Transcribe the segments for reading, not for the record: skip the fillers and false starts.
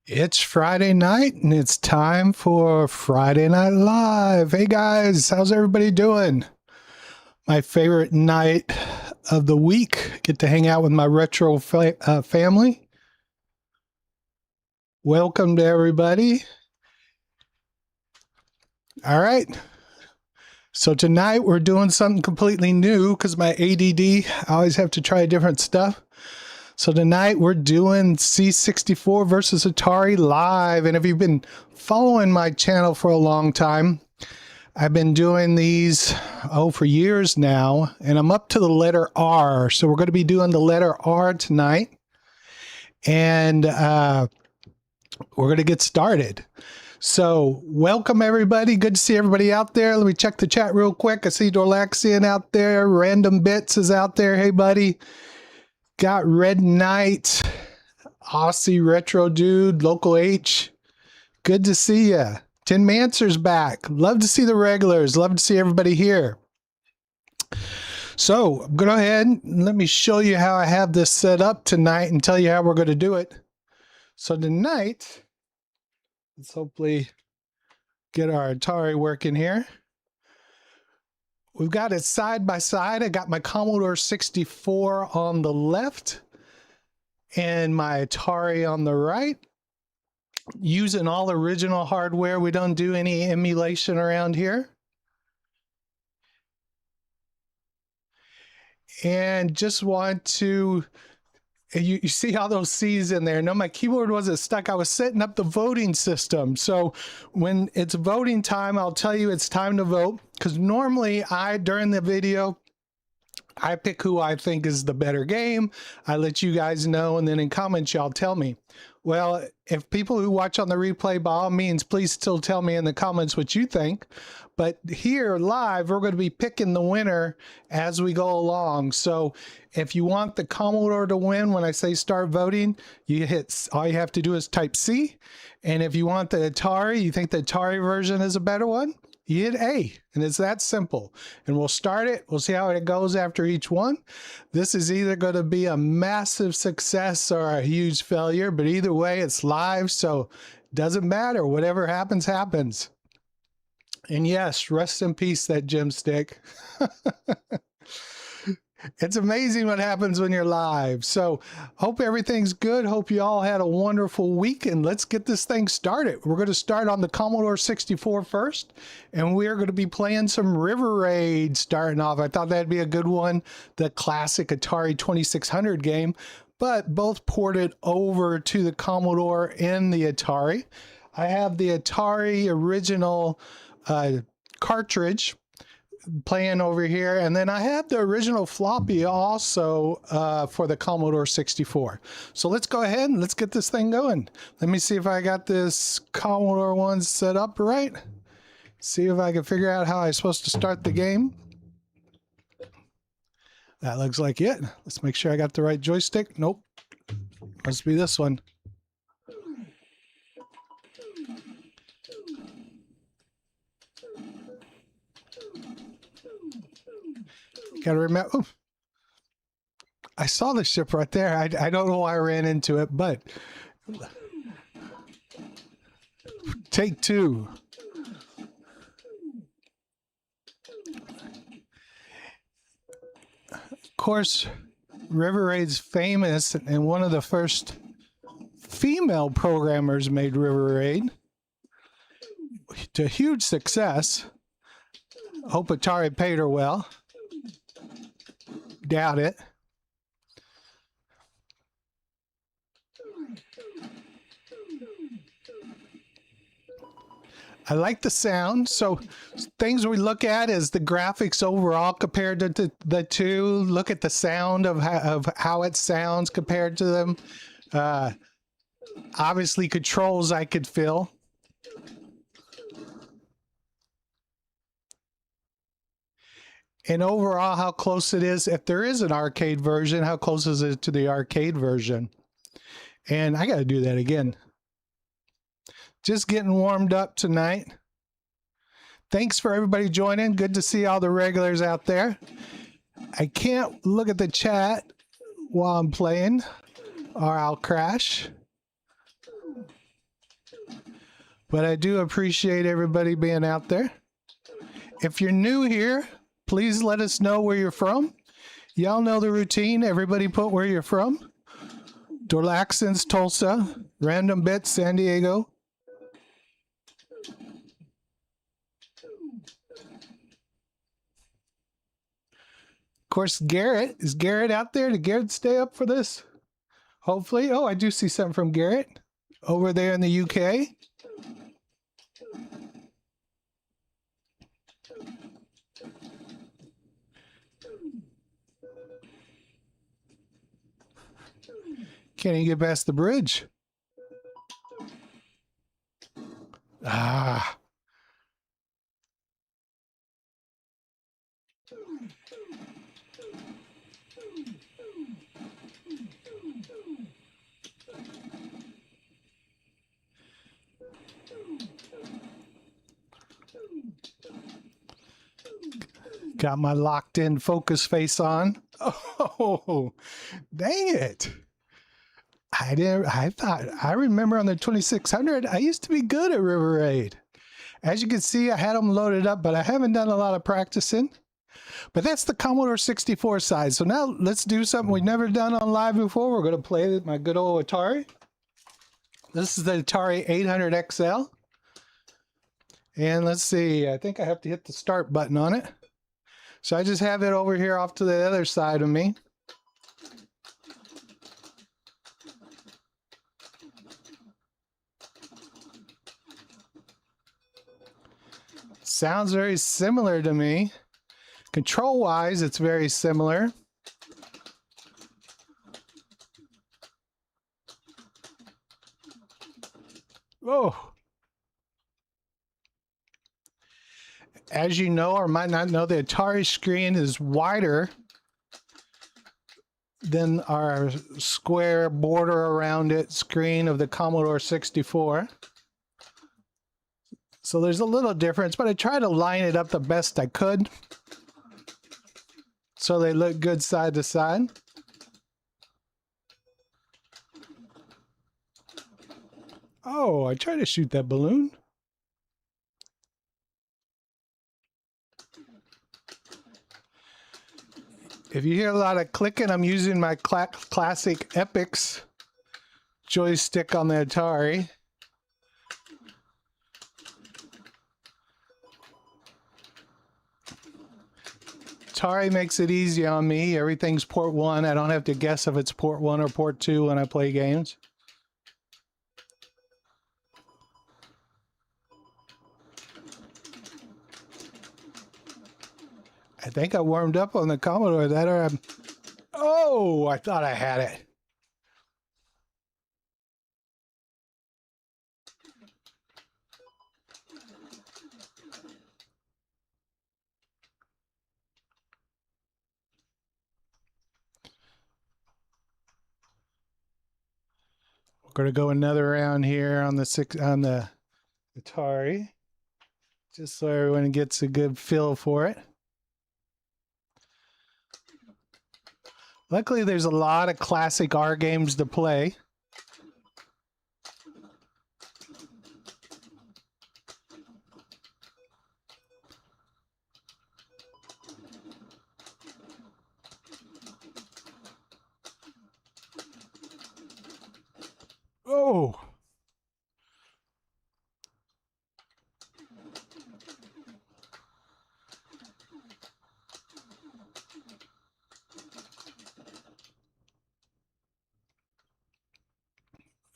It's Friday night and it's time for Friday Night Live. Hey guys, how's everybody doing? My favorite night of the week. Get to hang out with my retro family. Welcome to everybody. All right. So tonight we're doing something completely new because my ADD, I always have to try different stuff. So tonight we're doing C64 versus Atari live. And if you've been following my channel for a long time, I've been doing these, for years now, and I'm up to the letter R. So we're going to be doing the letter R tonight. And we're going to get started. So welcome everybody. Good to see everybody out there. Let me check the chat real quick. I see Dorlaxian out there. Random Bits is out there. Hey buddy. Got Red Knight, Aussie Retro Dude, Local H. Good to see ya. Tin Mancer's back. Love to see the regulars. Love to see everybody here. So go ahead and let me show you how I have this set up tonight and tell you how we're going to do it. So tonight, let's hopefully get our Atari working here. We've got it side by side. I got my Commodore 64 on the left and my Atari on the right. Using all original hardware. We don't do any emulation around here. And just want to, you see how those C's in there. No, my keyboard wasn't stuck. I was setting up the voting system. So when it's voting time, I'll tell you it's time to vote. Because normally during the video, I pick who I think is the better game. I let you guys know, and then in comments, y'all tell me. Well, if people who watch on the replay, by all means, please still tell me in the comments what you think. But here live, we're going to be picking the winner as we go along. So if you want the Commodore to win, when I say start voting, all you have to do is type C. And if you want the Atari, you think the Atari version is a better one, you hit A, and it's that simple. And we'll start it. We'll see how it goes after each one. This is either going to be a massive success or a huge failure, but either way, it's live, so it doesn't matter. Whatever happens, happens. And yes, rest in peace, that gem stick. It's amazing what happens when you're live. So hope everything's good. Hope you all had a wonderful week, and let's get this thing started. We're going to start on the Commodore 64 first, and we are going to be playing some River Raid starting off. I thought that'd be a good one, the classic Atari 2600 game, but both ported over to the Commodore and the Atari. I have the Atari original cartridge playing over here, and then I have the original floppy also for the Commodore 64. So let's go ahead and let's get this thing going. Let me see if I got this Commodore one set up right. See if I can figure out how I'm supposed to start the game. That looks like it. Let's make sure I got the right joystick. Nope. Must be this one. Gotta remember. Oh, I saw the ship right there. I don't know why I ran into it, but take two. Of course, River Raid's famous, and one of the first female programmers made River Raid to huge success. Hope Atari paid her well. Doubt it. I like the sound. So things we look at is the graphics overall compared to the two. Look at the sound of how it sounds compared to them. Obviously controls I could feel. And overall, how close it is, if there is an arcade version, how close is it to the arcade version? And I got to do that again. Just getting warmed up tonight. Thanks for everybody joining. Good to see all the regulars out there. I can't look at the chat while I'm playing, or I'll crash. But I do appreciate everybody being out there. If you're new here, please let us know where you're from. Y'all know the routine. Everybody put where you're from. Dorlaxins, Tulsa. Random Bits, San Diego. Of course, Garrett. Is Garrett out there? Did Garrett stay up for this? Hopefully. Oh, I do see something from Garrett over there in the UK. Can't even get past the bridge. Ah. Got my locked in focus face on. Oh, dang it. I remember on the 2600, I used to be good at River Raid. As you can see, I had them loaded up, but I haven't done a lot of practicing. But that's the Commodore 64 side. So now let's do something we've never done on live before. We're going to play my good old Atari. This is the Atari 800XL. And let's see, I think I have to hit the start button on it. So I just have it over here off to the other side of me. Sounds very similar to me. Control-wise, it's very similar. Oh. As you know, or might not know, the Atari screen is wider than our square border around it screen of the Commodore 64. So there's a little difference, but I try to line it up the best I could so they look good side to side. Oh, I tried to shoot that balloon. If you hear a lot of clicking, I'm using my classic Epix joystick on the Atari. Atari makes it easy on me. Everything's port 1. I don't have to guess if it's port 1 or port 2 when I play games. I think I warmed up on the Commodore. That or I'm... Oh, I thought I had it. We're going to go another round here on the Atari, just so everyone gets a good feel for it. Luckily, there's a lot of classic R games to play. Oh!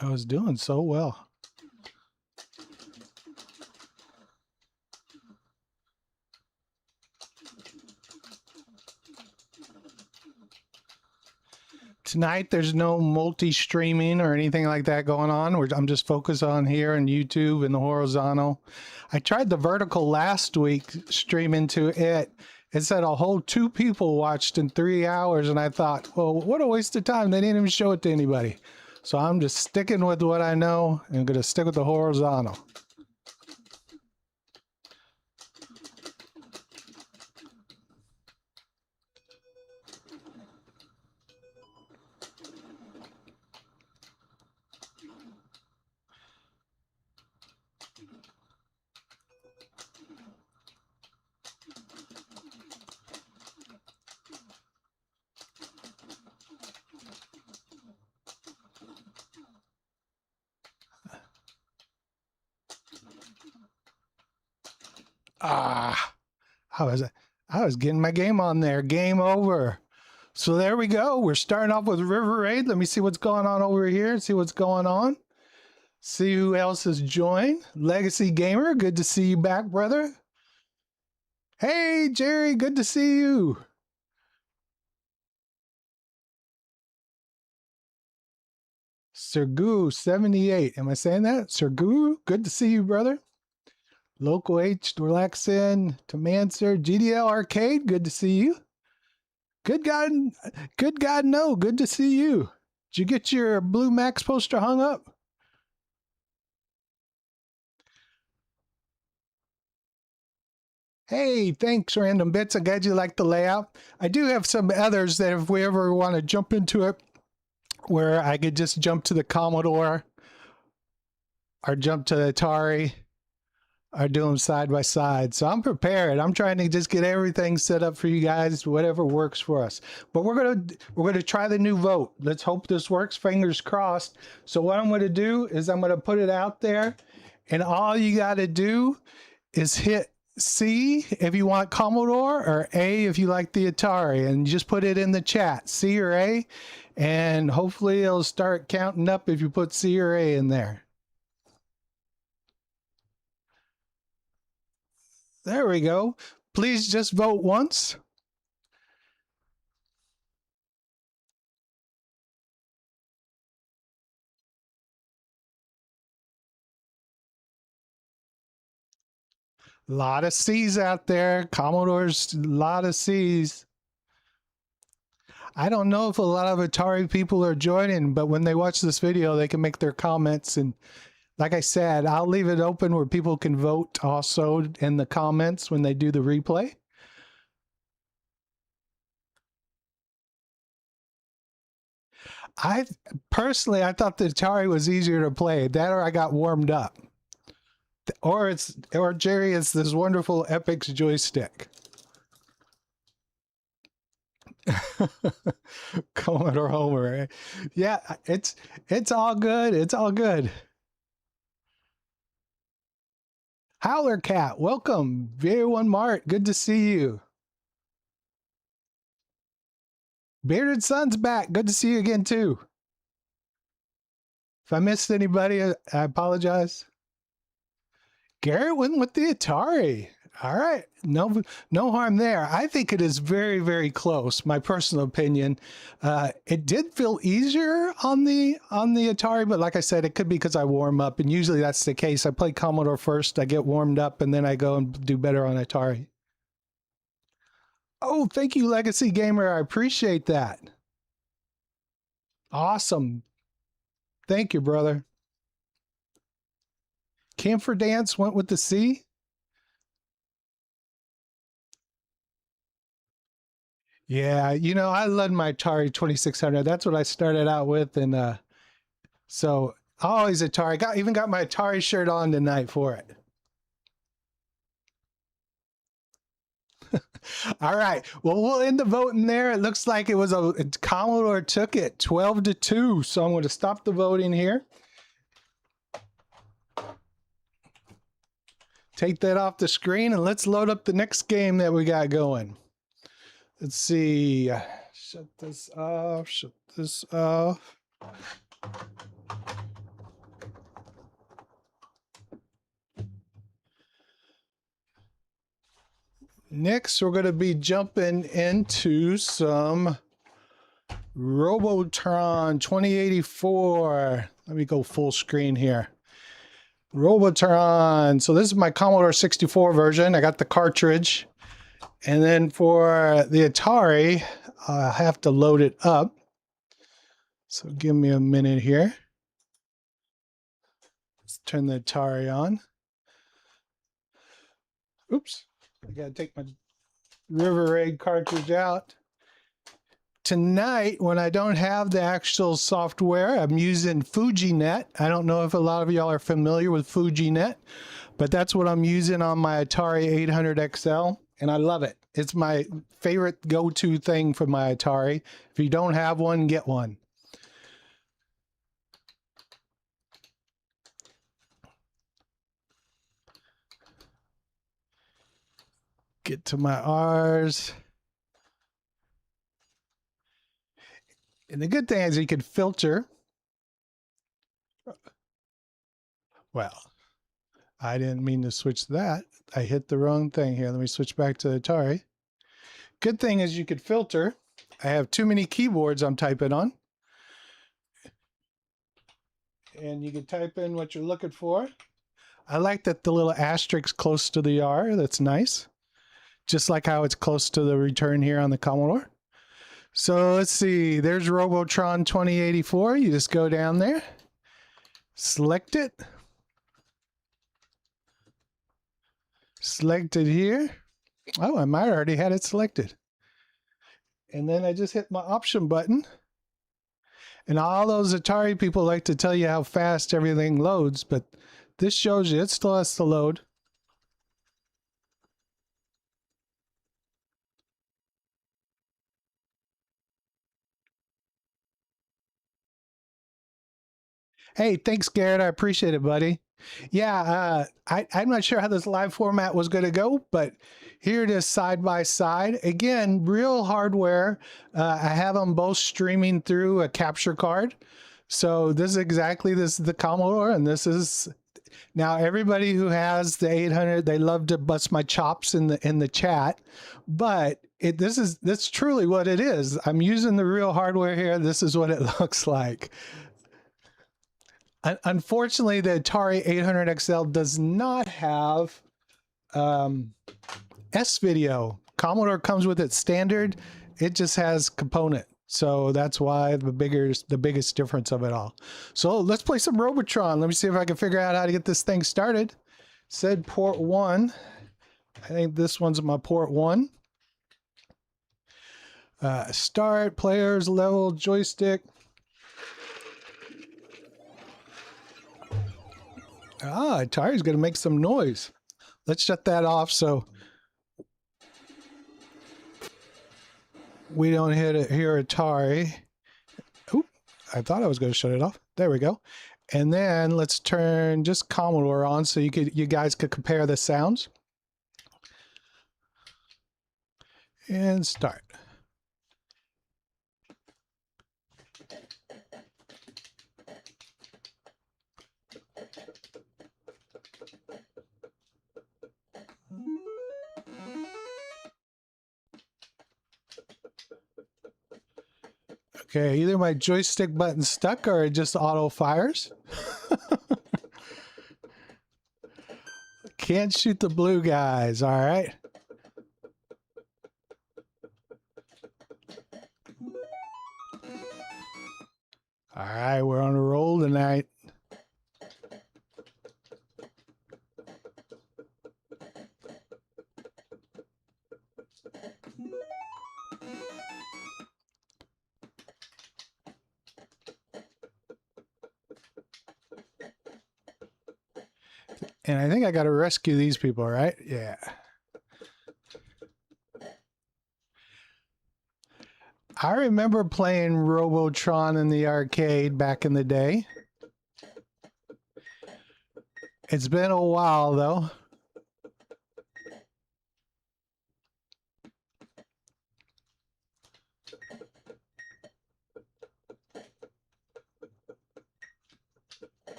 I was doing so well. Tonight, there's no multi-streaming or anything like that going on. I'm just focused on here on YouTube and the horizontal. I tried the vertical last week, streaming to it. It said a whole 2 people watched in 3 hours, and I thought, well, what a waste of time. They didn't even show it to anybody. So I'm just sticking with what I know and I'm going to stick with the horizontal. Ah, I was getting my game on there. Game over. So there we go. We're starting off with River Raid. Let me see what's going on over here. See what's going on. See who else has joined. Legacy Gamer, good to see you back, brother. Hey, Jerry, good to see you. Sergu78. Am I saying that? Sergu, good to see you, brother. Local H, Relaxin, Tomancer, GDL Arcade, good to see you. Good God, no, good to see you. Did you get your Blue Max poster hung up? Hey, thanks, Random Bits. I'm glad you like the layout. I do have some others that if we ever want to jump into it, where I could just jump to the Commodore or jump to the Atari or do them side by side. So I'm prepared. I'm trying to just get everything set up for you guys, whatever works for us. But we're gonna try the new vote. Let's hope this works. Fingers crossed. So what I'm gonna do is I'm gonna put it out there, and all you gotta do is hit C if you want Commodore, or A if you like the Atari, and just put it in the chat, C or A, and hopefully it'll start counting up if you put C or A in there. There we go. Please just vote once. A lot of C's out there. Commodore's a lot of C's. I don't know if a lot of Atari people are joining, but when they watch this video, they can make their comments. And like I said, I'll leave it open where people can vote also in the comments when they do the replay. I personally, I thought the Atari was easier to play. That or I got warmed up. Or Jerry is this wonderful Epix joystick. Commodore Homer. Yeah, it's all good. It's all good. Howler Cat, welcome. VA1 Mart, good to see you. Bearded Sun's back. Good to see you again too. If I missed anybody, I apologize. Garrett went with the Atari. All right, no harm there. I think it is very, very close. My personal opinion. It did feel easier on the Atari, but like I said, it could be because I warm up, and usually that's the case. I play Commodore first, I get warmed up, and then I go and do better on Atari. Oh, thank you, Legacy Gamer. I appreciate that. Awesome. Thank you, brother. Camphor Dance went with the C. Yeah, you know, I love my Atari 2600. That's what I started out with, and so always Atari. Even got my Atari shirt on tonight for it. All right. Well, we'll end the voting there. It looks like it was Commodore took it 12-2. So I'm going to stop the voting here. Take that off the screen, and let's load up the next game that we got going. Let's see. Shut this off. Shut this off. Next, we're going to be jumping into some Robotron 2084. Let me go full screen here. Robotron. So this is my Commodore 64 version. I got the cartridge. And then for the Atari, I have to load it up. So give me a minute here. Let's turn the Atari on. Oops. I gotta take my River Raid cartridge out. Tonight, when I don't have the actual software, I'm using FujiNet. I don't know if a lot of y'all are familiar with FujiNet, but that's what I'm using on my Atari 800XL, and I love it. It's my favorite go-to thing for my Atari. If you don't have one, get one. Get to my R's. And the good thing is you can filter. Well, I didn't mean to switch that. I hit the wrong thing here. Let me switch back to Atari. Good thing is you could filter. I have too many keyboards I'm typing on. And you can type in what you're looking for. I like that the little asterisk close to the R. That's nice. Just like how it's close to the return here on the Commodore. So let's see. There's Robotron 2084. You just go down there. Select it. Select it here. Oh, I might already had it selected. And then I just hit my option button. And all those Atari people like to tell you how fast everything loads, but this shows you it still has to load. Hey, thanks, Garrett. I appreciate it, buddy. Yeah, I'm not sure how this live format was going to go, but here it is side by side. Again, real hardware. I have them both streaming through a capture card. So this is the Commodore, and this is now everybody who has the 800. They love to bust my chops in the chat, but that's truly what it is. I'm using the real hardware here. This is what it looks like. Unfortunately, the Atari 800XL does not have S-video. Commodore comes with it standard. It just has component. So that's why the biggest difference of it all. So let's play some Robotron. Let me see if I can figure out how to get this thing started. Said port 1. I think this one's my port 1. Start, players, level, joystick. Ah, Atari's going to make some noise. Let's shut that off so we don't hear Atari. Oop, I thought I was going to shut it off. There we go. And then let's turn just Commodore on so you guys could compare the sounds. And start. Okay, either my joystick button's stuck or it just auto fires. Can't shoot the blue guys, all right. All right, we're on a roll tonight. And I think I got to rescue these people, right? Yeah. I remember playing Robotron in the arcade back in the day. It's been a while, though.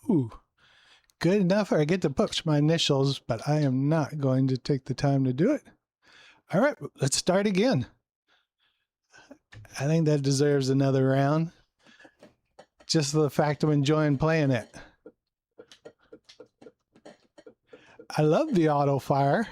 Ooh, good enough. I get to push my initials, but I am not going to take the time to do it. All right, let's start again. I think that deserves another round. Just the fact of enjoying playing it. I love the auto fire.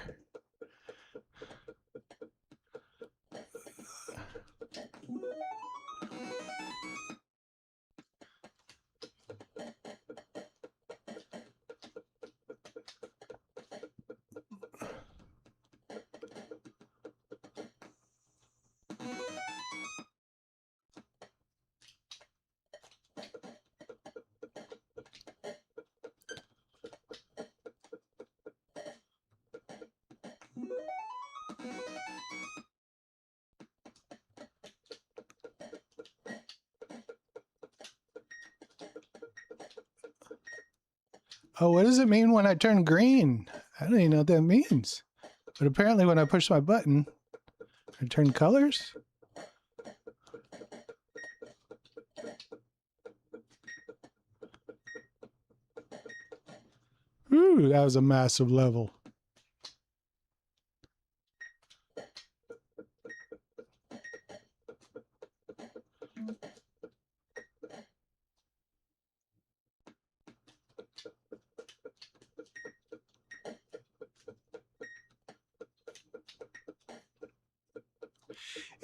Oh, what does it mean when I turn green? I don't even know what that means. But apparently when I push my button, I turn colors. Ooh, that was a massive level.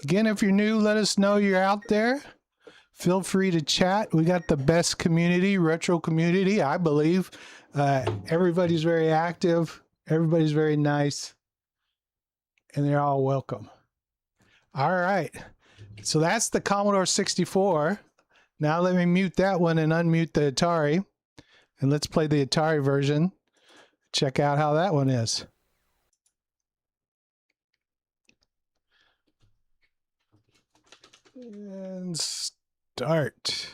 Again, if you're new, let us know you're out there. Feel free to chat. We got the best community, retro community, I believe. Everybody's very active. Everybody's very nice. And they're all welcome. All right. So that's the Commodore 64. Now let me mute that one and unmute the Atari. And let's play the Atari version. Check out how that one is. And start.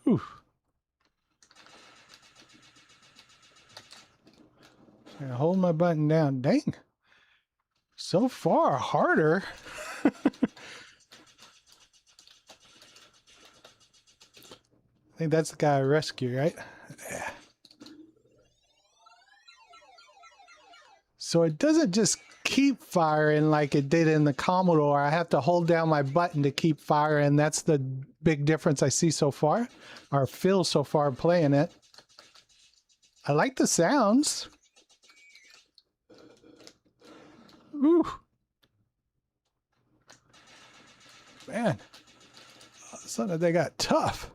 Whew. I hold my button down. Dang. So far harder. I think that's the guy I rescued, right? Yeah. So it doesn't just keep firing like it did in the Commodore. I have to hold down my button to keep firing. That's the big difference I see so far, or feel so far playing it. I like the sounds. Ooh. Man, all of a sudden they got tough.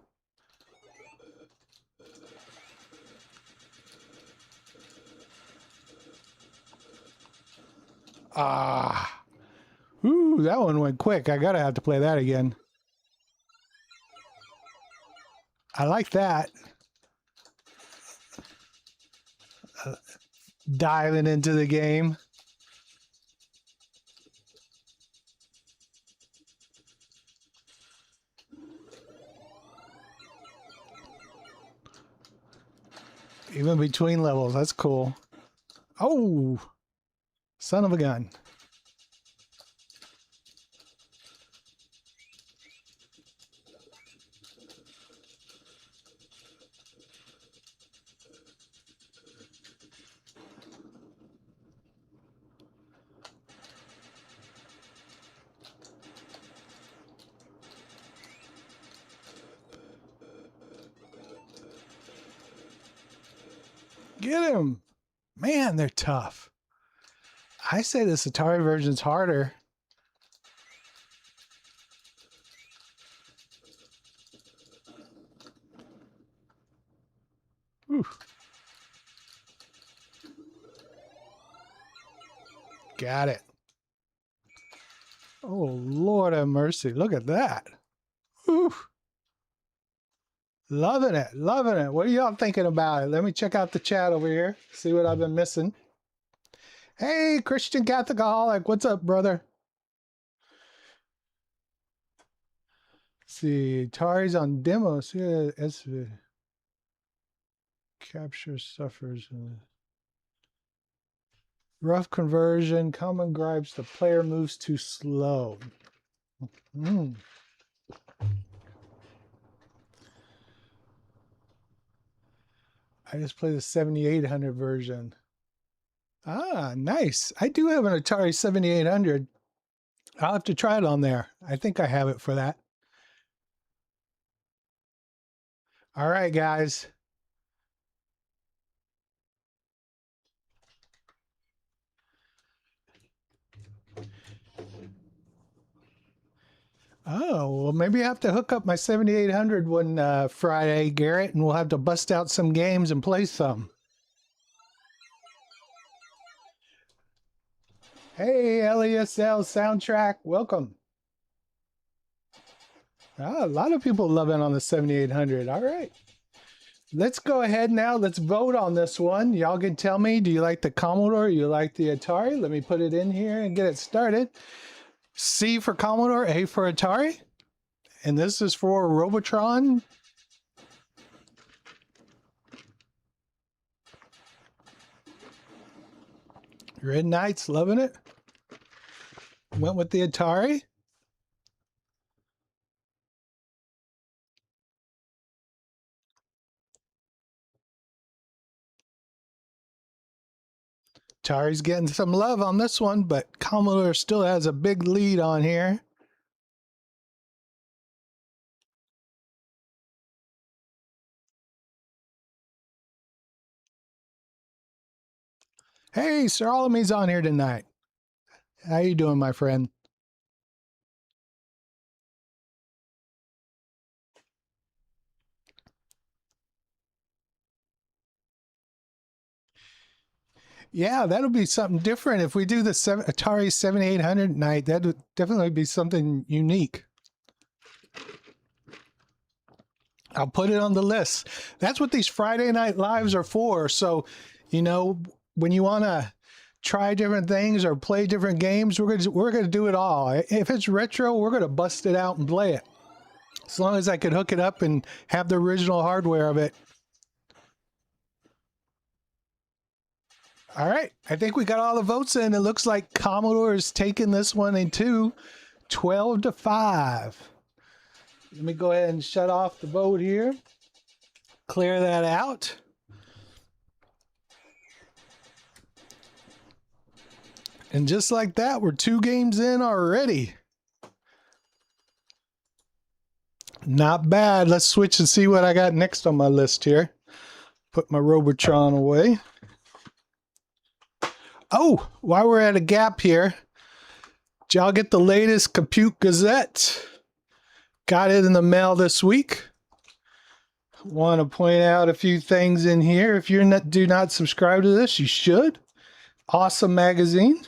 Ah. Ooh, that one went quick. I gotta have to play that again. I like that. Diving into the game. Even between levels, that's cool. Oh, son of a gun. Get him. Man, they're tough. I say this Atari version's harder. Whew. Got it. Oh, Lord have mercy. Look at that. Whew. Loving it. Loving it. What are y'all thinking about it? Let me check out the chat over here. See what I've been missing. Hey, Christian Catholicaholic. What's up, brother? Let's see. Atari's on demos. Yeah, SV. Capture suffers. Rough conversion. Common gripes. The player moves too slow. I just play the 7800 version. Ah, nice. I do have an Atari 7800. I'll have to try it on there. I think I have it for that. All right, guys. Oh, well, maybe I have to hook up my 7800 one Friday, Garrett, and we'll have to bust out some games and play some. Hey, LESL Soundtrack, welcome. Ah, a lot of people love it on the 7800. All right. Let's go ahead now. Let's vote on this one. Y'all can tell me, do you like the Commodore or you like the Atari? Let me put it in here and get it started. C for Commodore, A for Atari. And this is for Robotron. Red Knights, loving it. Went with the Atari. Atari's getting some love on this one, but Commodore still has a big lead on here. Hey, Sir Alamy's on here tonight. How you doing, my friend? Yeah, that'll be something different. If we do the Atari 7800 night, that would definitely be something unique. I'll put it on the list. That's what these Friday night lives are for. So, you know, when you want to try different things or play different games, we're gonna do it all. If it's retro, we're gonna bust it out and play it. As long as I could hook it up and have the original hardware of it. All right, I think we got all the votes in. It looks like Commodore is taking this one in 12-5. Let me go ahead and shut off the vote here. Clear that out. And just like that, we're 2 games in already. Not bad. Let's switch and see what I got next on my list here. Put my Robotron away. Oh, while we're at a gap here, did y'all get the latest Compute Gazette? Got it in the mail this week. Want to point out a few things in here. If you do not subscribe to this, you should. Awesome magazine.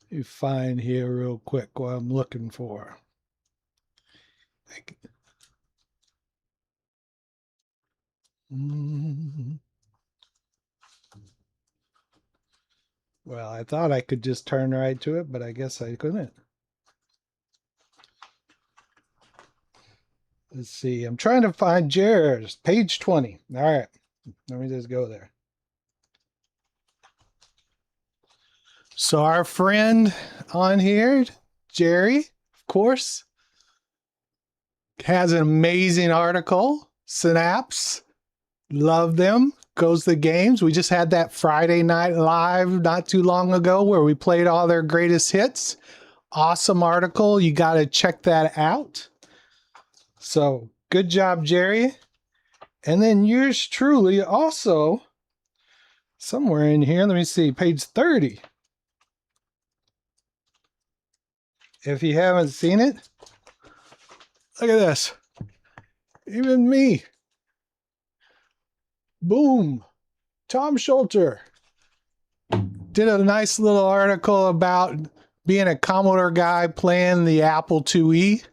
You find here real quick what I'm looking for. Well, I thought I could just turn right to it, but I guess I couldn't. Let's see. I'm trying to find Jared's page 20. All right. Let me just go there. So our friend on here, Jerry, of course, has an amazing article. Synapse. Love them. Goes the games. We just had that Friday night live not too long ago where we played all their greatest hits. Awesome article. You got to check that out. So good job, Jerry. And then yours truly also somewhere in here. Let me see, page 30. If you haven't seen it, look at this. Even me. Boom. Tom Schulter did a nice little article about being a Commodore guy playing the Apple IIe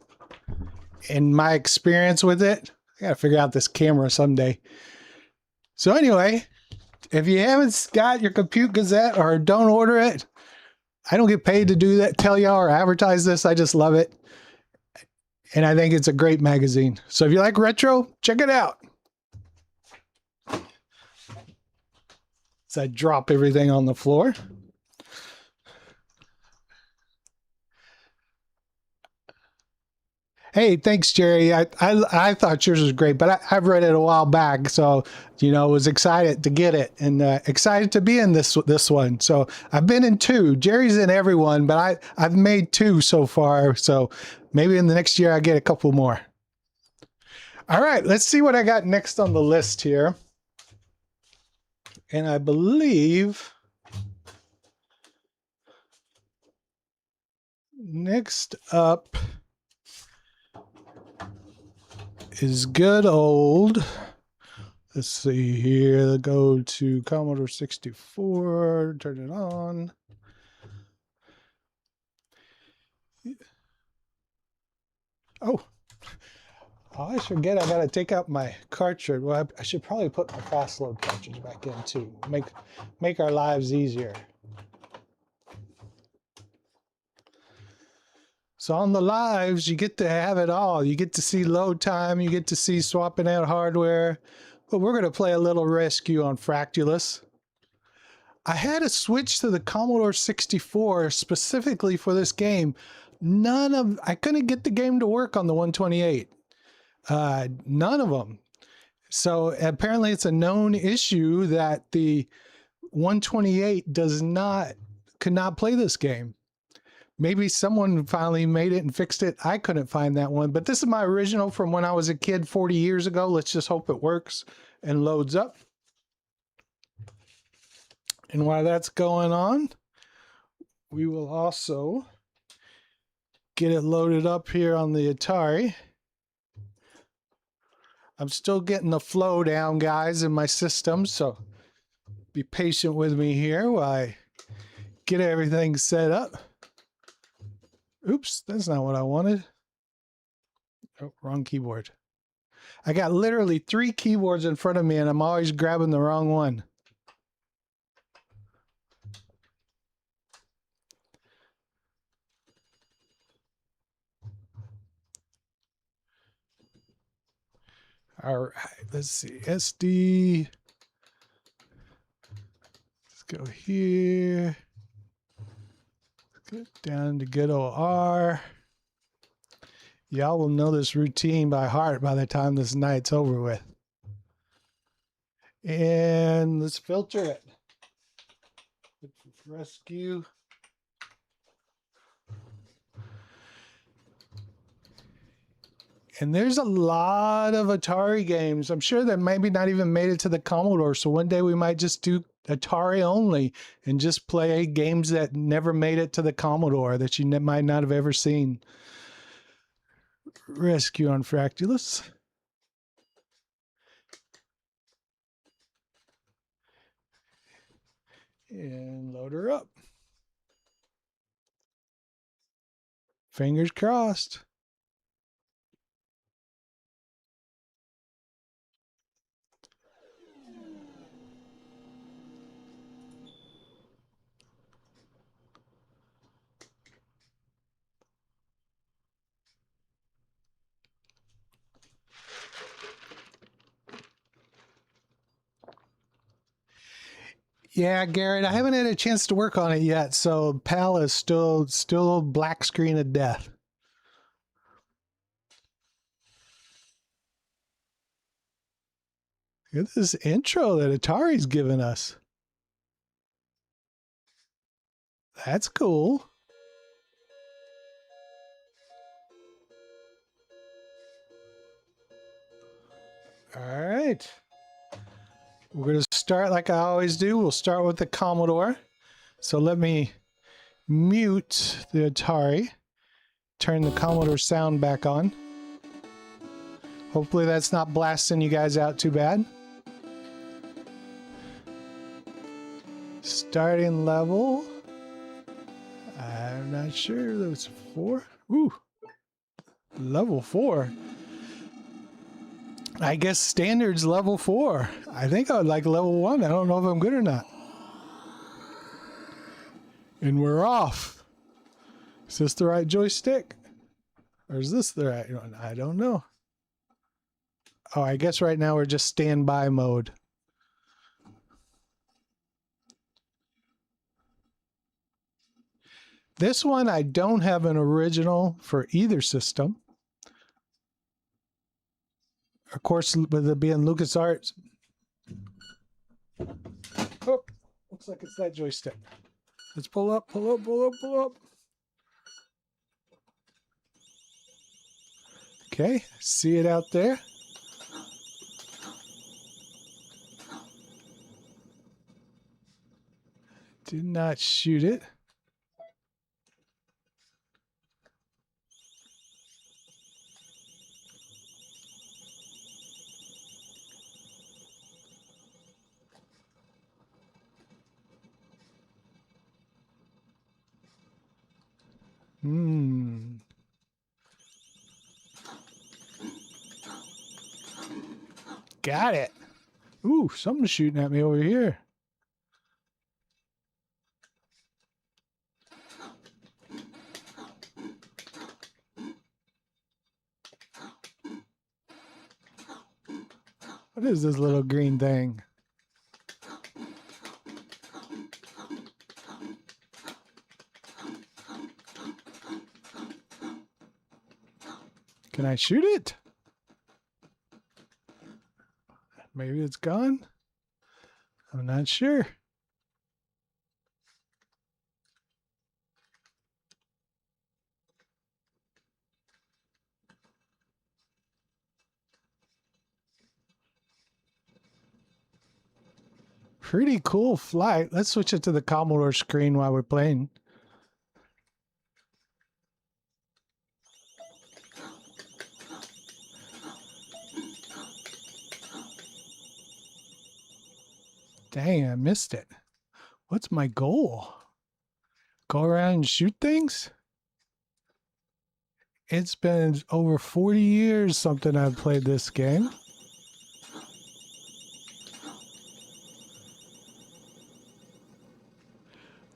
and my experience with it. I gotta figure out this camera someday. So anyway, if you haven't got your Compute Gazette or don't order it, I don't get paid to do that, tell y'all or advertise this. I just love it. And I think it's a great magazine. So if you like retro, check it out. So I drop everything on the floor. Hey, thanks, Jerry. I thought yours was great, but I've read it a while back, so you know, was excited to get it and excited to be in this one. So I've been in 2. Jerry's in every one, but I've made 2 so far. So maybe in the next year I get a couple more. All right, let's see what I got next on the list here. And I believe next up is good old, let's see here, go to Commodore 64, turn it on. Oh, I always forget I gotta take out my cartridge. Well, I should probably put my fast load cartridge back in too. Make our lives easier. So on the lives, you get to have it all. You get to see load time, you get to see swapping out hardware. But we're gonna play a little rescue on Fractalus. I had to switch to the Commodore 64 specifically for this game. I couldn't get the game to work on the 128. None of them. So apparently it's a known issue that the 128 could not play this game. Maybe someone finally made it and fixed it. I couldn't find that one, but this is my original from when I was a kid 40 years ago. Let's just hope it works and loads up. And while that's going on, we will also get it loaded up here on the Atari. I'm still getting the flow down, guys, in my system, so be patient with me here while I get everything set up. Oops, that's not what I wanted. Oh, wrong keyboard. I got literally 3 keyboards in front of me and I'm always grabbing the wrong one. All right, let's see. SD. Let's go here. Get down to good old R. Y'all will know this routine by heart by the time this night's over with. And let's filter it. Rescue. And there's a lot of Atari games. I'm sure that maybe not even made it to the Commodore. So one day we might just do Atari only and just play games that never made it to the Commodore that you might not have ever seen. Rescue on Fractalus. And load her up. Fingers crossed. Yeah, Garrett, I haven't had a chance to work on it yet, so PAL is still black screen of death. Look at this intro that Atari's given us. That's cool. All right. We're going to start like I always do. We'll start with the Commodore. So let me mute the Atari. Turn the Commodore sound back on. Hopefully that's not blasting you guys out too bad. Starting level. I'm not sure. That was 4. Ooh. Level 4. I guess standard's level 4. I think I would like level 1. I don't know if I'm good or not. And we're off. Is this the right joystick? Or is this the right one? I don't know. Oh, I guess right now we're just standby mode. This one, I don't have an original for either system. Of course, with it being LucasArts. Oh, looks like it's that joystick. Let's pull up, pull up, pull up, pull up. Okay, see it out there. Did not shoot it. Got it. Ooh, something's shooting at me over here. What is this little green thing? Can I shoot it? Maybe it's gone? I'm not sure. Pretty cool flight. Let's switch it to the Commodore screen while we're playing. Dang, I missed it. What's my goal? Go around and shoot things? It's been over 40 years something I've played this game.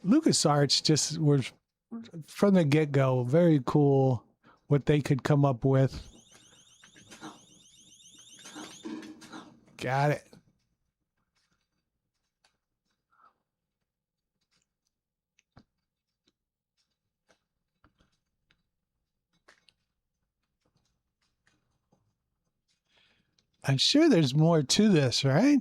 LucasArts just was, from the get-go, very cool what they could come up with. Got it. I'm sure there's more to this, right?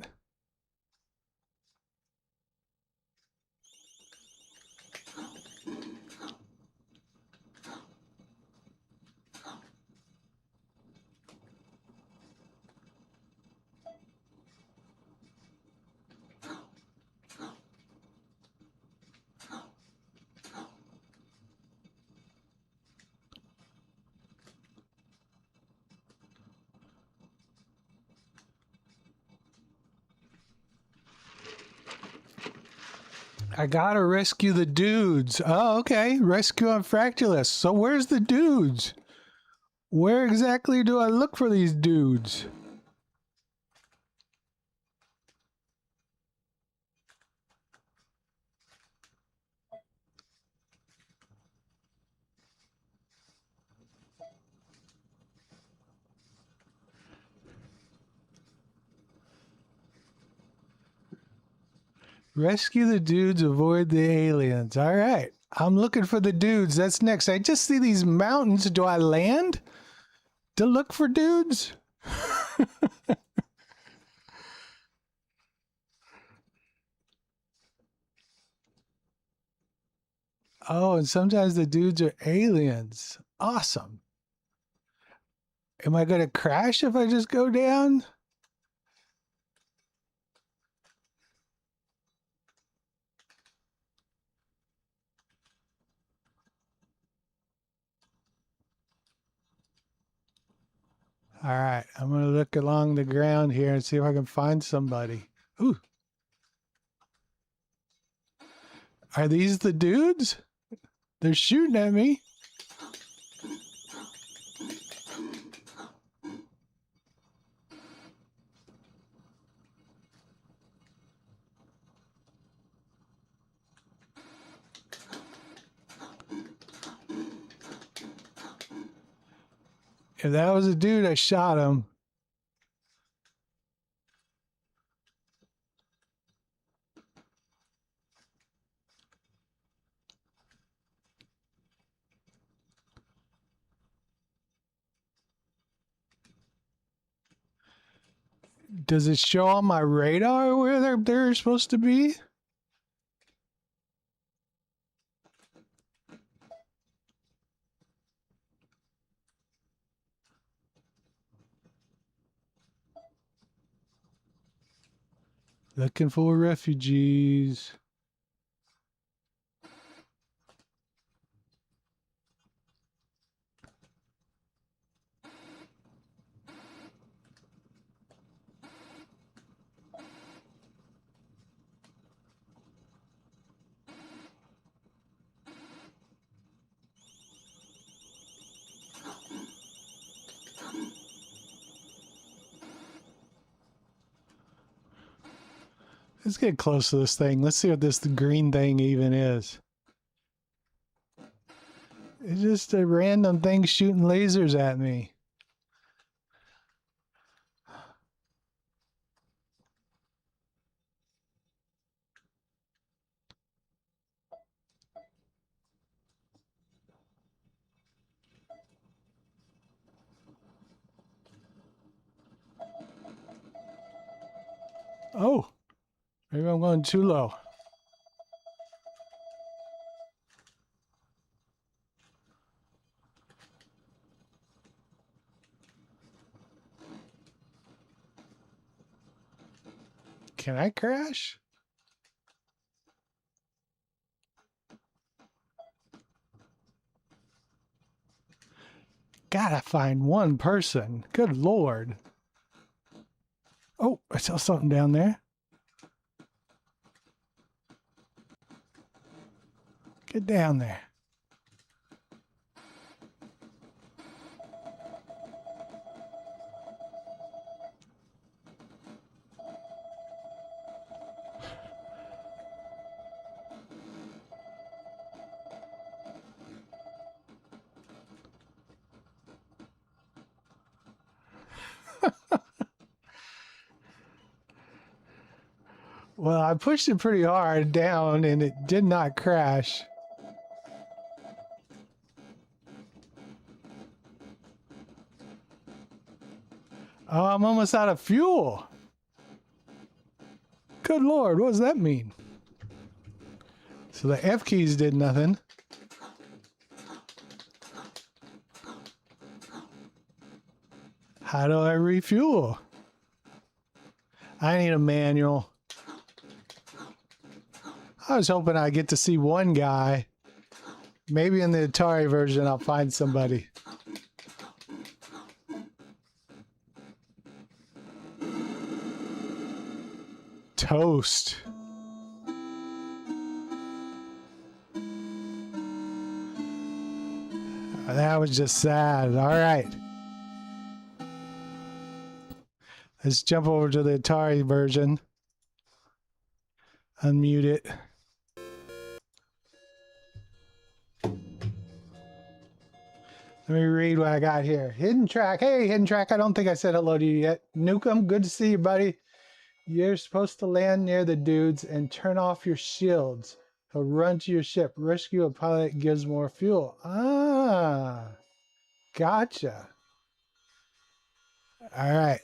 I gotta rescue the dudes. Oh, okay. Rescue on Fractalus. So where's the dudes? Where exactly do I look for these dudes? Rescue the dudes, avoid the aliens. All right. I'm looking for the dudes. That's next. I just see these mountains. Do I land to look for dudes? Oh, and sometimes the dudes are aliens. Awesome. Am I going to crash if I just go down? All right, I'm going to look along the ground here and see if I can find somebody. Ooh. Are these the dudes? They're shooting at me. If that was a dude, I shot him. Does it show on my radar where they're supposed to be? Looking for refugees. Let's get close to this thing. Let's see what this green thing even is. It's just a random thing shooting lasers at me. Oh, maybe I'm going too low. Can I crash? Gotta find one person. Good Lord. Oh, I saw something down there. Get down there. Well, I pushed it pretty hard down and it did not crash. Oh, I'm almost out of fuel. Good Lord, what does that mean? So the F keys did nothing. How do I refuel? I need a manual. I was hoping I'd get to see one guy. Maybe in the Atari version I'll find somebody. Toast. That was just sad. All right. Let's jump over to the Atari version. Unmute it. Let me read what I got here. Hidden track. Hey, hidden track. I don't think I said hello to you yet. Nukem, good to see you, buddy. You're supposed to land near the dudes and turn off your shields. He'll run to your ship. Rescue a pilot, gives more fuel. Ah, gotcha. All right.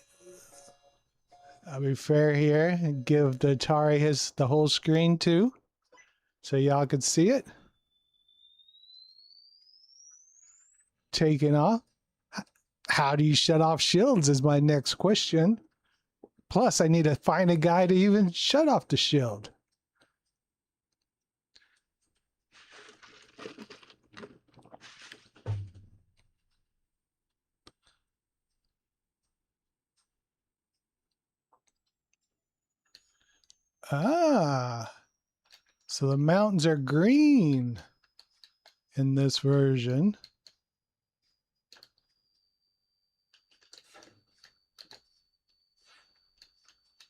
I'll be fair here and give the Atari the whole screen too, so y'all can see it. Taking off. How do you shut off shields is my next question. Plus, I need to find a guy to even shut off the shield. Ah, so the mountains are green in this version.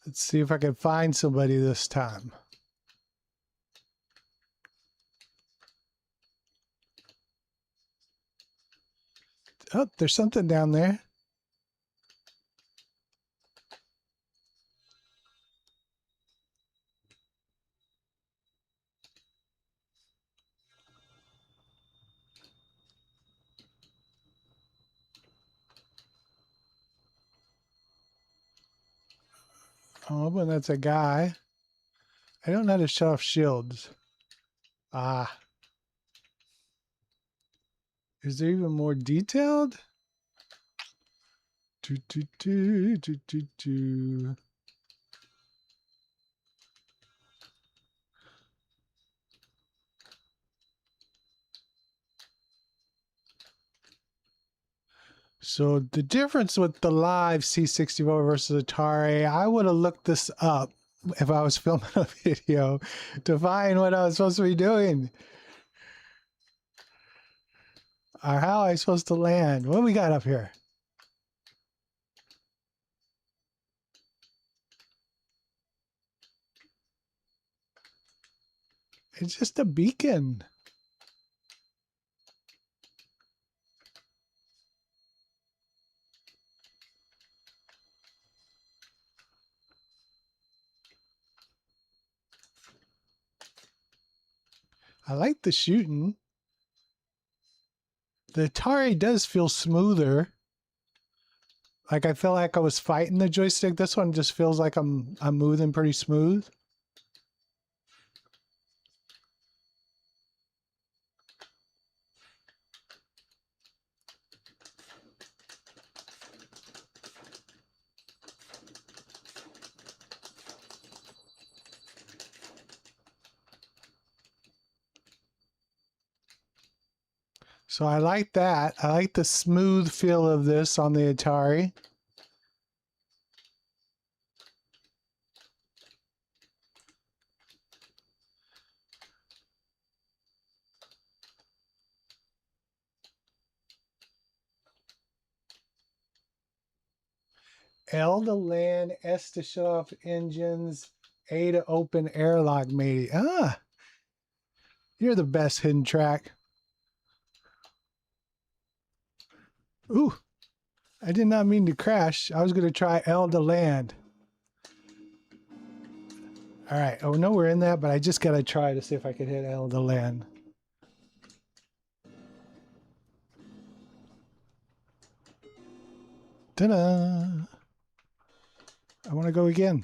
Let's see if I can find somebody this time. Oh, there's something down there. Oh, but that's a guy. I don't know how to shut off shields. Ah. Is there even more detailed? So the difference with the live C64 versus Atari, I would have looked this up if I was filming a video to find what I was supposed to be doing. Or how am I supposed to land? What do we got up here? It's just a beacon. I like the shooting. The Atari does feel smoother. Like I felt like I was fighting the joystick. This one just feels like I'm moving pretty smooth. So I like that. I like the smooth feel of this on the Atari. L to land, S to shut off engines, A to open airlock maybe. Ah, you're the best hidden track. Ooh, I did not mean to crash. I was going to try L to land. All right. Oh, no, we're in that, but I just got to try to see if I can hit L to land. Ta-da! I want to go again.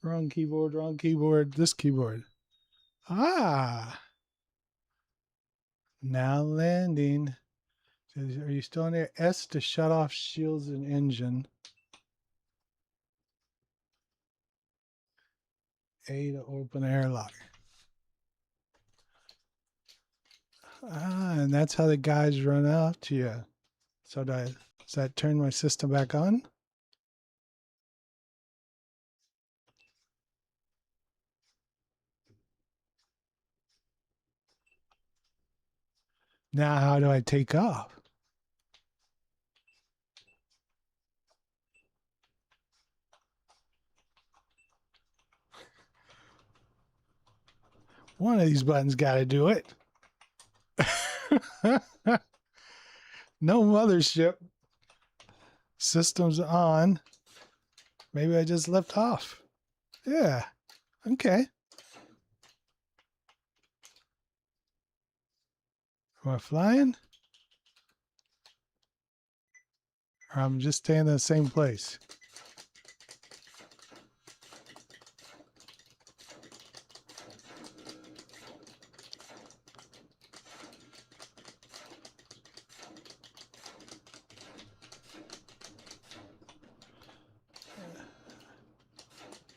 Wrong keyboard, wrong keyboard, this keyboard. Ah! Now landing. Are you still in there? S to shut off shields and engine. A to open airlock. Ah, and that's how the guys run out to you. So does that turn my system back on? Now how do I take off? One of these buttons got to do it. No mothership. System's on. Maybe I just left off. Yeah. Okay. Am I flying? Or I'm just staying in the same place?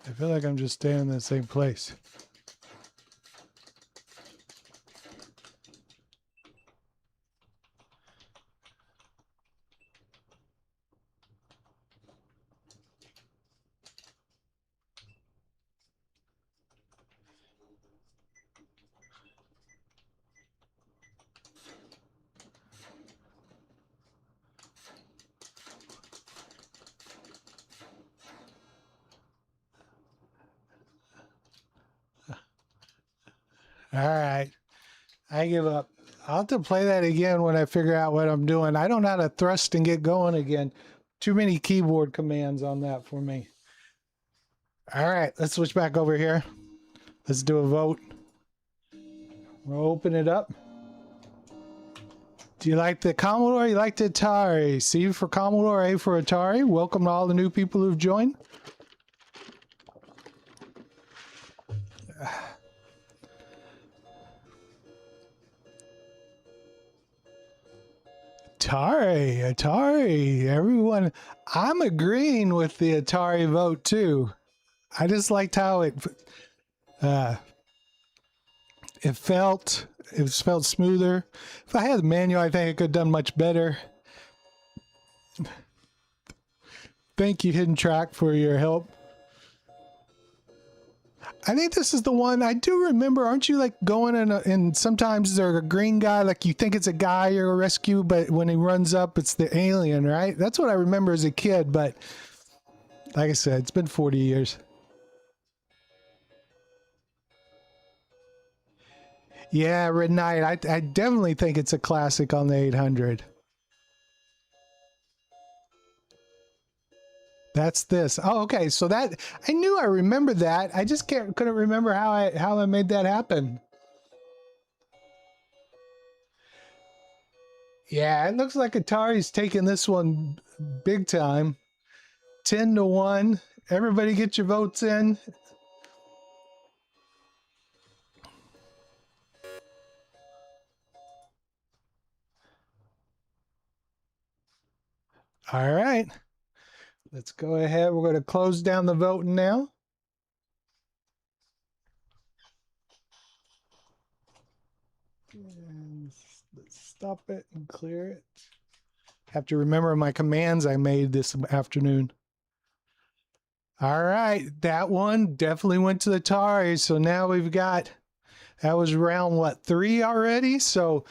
I feel like I'm just staying in the same place. All right. I give up. I'll have to play that again when I figure out what I'm doing. I don't know how to thrust and get going again. Too many keyboard commands on that for me. All right, let's switch back over here. Let's do a vote. We'll open it up. Do you like the Commodore? You like the Atari? C for Commodore, A for Atari. Welcome to all the new people who've joined. Atari, everyone. I'm agreeing with the Atari vote too. I just liked how it felt smoother. If I had the manual, I think I could have done much better. Thank you, Hidden Track, for your help. I think this is the one I do remember. Aren't you like going in and sometimes there's a green guy, like you think it's a guy you're a rescue, but when he runs up, it's the alien, right? That's what I remember as a kid. But like I said, it's been 40 years. Yeah, Red Knight. I definitely think it's a classic on the 800. That's this. Oh, okay. So that I knew I remembered that. I just couldn't remember how I made that happen. Yeah, it looks like Atari's taking this one big time. 10-1. Everybody get your votes in. All right. Let's go ahead. We're going to close down the voting now. And let's stop it and clear it. Have to remember my commands I made this afternoon. All right. That one definitely went to the Atari. So now we've got, that was round, what, 3 already? So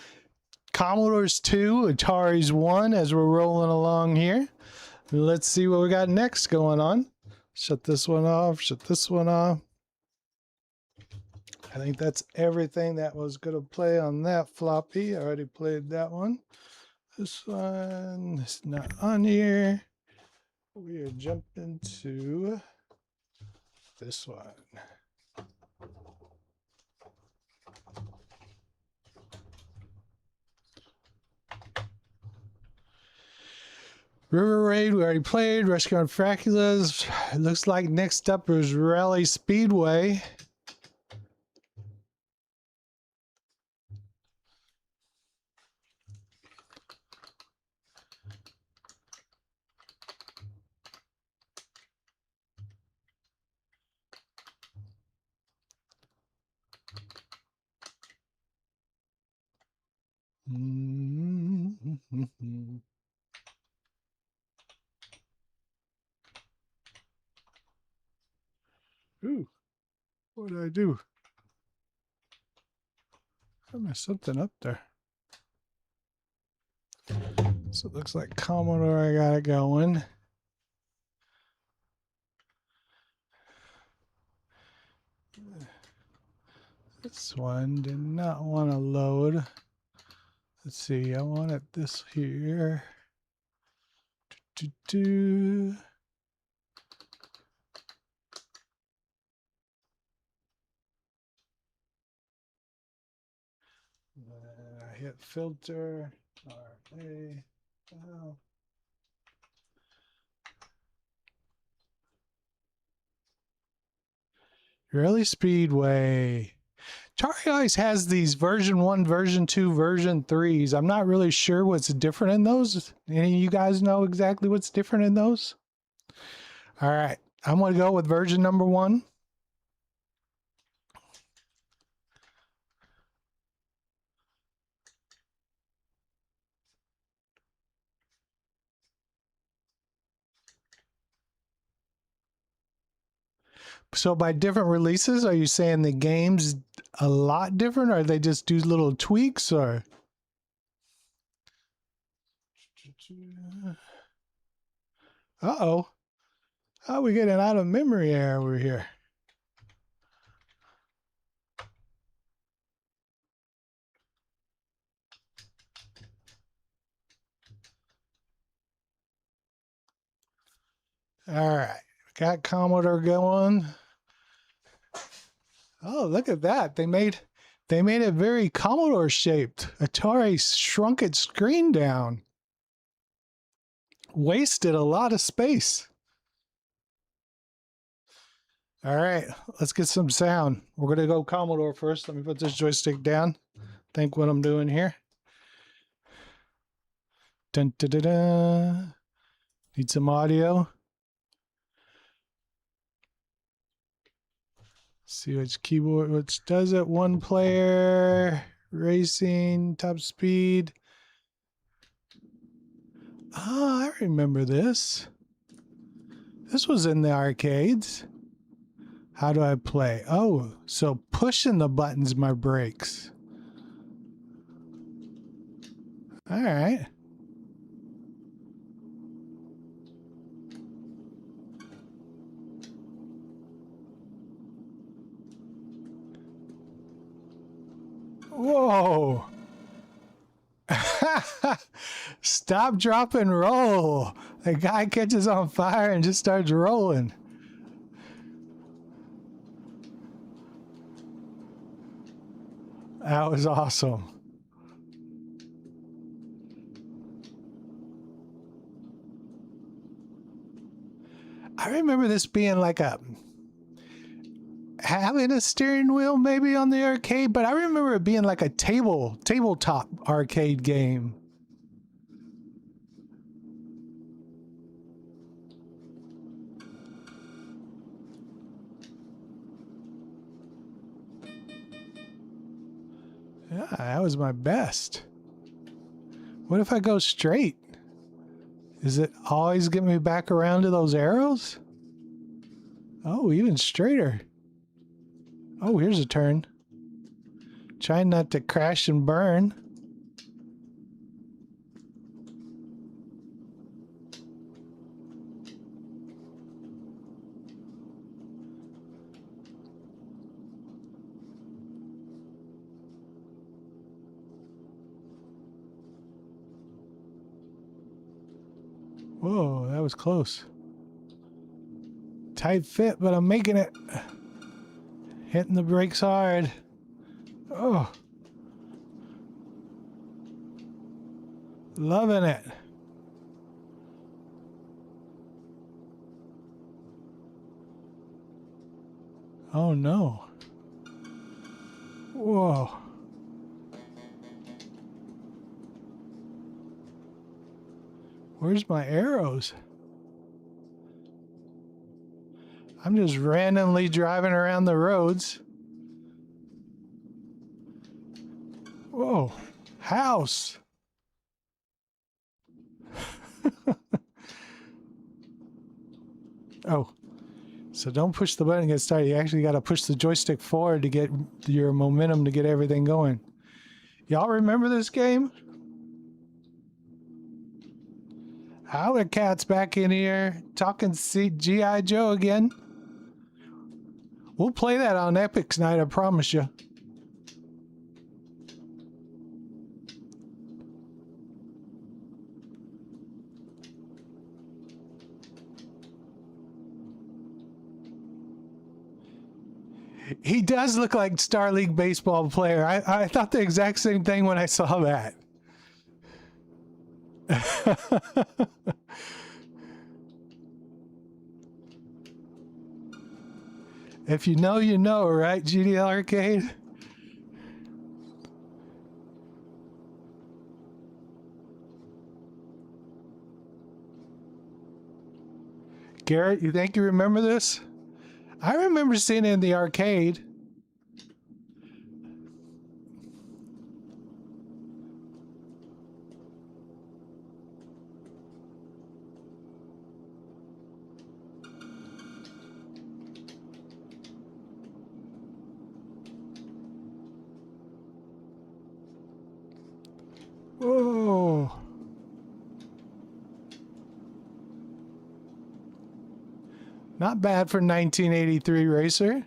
Commodore's 2, Atari's 1 as we're rolling along here. Let's see what we got next going on. Shut this one off. Shut this one off. I think that's everything that was going to play on that floppy. I already played that one. This one is not on here. We are jumping to this one. River Raid, we already played. Restaurant Fractalus. It looks like next up is Rally Speedway. Ooh, what did I do? I messed something up there. So it looks like Commodore, I got it going. This one did not want to load. Let's see, I wanted this here. I hit filter, RA, wow. Really Speedway. Atari always has these version 1, version 2, version 3s. I'm not really sure what's different in those. Any of you guys know exactly what's different in those? All right, I'm going to go with version number 1. So by different releases, are you saying the game's a lot different, or they just do little tweaks, or? Uh-oh. How are we getting out of memory error over here? All right, got Commodore going. Oh, look at that. They made They made it very Commodore shaped. Atari shrunk its screen down. Wasted a lot of space. All right, let's get some sound. We're going to go Commodore first. Let me put this joystick down. Think what I'm doing here. Dun, da, da, da. Need some audio. See which keyboard, which does it. One player, racing, top speed. Oh, I remember this. This was in the arcades. How do I play? Oh, so pushing the button's my brakes. All right. Whoa. Stop, drop, and roll. The guy catches on fire and just starts rolling. That was awesome. I remember this being like having a steering wheel maybe on the arcade, but I remember it being like a tabletop arcade game. Yeah, that was my best. What if I go straight? Is it always get me back around to those arrows? Oh, even straighter. Oh, here's a turn. Trying not to crash and burn. Whoa, that was close. Tight fit, but I'm making it. Hitting the brakes hard. Oh. Loving it. Oh no. Whoa. Where's my arrows? I'm just randomly driving around the roads. Whoa, house. Oh, so don't push the button to get started. You actually got to push the joystick forward to get your momentum to get everything going. Y'all remember this game? Howler Cat's back in here talking G.I. Joe again. We'll play that on Epic's night, I promise you. He does look like Star League baseball player. I thought the exact same thing when I saw that. If you know, you know, right? GDL Arcade. Garrett, you think you remember this? I remember seeing it in the arcade. Whoa. Not bad for 1983 racer.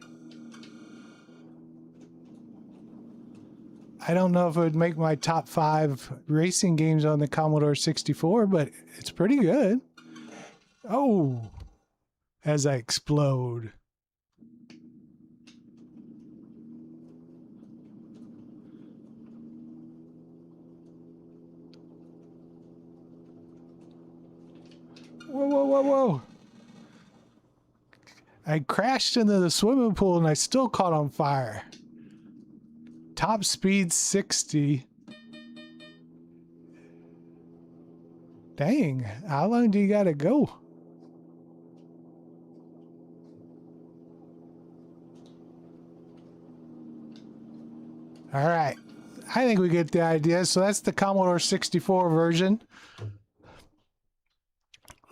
I don't know if it would make my top 5 racing games on the Commodore 64, but it's pretty good. Oh, as I explode. whoa, whoa. I crashed into the swimming pool and I still caught on fire. Top speed 60. Dang, how long do you gotta go? All right, I think we get the idea. So that's the Commodore 64 version.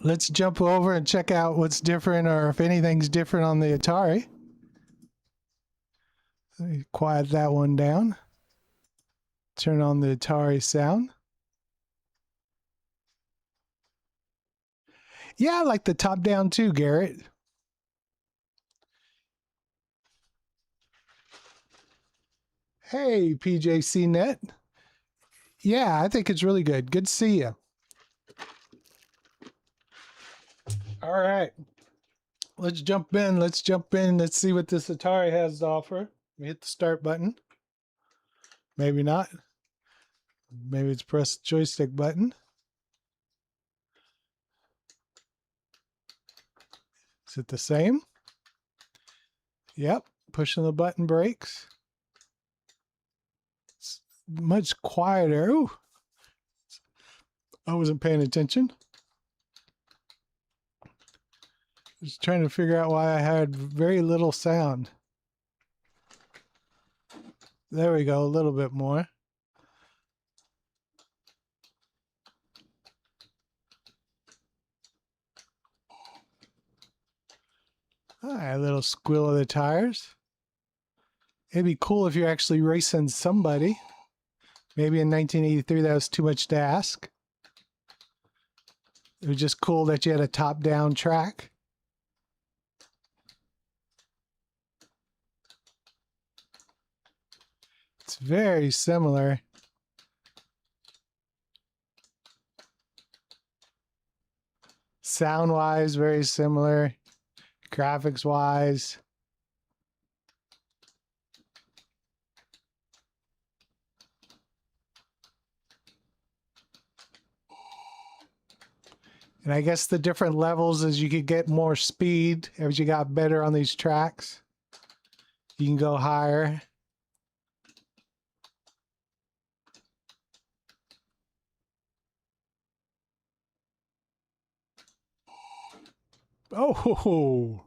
Let's jump over and check out what's different, or if anything's different on the Atari. Let me quiet that one down. Turn on the Atari sound. Yeah, I like the top down too, Garrett. Hey, PJCnet. Yeah, I think it's really good. Good to see you. All right. Let's jump in. Let's jump in. Let's see what this Atari has to offer. Let me hit the start button. Maybe not. Maybe it's press the joystick button. Is it the same? Yep. Pushing the button breaks. It's much quieter. Ooh. I wasn't paying attention. Just trying to figure out why I had very little sound. There we go, a little bit more. A little squeal of the tires. It'd be cool if you're actually racing somebody. Maybe in 1983 that was too much to ask. It was just cool that you had a top-down track. It's very similar. Sound-wise, very similar. Graphics-wise. And I guess the different levels is you could get more speed as you got better on these tracks. You can go higher. Oh,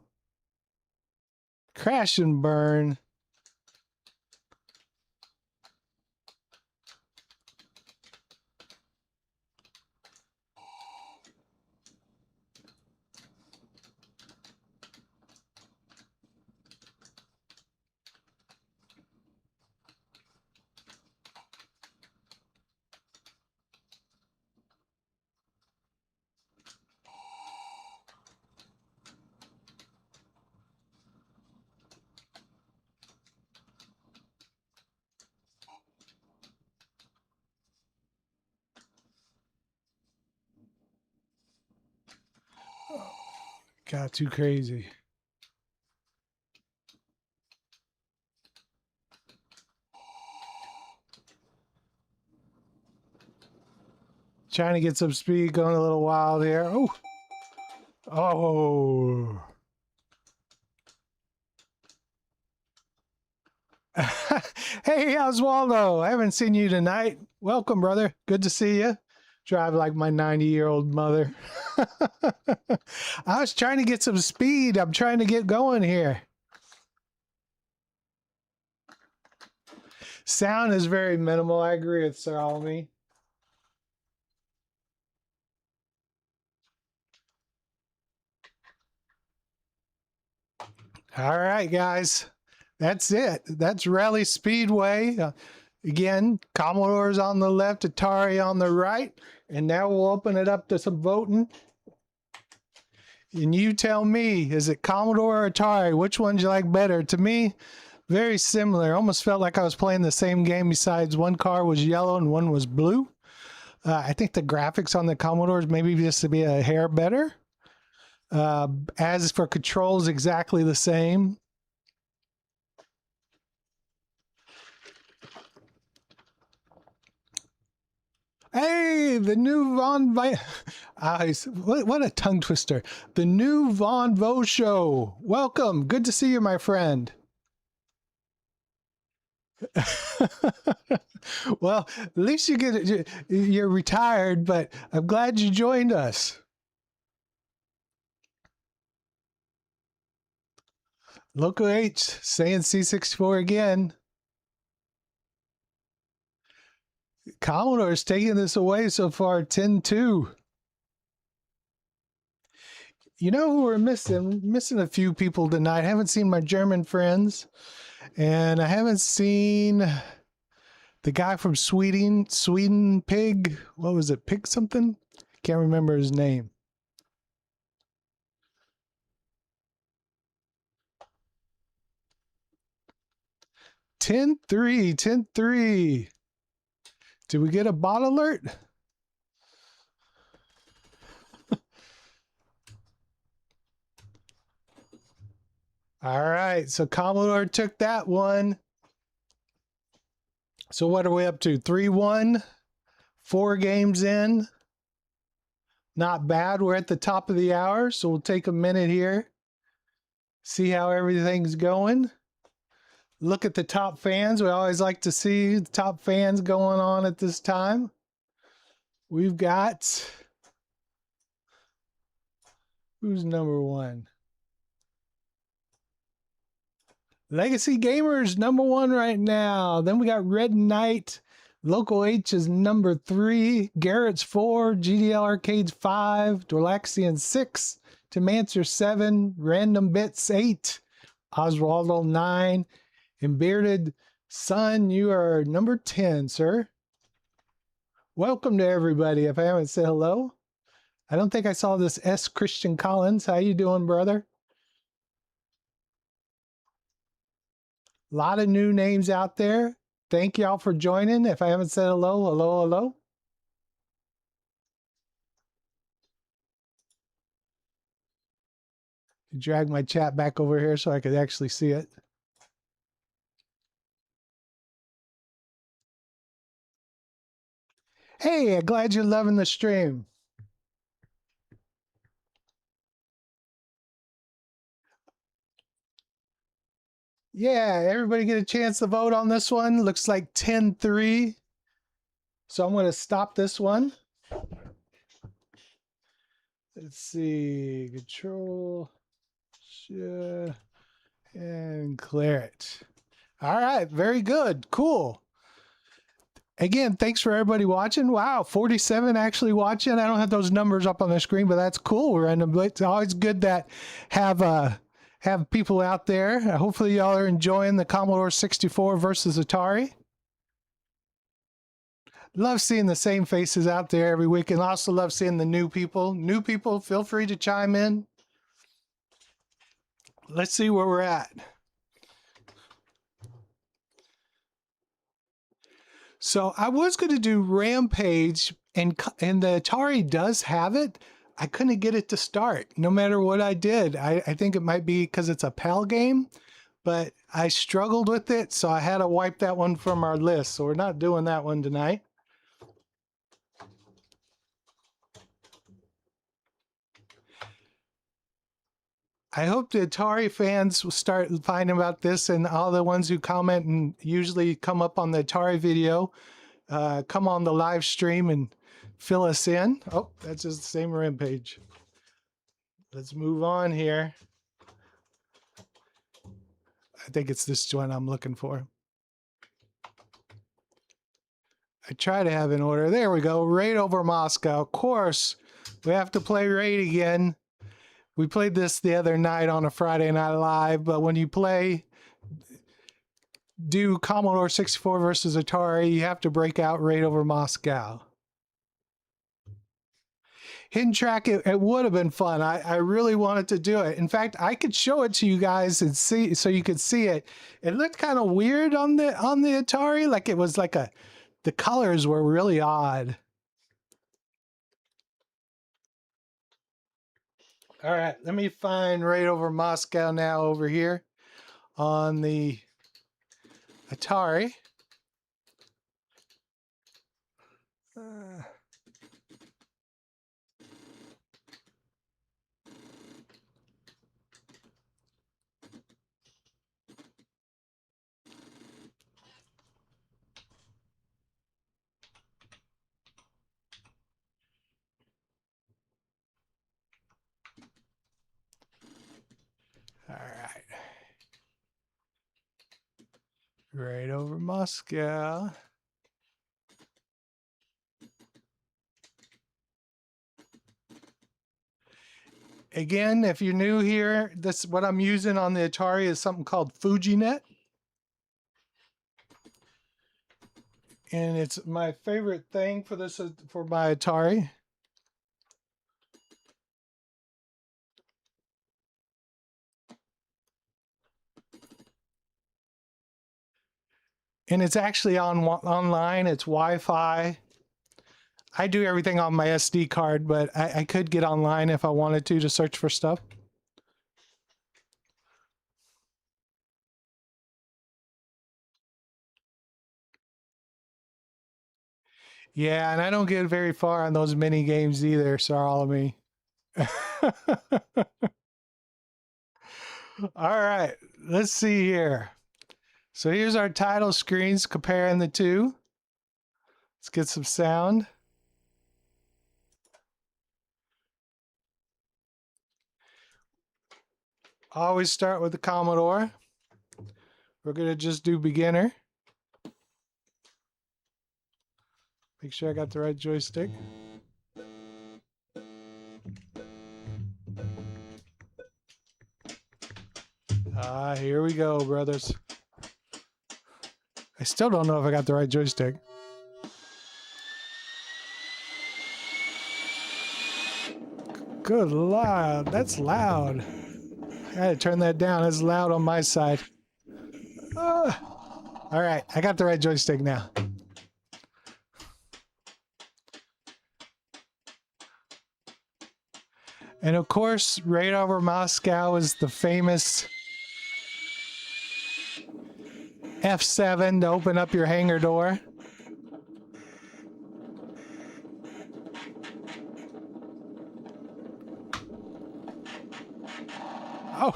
crash and burn. Got too crazy. Trying to get some speed, going a little wild here. Oh. Oh. Hey, Oswaldo. I haven't seen you tonight. Welcome, brother. Good to see you. Drive like my 90-year-old mother. I was trying to get some speed. I'm trying to get going here. Sound is very minimal. I agree with Sir Almy. All right, guys. That's it. That's Rally Speedway. Again, Commodore's on the left, Atari on the right. And now we'll open it up to some voting. And you tell me, is it Commodore or Atari? Which one do you like better? To me, very similar. Almost felt like I was playing the same game, besides one car was yellow and one was blue. I think the graphics on the Commodores maybe just to be a hair better. As for controls, exactly the same. Hey, the new What a tongue twister. The new Von Vo Show. Welcome. Good to see you, my friend. Well, at least you're retired, but I'm glad you joined us. Local H saying C64 again. Commodore's taking this away so far, 10-2. You know who we're missing? Missing a few people tonight. I haven't seen my German friends, and I haven't seen the guy from Sweden, Pig. What was it? Pig something? Can't remember his name. (10-3), 10-3. Did we get a bot alert? All right, so Commodore took that one. So what are we up to? 3-1, 4 games in. Not bad. We're at the top of the hour, so we'll take a minute here. See how everything's going. Look at the top fans. We always like to see the top fans going on at this time. We've got... Who's number one? Legacy Gamers, number one right now. Then we got Red Knight. Local H is number 3. Garrett's 4. GDL Arcades 5. Dorlaxian 6. Timancer 7. Random Bits 8. Oswaldo 9. And Bearded Sun, you are number 10, sir. Welcome to everybody. If I haven't said hello. I don't think I saw this S. Christian Collins. How you doing, brother? A lot of new names out there. Thank y'all for joining. If I haven't said hello, hello, hello. Drag my chat back over here so I could actually see it. Hey, I'm glad you're loving the stream. Yeah, everybody get a chance to vote on this one. Looks like 10-3. So I'm going to stop this one. Let's see. Control. And clear it. All right. Very good. Cool. Again, thanks for everybody watching. Wow, 47 actually watching. I don't have those numbers up on the screen, but that's cool. It's always good that have people out there. Hopefully y'all are enjoying the Commodore 64 versus Atari. Love seeing the same faces out there every week, and also love seeing the new people. New people, feel free to chime in. Let's see where we're at. So I was going to do Rampage, and the Atari does have it. I couldn't get it to start, no matter what I did. I think it might be because it's a PAL game, but I struggled with it, so I had to wipe that one from our list. So we're not doing that one tonight. I hope the Atari fans will start finding about this, and all the ones who comment and usually come up on the Atari video, come on the live stream and fill us in. Oh, that's just the same Rampage. Let's move on here. I think it's this one I'm looking for. I try to have an order. There we go. Raid over Moscow. Of course, we have to play Raid again. We played this the other night on a Friday Night Live, but when you do Commodore 64 versus Atari, you have to break out Raid over Moscow. Hidden Track, it would have been fun. I really wanted to do it. In fact, I could show it to you guys and see, so you could see it. It looked kind of weird on the Atari, like it was like the colors were really odd. All right, let me find Raid over Moscow now over here on the Atari. Right over Moscow. Again, if you're new here, this what I'm using on the Atari is something called FujiNet. And it's my favorite thing for this for my Atari. And it's actually online. It's Wi-Fi. I do everything on my SD card, but I could get online if I wanted to search for stuff. Yeah, and I don't get very far on those mini games either, so all of me. All right, let's see here. So here's our title screens comparing the two. Let's get some sound. Always start with the Commodore. We're going to just do beginner. Make sure I got the right joystick. Here we go, brothers. I still don't know if I got the right joystick. Good Lord, that's loud. I gotta turn that down. It's loud on my side. All right, I got the right joystick now. And of course, right over Moscow is the famous F7 to open up your hangar door. Oh!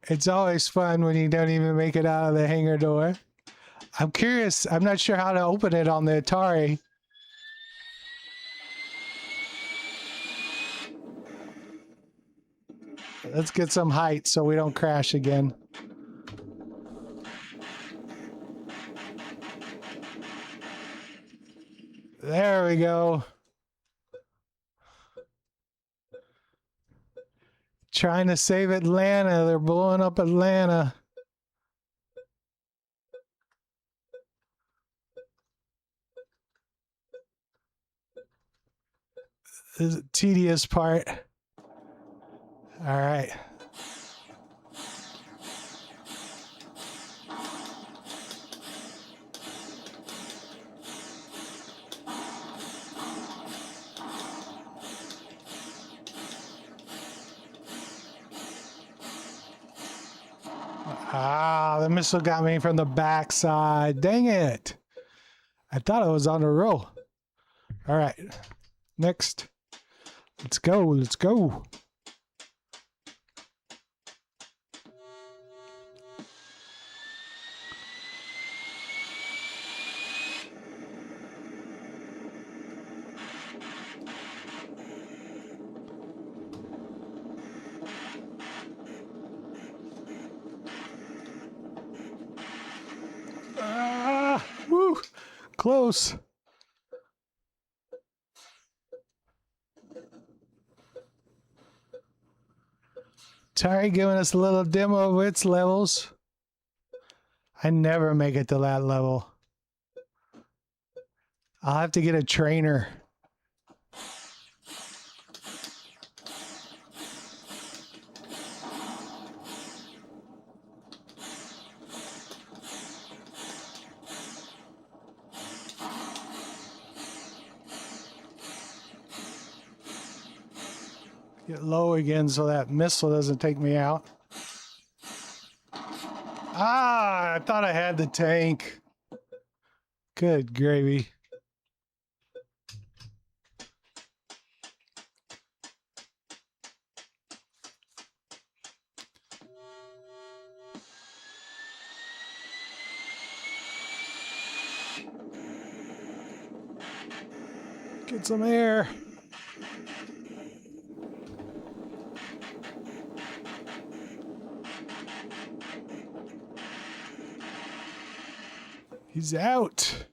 It's always fun when you don't even make it out of the hangar door. I'm curious, I'm not sure how to open it on the Atari. Let's get some height so we don't crash again. There we go. Trying to save Atlanta. They're blowing up Atlanta. This is a tedious part. All right. The missile got me from the backside. Dang it. I thought I was on a roll. All right. Next. Let's go. Let's go. Woo! Close. Atari giving us a little demo of its levels. I never make it to that level. I'll have to get a trainer. Get low again so that missile doesn't take me out. I thought I had the tank. Good gravy. Get some air. He's out.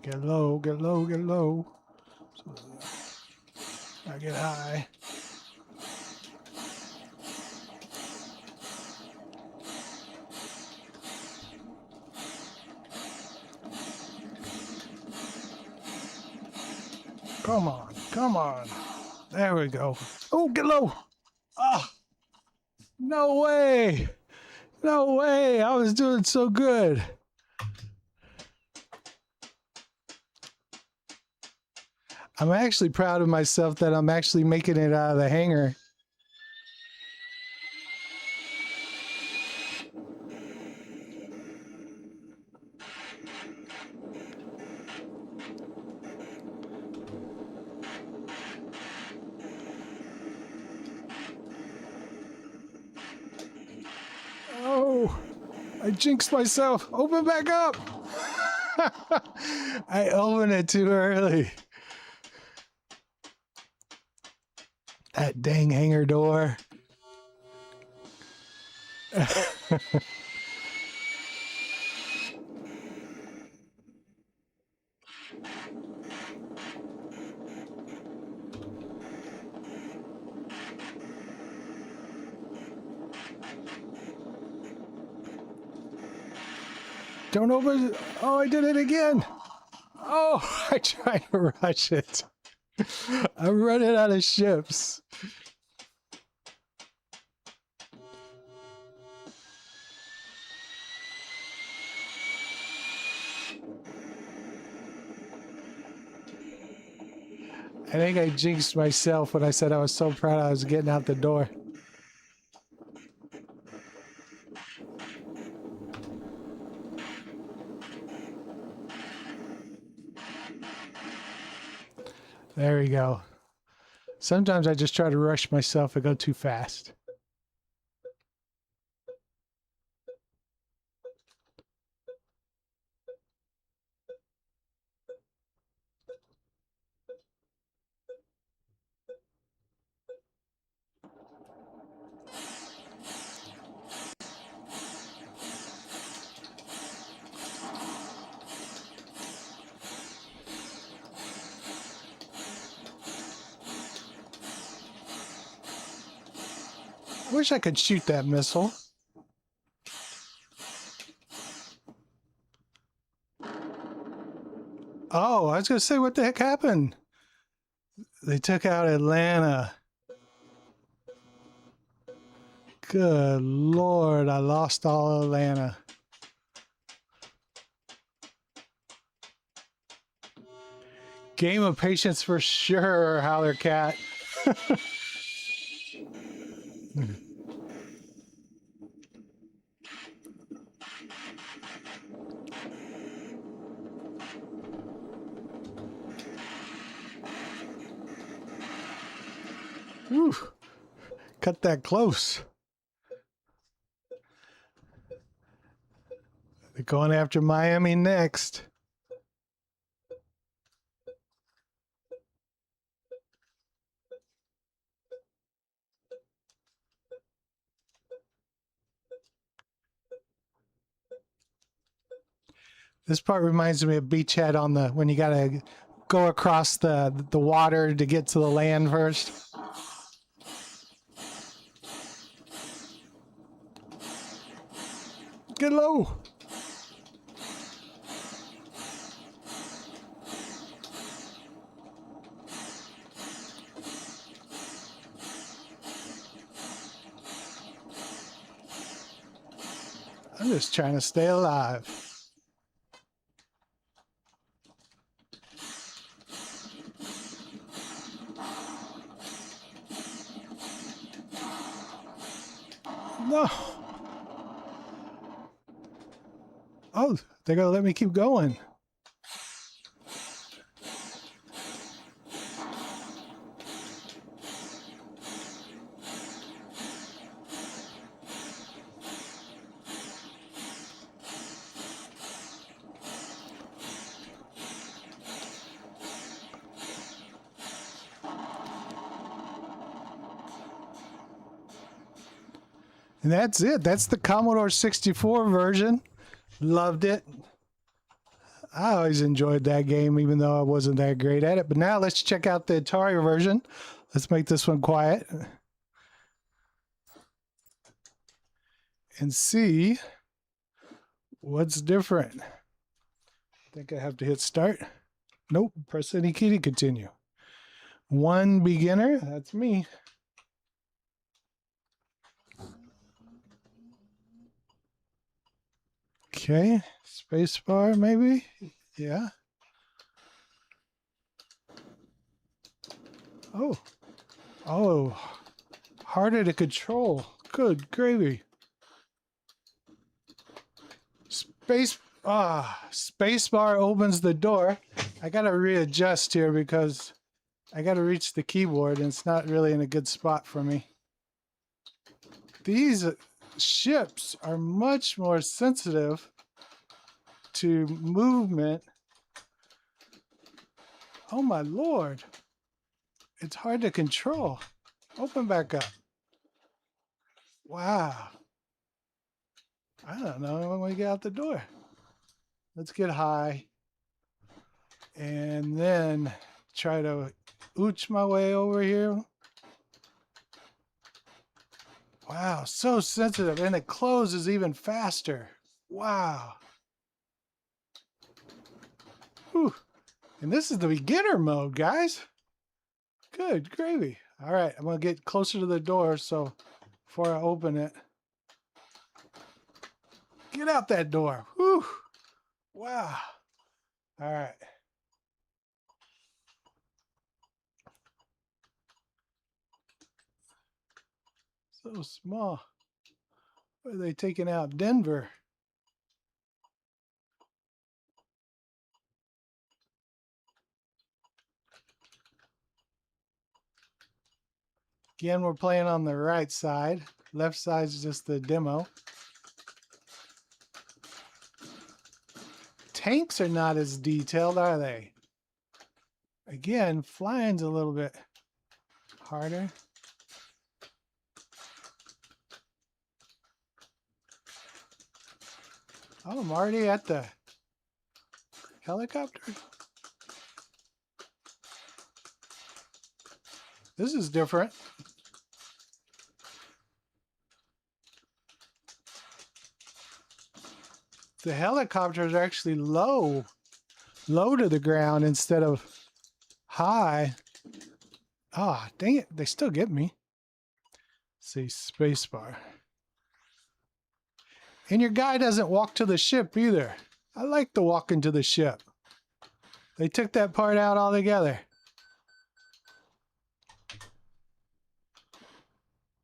Get low, get low, get low. So, I get high. Come on, come on. There we go. Oh, get low. Ah, no way. No way. I was doing so good. I'm actually proud of myself that I'm actually making it out of the hangar. Oh, I jinxed myself. Open back up. I opened it too early. That dang hangar door. Don't open it. Oh, I did it again. Oh, I tried to rush it. I'm running out of ships. I think I jinxed myself when I said I was so proud I was getting out the door. There we go. Sometimes I just try to rush myself and go too fast. I wish I could shoot that missile. Oh, I was going to say, what the heck happened? They took out Atlanta. Good Lord, I lost all Atlanta. Game of patience for sure, Howler Cat. Whew. Cut that close. They're going after Miami next. This part reminds me of Beachhead on the when you gotta go across the water to get to the land first. Get low. I'm just trying to stay alive. No. Oh, they're gonna let me keep going. And that's it. That's the Commodore 64 version. Loved it. I always enjoyed that game, even though I wasn't that great at it. But now let's check out the Atari version. Let's make this one quiet and see what's different. I think I have to hit start. Nope, press any key to continue. One beginner, that's me. Okay, spacebar maybe? Yeah. Oh, harder to control. Good gravy. Spacebar opens the door. I gotta readjust here because I gotta reach the keyboard and it's not really in a good spot for me. These ships are much more sensitive to movement. Oh my Lord. It's hard to control. Open back up. Wow. I don't know when we get out the door. Let's get high. And then try to ooch my way over here. Wow, so sensitive. And it closes even faster. Wow. Whew. And this is the beginner mode, guys. Good gravy. All right, I'm going to get closer to the door so before I open it. Get out that door. Whew. Wow. All right. So small. What are they taking out? Denver. Again, we're playing on the right side. Left side is just the demo. Tanks are not as detailed, are they? Again, flying's a little bit harder. Oh, I'm already at the helicopter. This is different. The helicopters are actually low to the ground instead of high. Ah, oh, dang it. They still get me. Let's see, spacebar. And your guy doesn't walk to the ship either. I like the walking to the ship. They took that part out altogether.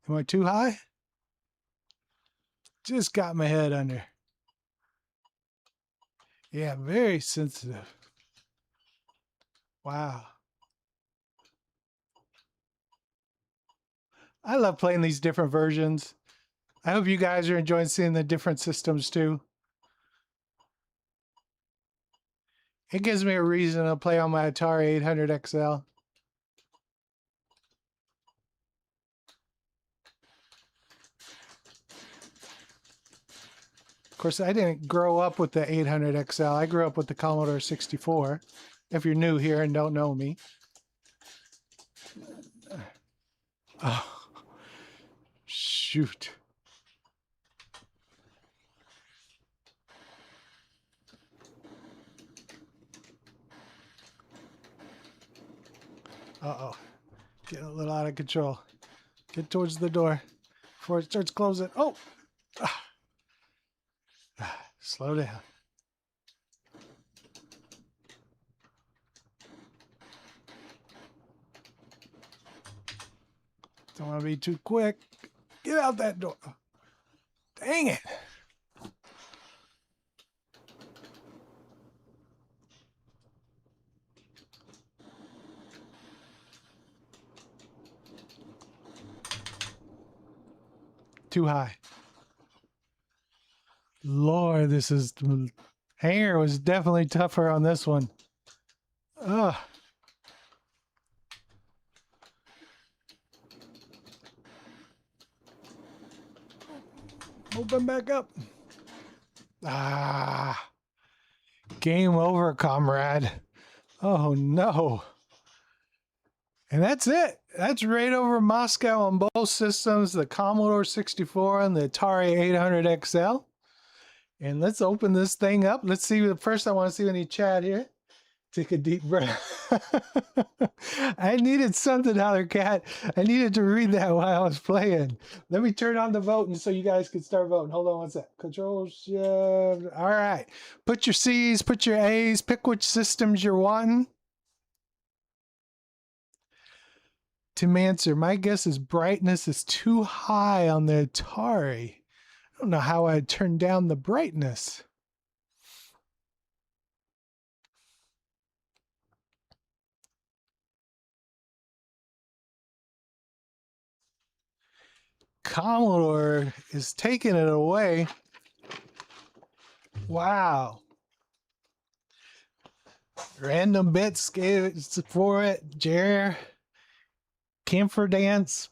Am I too high? Just got my head under. Yeah, very sensitive. Wow. I love playing these different versions. I hope you guys are enjoying seeing the different systems too. It gives me a reason to play on my Atari 800XL. Of course, I didn't grow up with the 800XL. I grew up with the Commodore 64. If you're new here and don't know me. Oh, shoot. Uh-oh. Getting a little out of control. Get towards the door before it starts closing. Oh! Slow down. Don't want to be too quick. Get out that door. Dang it. Too high. Lord, this is... Hanger was definitely tougher on this one. Ugh. Open back up. Ah. Game over, comrade. Oh, no. And that's it. That's right over Moscow on both systems, the Commodore 64 and the Atari 800XL. And let's open this thing up. Let's see. First, I want to see any chat here. Take a deep breath. I needed something, Other Cat. I needed to read that while I was playing. Let me turn on the voting so you guys can start voting. Hold on one sec. Control Shift. All right. Put your C's, put your A's, pick which systems you're wanting. To answer, my guess is brightness is too high on the Atari. I don't know how I'd turn down the brightness. Commodore is taking it away. Wow. Random bits gave it for it. Jer. Camphor Dance.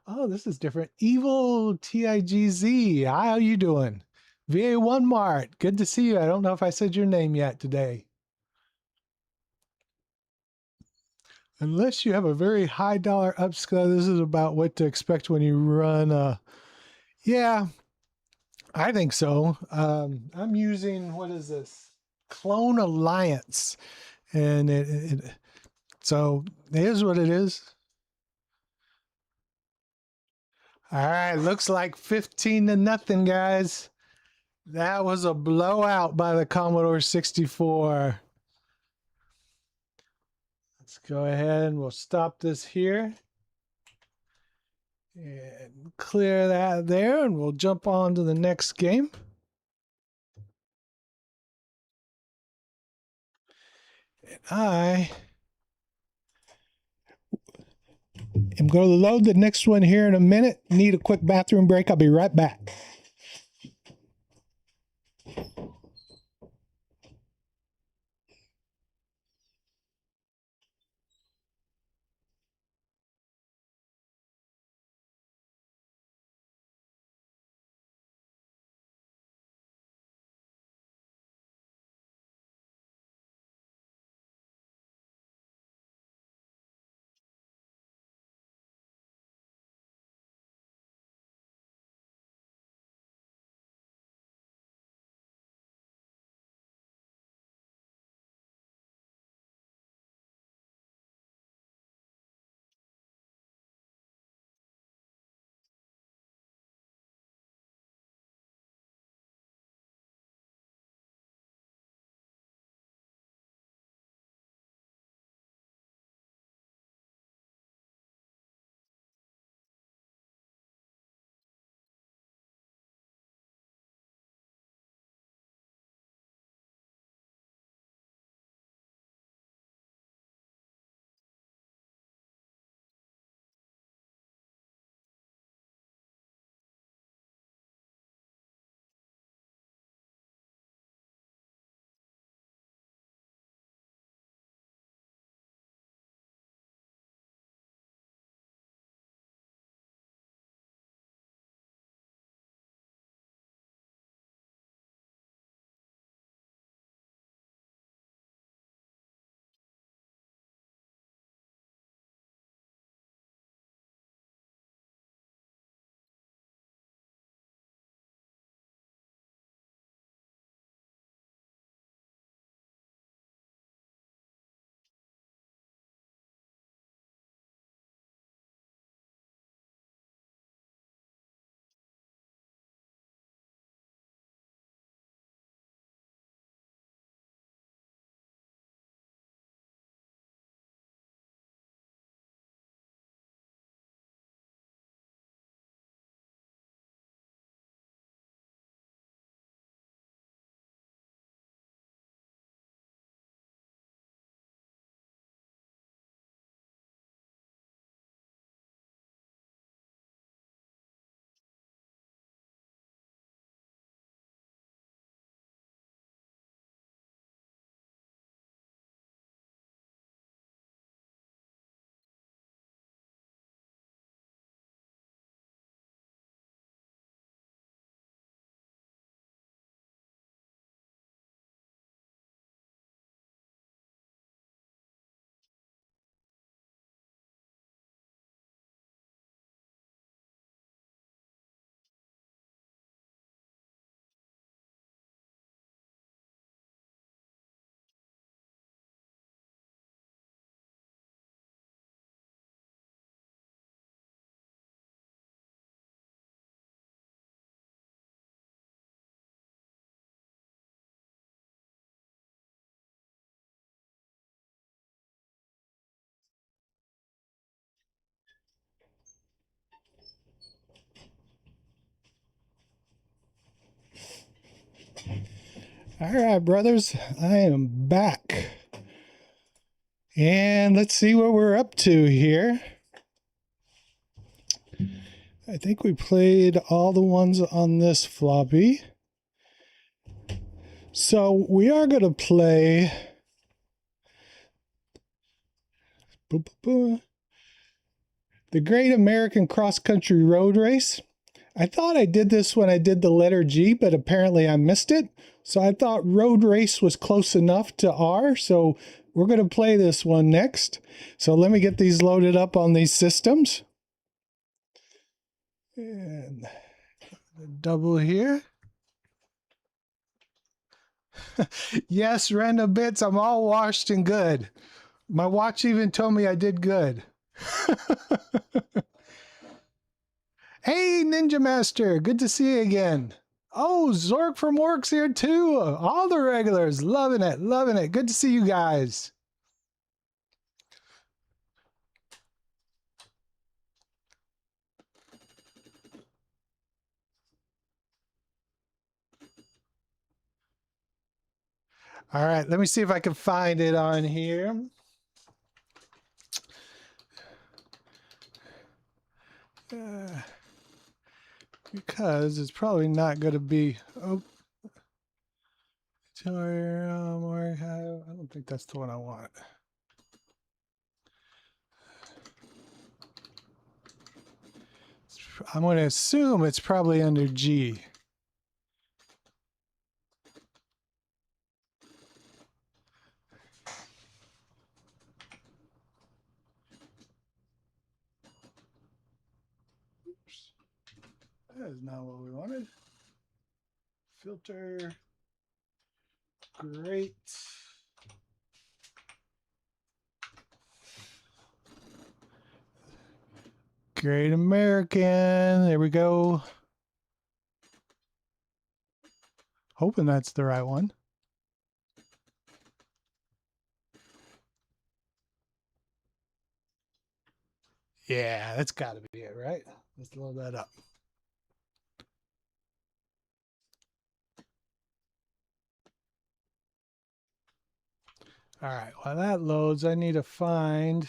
Oh, this is different. Evil TIGZ. How you doing? VA1 Mart. Good to see you. I don't know if I said your name yet today. Unless you have a very high dollar upscale, this is about what to expect when you run. Yeah, I think so. I'm using, what is this? Clone Alliance. And so here's what it is. All right, looks like 15-0, guys. That was a blowout by the Commodore 64. Let's go ahead and we'll stop this here. And clear that there, and we'll jump on to the next game. And I am going to load the next one here in a minute. Need a quick bathroom break. I'll be right back. All right, brothers, I am back. And let's see what we're up to here. I think we played all the ones on this floppy. So we are going to play the Great American Cross Country Road Race. I thought I did this when I did the letter G, but apparently I missed it. So I thought road race was close enough to R. So we're going to play this one next. So let me get these loaded up on these systems. And double here. Yes, random bits. I'm all washed and good. My watch even told me I did good. Hey, Ninja Master. Good to see you again. Oh, Zork from Work's here too. All the regulars. Loving it. Loving it. Good to see you guys. All right. Let me see if I can find it on here. Because it's probably not going to be. Oh, I don't think that's the one I want. I'm going to assume it's probably under G. Oops. That is not what we wanted. Filter. Great. Great American. There we go. Hoping that's the right one. Yeah, that's got to be it, right? Let's load that up. All right, while that loads, I need to find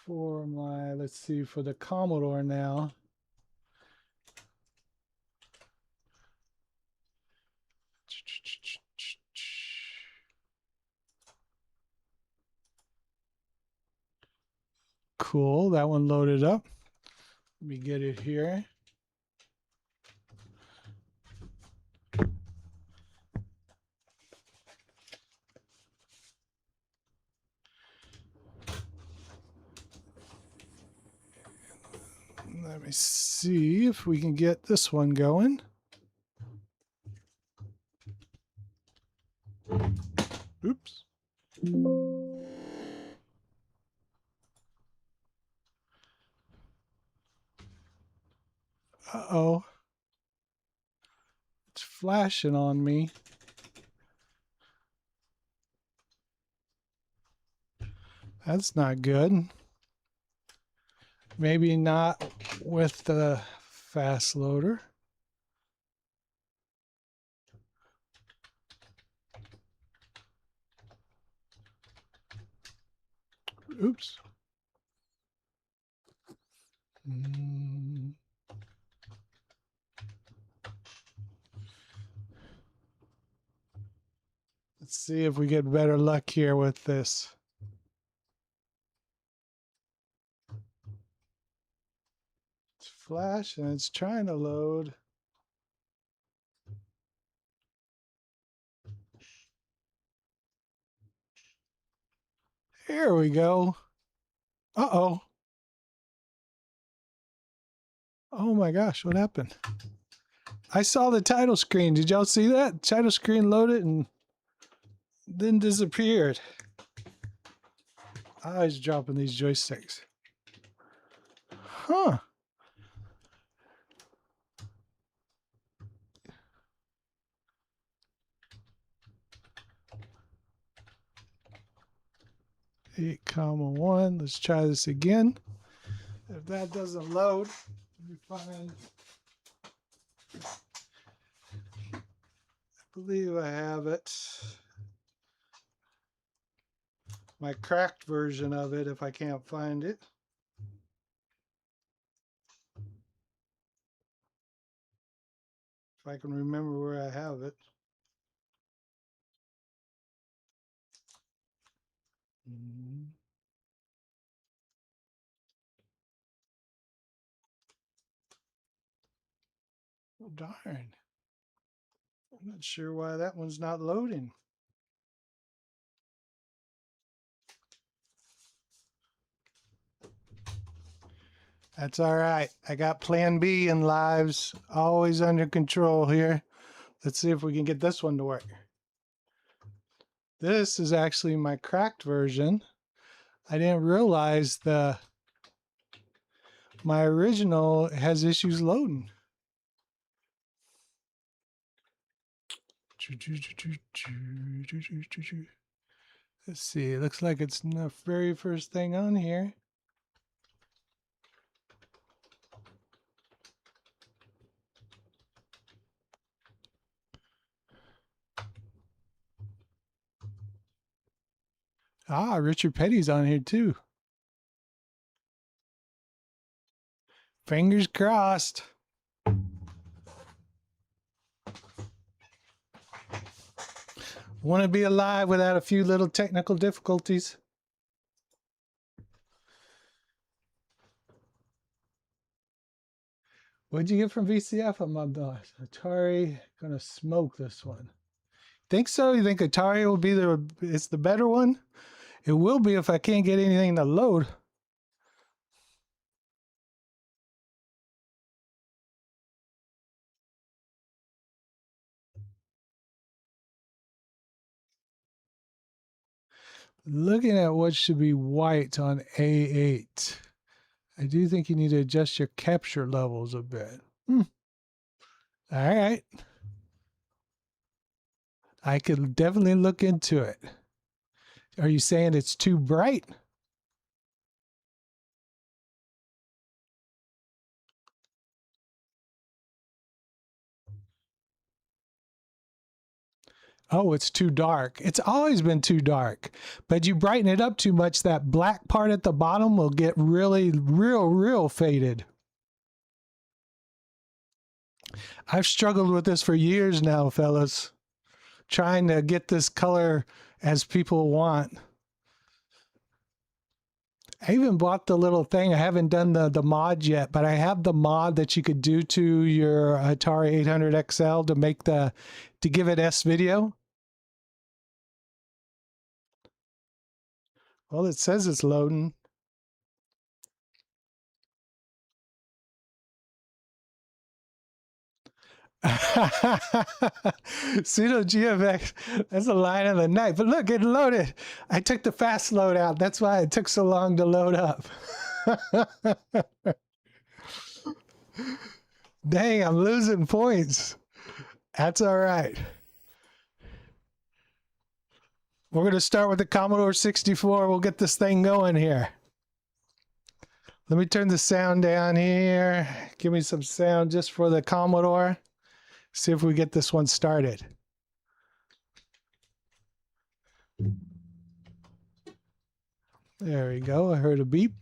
for my, let's see, for the Commodore now. Cool, that one loaded up. Let me get it here. Let me see if we can get this one going. Oops. Uh-oh. It's flashing on me. That's not good. Maybe not with the fast loader. Oops. Let's see if we get better luck here with this. It's flash and it's trying to load. Here we go. Uh-oh. Oh my gosh, what happened? I saw the title screen. Did y'all see that? Title screen loaded and then disappeared. I was dropping these joysticks. Huh. 8,1. Let's try this again. If that doesn't load, let me find. I believe I have it. My cracked version of it, if I can't find it. If I can remember where I have it. Oh, darn. I'm not sure why that one's not loading. That's all right. I got plan B in lives, always under control here. Let's see if we can get this one to work. This is actually my cracked version. I didn't realize my original has issues loading. Let's see, it looks like it's the very first thing on here. Ah, Richard Petty's on here too. Fingers crossed. Want to be alive without a few little technical difficulties. What'd you get from VCF? I'm Atari gonna smoke this one. Think so? You think Atari will be it's the better one? It will be if I can't get anything to load. Looking at what should be white on A8, I do think you need to adjust your capture levels a bit. All right. I could definitely look into it. Are you saying it's too bright? Oh, it's too dark. It's always been too dark. But you brighten it up too much, that black part at the bottom will get really, real faded. I've struggled with this for years now, fellas. Trying to get this color as people want. I even bought the little thing. I haven't done the mod yet, but I have the mod that you could do to your Atari 800XL to make to give it S-video. Well, it says it's loading. Pseudo GFX, that's a line of the night. But look, it loaded. I took the fast load out. That's why it took so long to load up. Dang, I'm losing points. That's all right. We're going to start with the Commodore 64. We'll get this thing going here. Let me turn the sound down here. Give me some sound just for the Commodore. See if we get this one started. There we go. I heard a beep.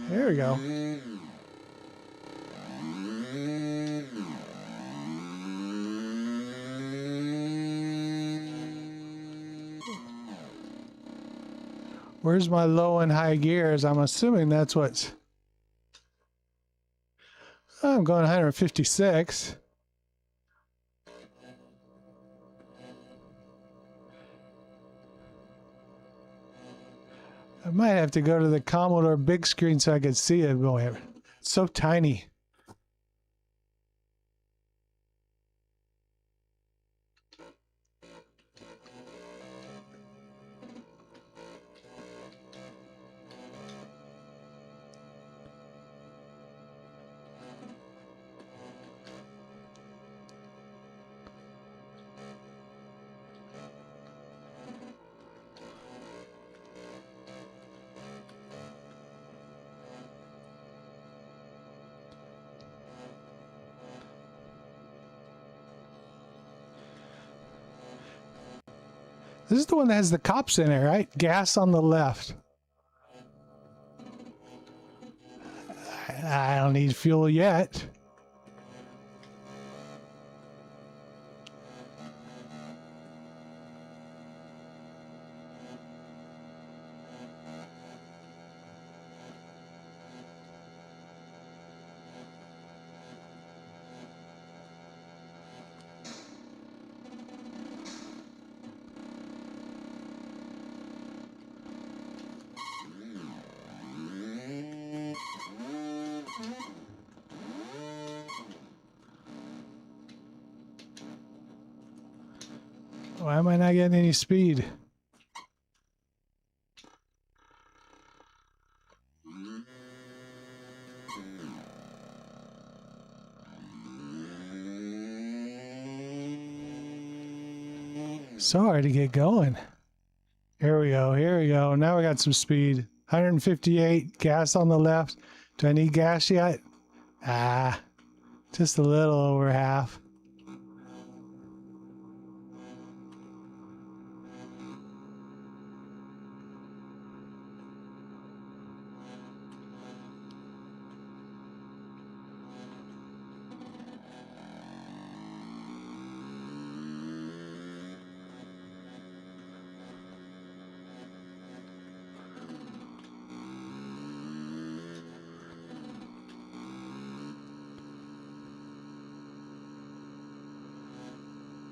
There we go. Where's my low and high gears? I'm assuming that's what's... Oh, I'm going 156. I might have to go to the Commodore big screen so I can see it. Boy, it's so tiny. This is the one that has the cops in it, right? Gas on the left. I don't need fuel yet. Why am I not getting any speed? So hard to get going. Here we go, here we go. Now we got some speed. 158, gas on the left. Do I need gas yet? Ah, just a little over half.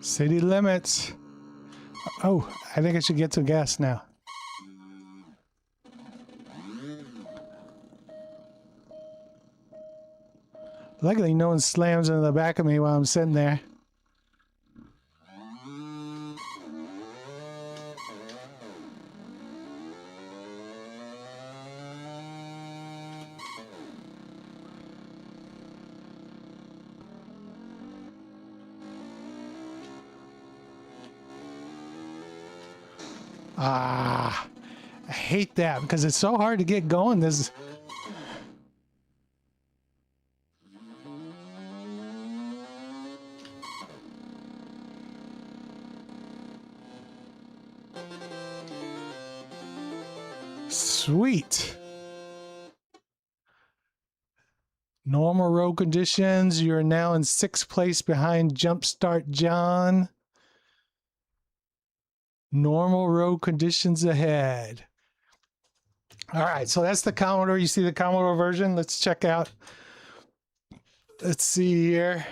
City limits. Oh, I think I should get some gas now. Luckily, no one slams into the back of me while I'm sitting there. Ah, I hate that because it's so hard to get going. This sweet. Normal road conditions. You're now in 6th place behind Jumpstart John. Normal road conditions ahead. All right, so that's the Commodore. You see the Commodore version. Let's check out. Let's see here.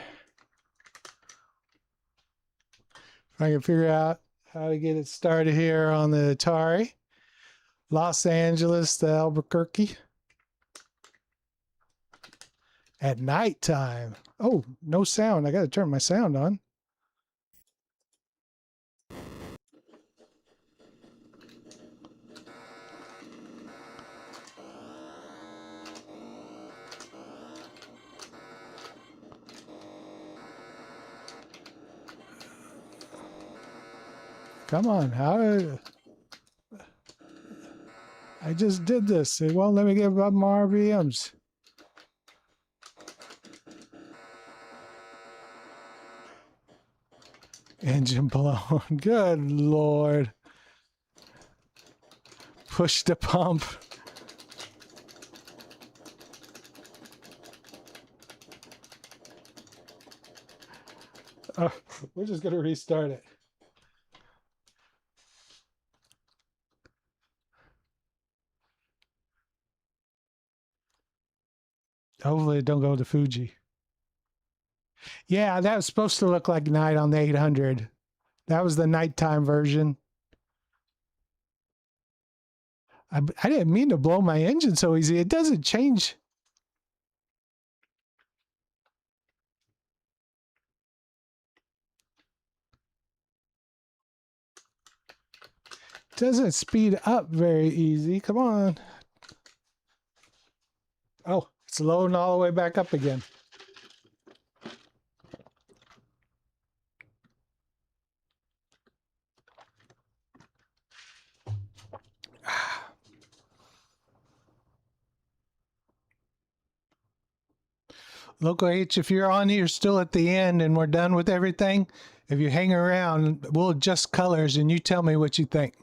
If I can figure out how to get it started here on the Atari. Los Angeles to Albuquerque. At nighttime. Oh, no sound. I got to turn my sound on. Come on, how? I just did this. It won't let me give up my RPMs. Engine blown. Good Lord. Push the pump. Oh, we're just going to restart it. Hopefully it don't go to Fuji. Yeah, that was supposed to look like night on the 800. That was the nighttime version. I didn't mean to blow my engine so easy. It doesn't change. It doesn't speed up very easy. Come on. Oh, it's loading all the way back up again. Local H, if you're on here still at the end and we're done with everything, If you hang around, we'll adjust colors and you tell me what you think.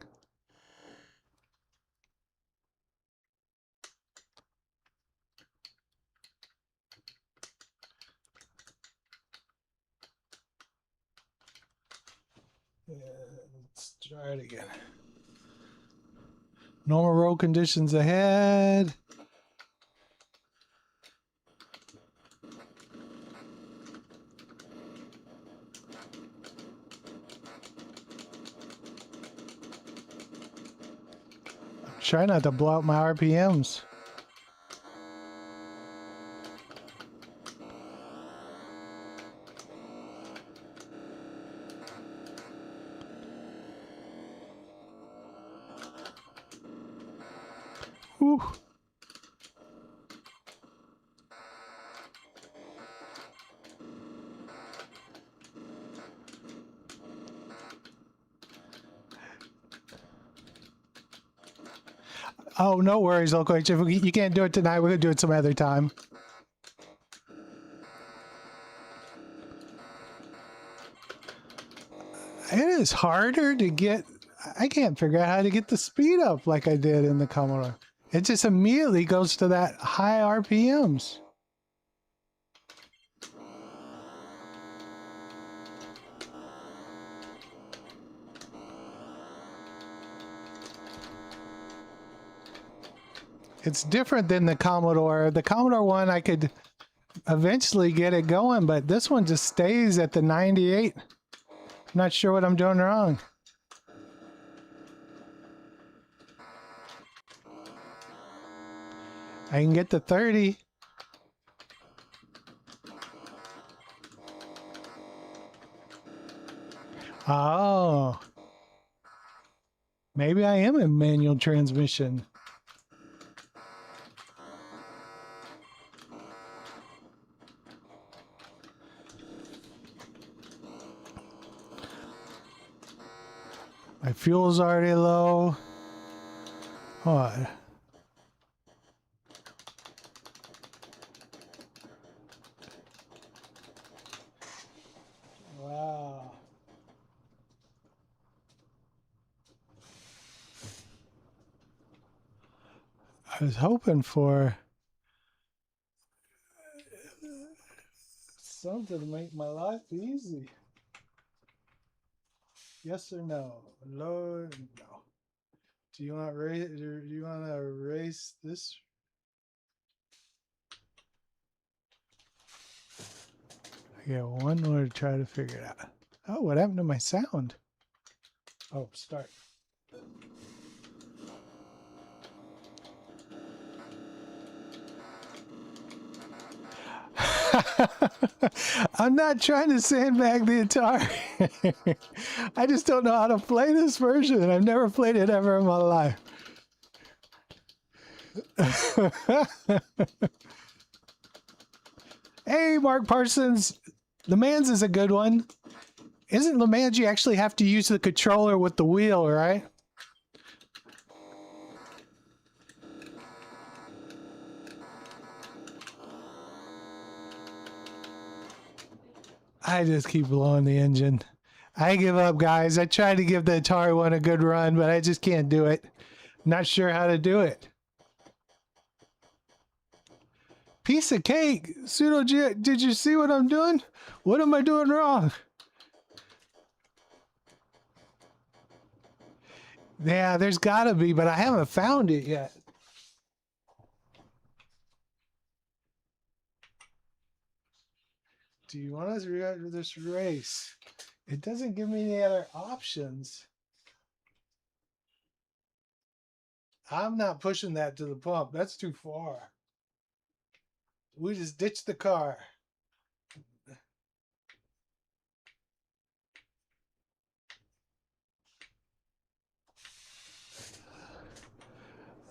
Let's try it again. Normal road conditions ahead. Try not to blow out my RPMs. Whew. Oh, no worries, Local H. If you can't do it tonight, we're going to do it some other time. It is harder to get... I can't figure out how to get the speed up like I did in the Commodore. It just immediately goes to that high RPMs. It's different than the Commodore. The Commodore one, I could eventually get it going, but this one just stays at the 98. I'm not sure what I'm doing wrong. I can get to 30. Oh. Maybe I am in manual transmission. My fuel's already low. Hold on. Wow. I was hoping for something to make my life easy. Yes or no? Low, no. Do you want to erase this? I got one more to try to figure it out. Oh, what happened to my sound? Oh, start. I'm not trying to sandbag the Atari. I just don't know how to play this version. I've never played it ever in my life. Hey, Mark Parsons. Le Mans is a good one. Isn't Le Mans you actually have to use the controller with the wheel, right? I just keep blowing the engine. I give up, guys. I tried to give the Atari one a good run, but I just can't do it. Not sure how to do it. Piece of cake. Pseudo, did you see what I'm doing? What am I doing wrong? Yeah, there's gotta be, but I haven't found it yet. Do you want us to react to this race? It doesn't give me any other options. I'm not pushing that to the pump. That's too far. We just ditched the car.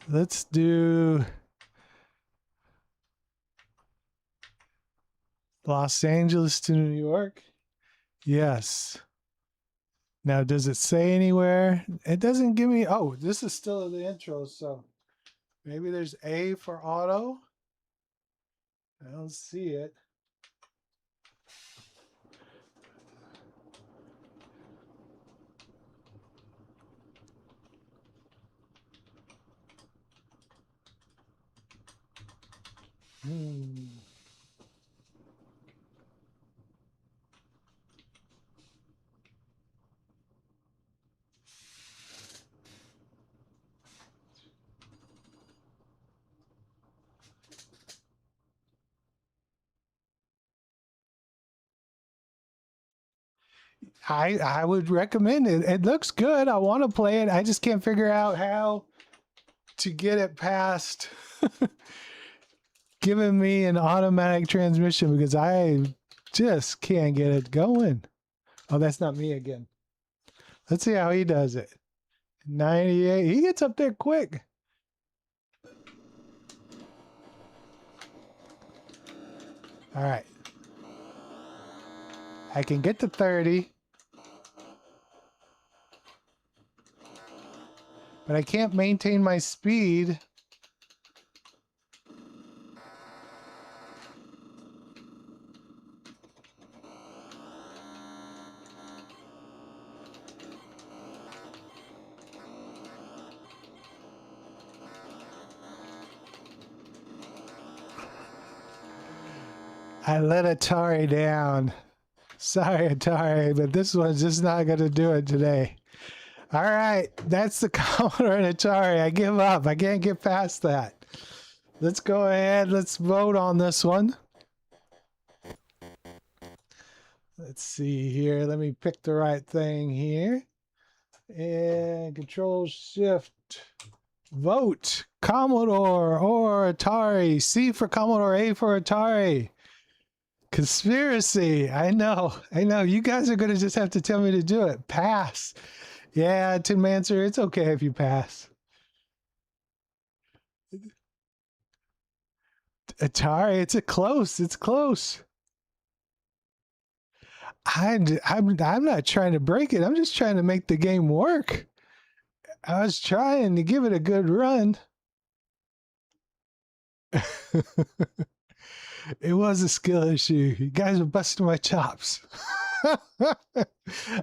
Let's do Los Angeles to New York. Yes. Now, does it say anywhere? It doesn't give me. Oh, this is still the intro, so maybe there's A for auto. I don't see it. Hmm. I would recommend it. It looks good. I want to play it. I just can't figure out how to get it past giving me an automatic transmission because I just can't get it going. Oh, that's not me again. Let's see how he does it. 98. He gets up there quick. All right. I can get to 30. But I can't maintain my speed. I let Atari down. Sorry, Atari, but this one's just not going to do it today. All right, that's the Commodore and Atari. I give up. I can't get past that. Let's go ahead. Let's vote on this one. Let's see here. Let me pick the right thing here. And Control Shift vote. Commodore or Atari. C for Commodore, A for Atari. Conspiracy. I know. You guys are going to just have to tell me to do it. Pass. Yeah, Tin Mancer, it's okay if you pass. Atari, it's close. I'm not trying to break it. I'm just trying to make the game work. I was trying to give it a good run. It was a skill issue. You guys are busting my chops.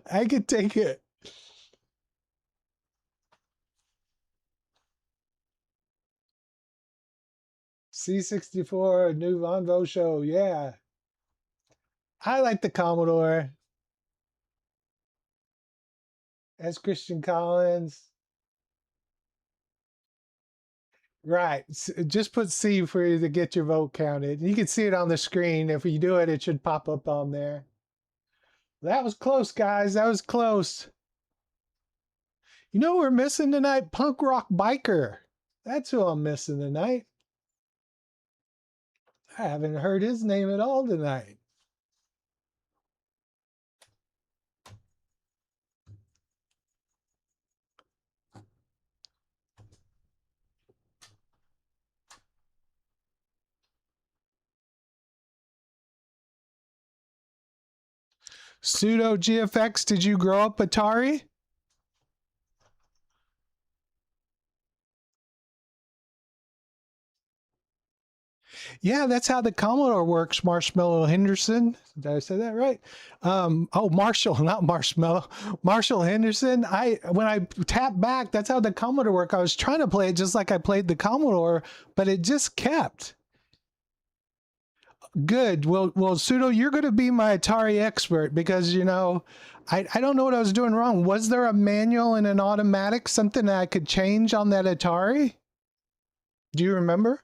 I could take it. C64, new Von show. Yeah. I like the Commodore. As Christian Collins. Right. Just put C for you to get your vote counted. You can see it on the screen. If you do it, it should pop up on there. That was close, guys. That was close. You know we're missing tonight? Punk Rock Biker. That's who I'm missing tonight. I haven't heard his name at all tonight. Pseudo GFX, did you grow up Atari? Yeah, that's how the Commodore works, Marshmallow Henderson. Did I say that right? Oh, Marshall, not Marshmallow. Marshall Henderson. When I tap back, that's how the Commodore worked. I was trying to play it just like I played the Commodore, but it just kept. Good. Well, Pseudo, you're going to be my Atari expert because, you know, I don't know what I was doing wrong. Was there a manual and an automatic, something that I could change on that Atari? Do you remember?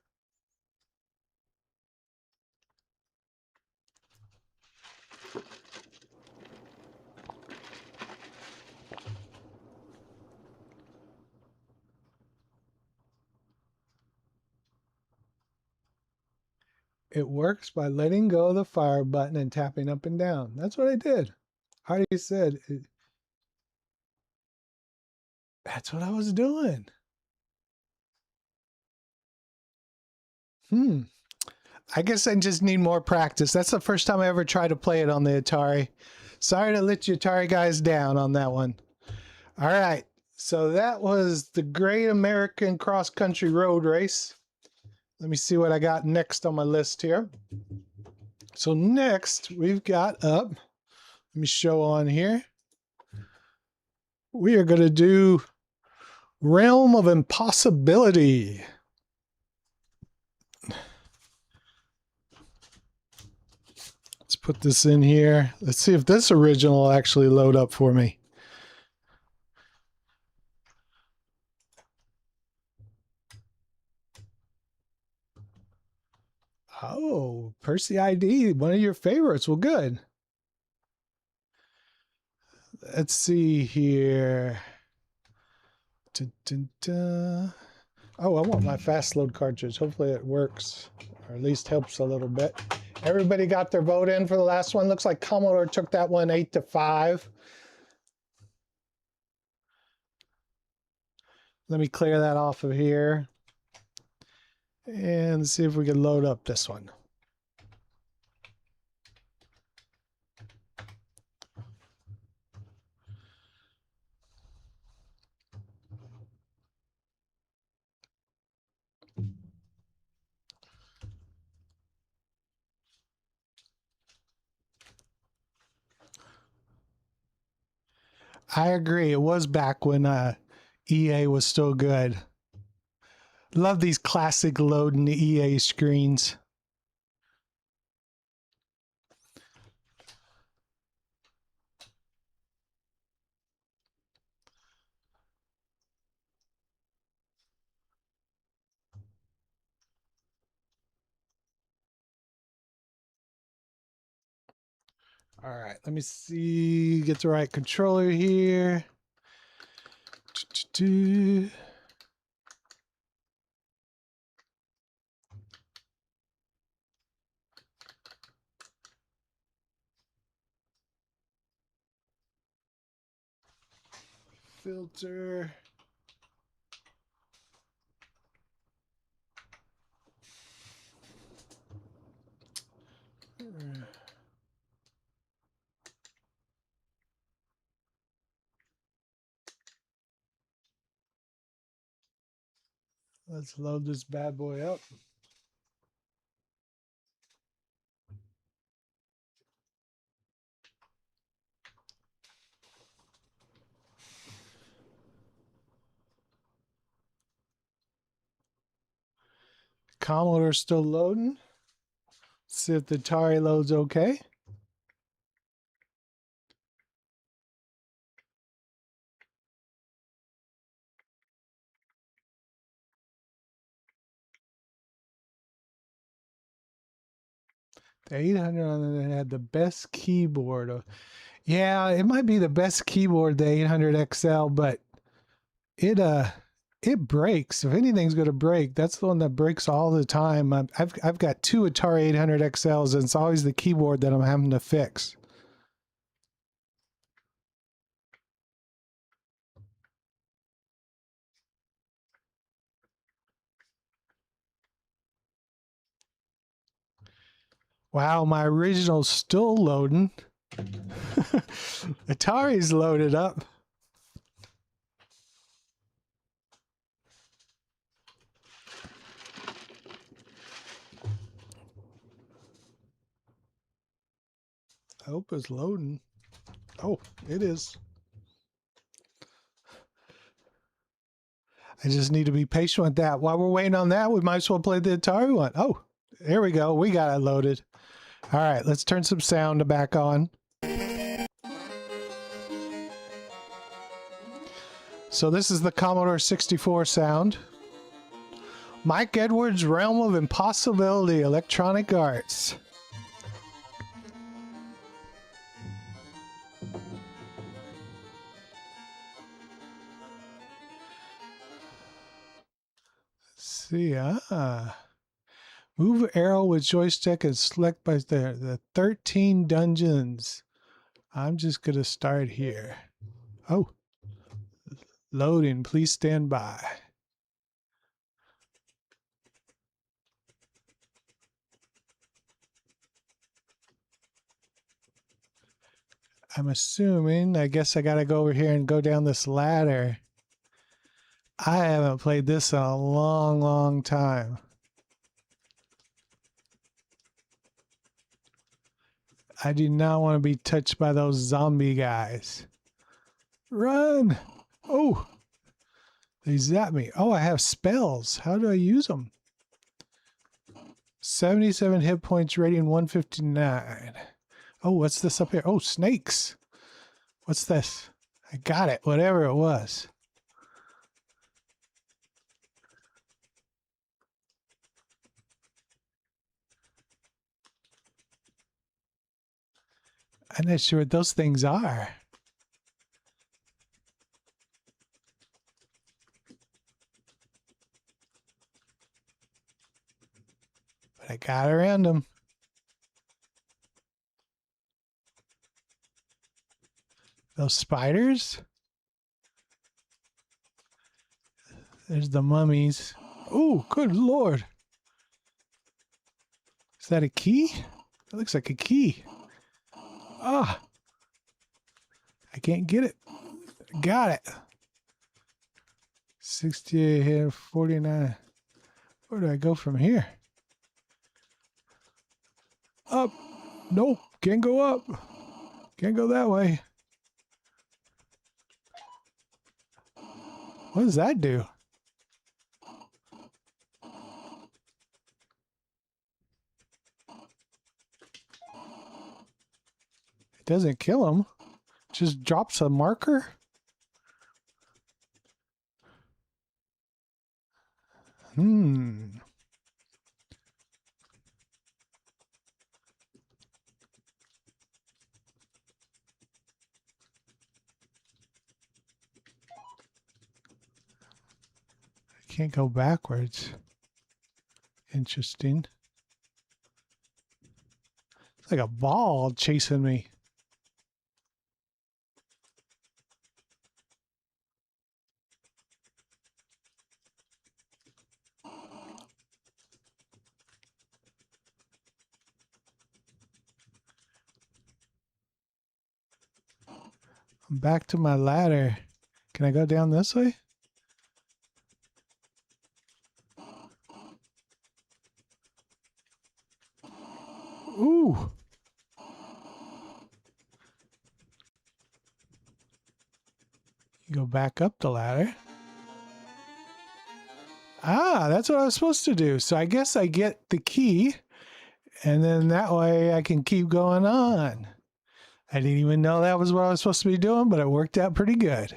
It works by letting go of the fire button and tapping up and down. That's what I did. Hardy said, that's what I was doing. I guess I just need more practice. That's the first time I ever tried to play it on the Atari. Sorry to let you Atari guys down on that one. All right. So that was the Great American Cross Country Road Race. Let me see what I got next on my list here. So next we've got up, let me show on here. We are going to do Realm of Impossibility. put this in here. Let's see if this original will actually load up for me. Oh, Percy ID, one of your favorites. Well, good. Let's see here. Dun, dun, dun. Oh, I want my fast load cartridge. Hopefully it works, or at least helps a little bit. Everybody got their vote in for the last one. Looks like Commodore took that one 8-5. Let me clear that off of here and see if we can load up this one. I agree. It was back when EA was still good. Love these classic loading EA screens. All right, let me see, get the right controller here. Filter. Let's load this bad boy up. Commodore's still loading. See if the Atari loads okay. The 800 on it had the best keyboard. Yeah, it might be the best keyboard, the 800XL, but it breaks. If anything's going to break, that's the one that breaks all the time. I've got two Atari 800XLs, and it's always the keyboard that I'm having to fix. Wow, my original's still loading. Atari's loaded up. I hope it's loading. Oh, it is. I just need to be patient with that. While we're waiting on that, we might as well play the Atari one. Oh, there we go. We got it loaded. All right, let's turn some sound back on. So this is the Commodore 64 sound. Mike Edwards' Realm of Impossibility, Electronic Arts. Let's see, move arrow with joystick and select by the 13 dungeons. I'm just going to start here. Oh, loading, please stand by. I'm assuming, I guess I got to go over here and go down this ladder. I haven't played this in a long, long time. I do not want to be touched by those zombie guys. Run! Oh! They zap me. Oh, I have spells. How do I use them? 77 hit points, rating 159. Oh, what's this up here? Oh, snakes. What's this? I got it, whatever it was. I'm not sure what those things are. But I got around them. Those spiders? There's the mummies. Oh, good lord. Is that a key? That looks like a key. Ah. I can't get it. Got it. 68 here, 49. Where do I go from here? Up. Nope. Can't go up. Can't go that way. What does that do? It doesn't kill him. Just drops a marker. I can't go backwards. Interesting. It's like a ball chasing me. I'm back to my ladder. Can I go down this way? Ooh. You go back up the ladder. Ah, that's what I was supposed to do. So I guess I get the key, and then that way I can keep going on. I didn't even know that was what I was supposed to be doing, but it worked out pretty good.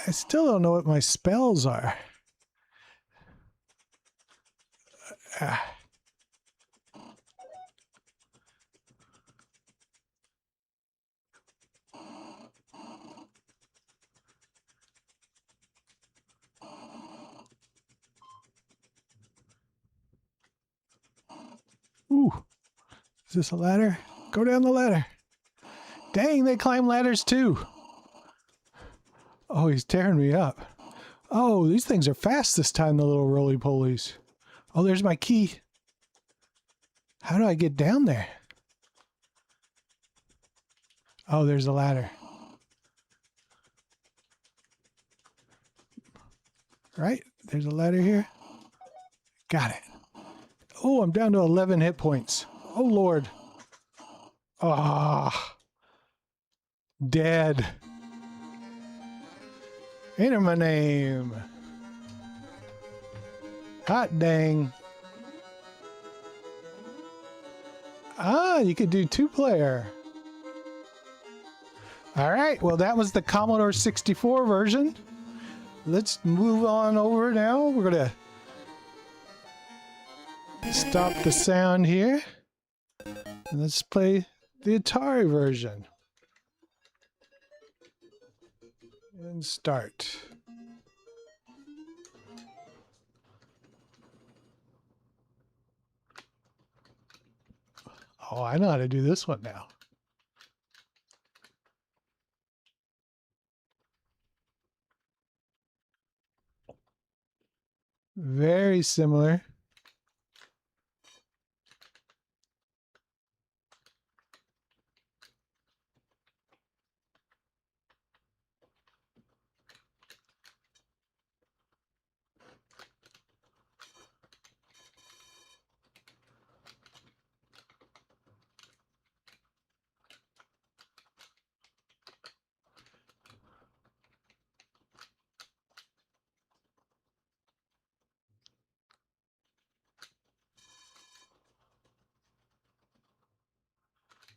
I still don't know what my spells are. Ooh, is this a ladder? Go down the ladder. Dang, they climb ladders too. Oh, he's tearing me up. Oh, these things are fast this time, the little roly-polies. Oh, there's my key. How do I get down there? Oh, there's a ladder. Right? There's a ladder here. Got it. Oh, I'm down to 11 hit points. Oh, Lord. Ah. Dead. Enter my name. Hot dang. Ah, you could do 2-player. All right, well, that was the Commodore 64 version. Let's move on over now. We're going to stop the sound here. And let's play the Atari version. And start. Oh, I know how to do this one now. Very similar.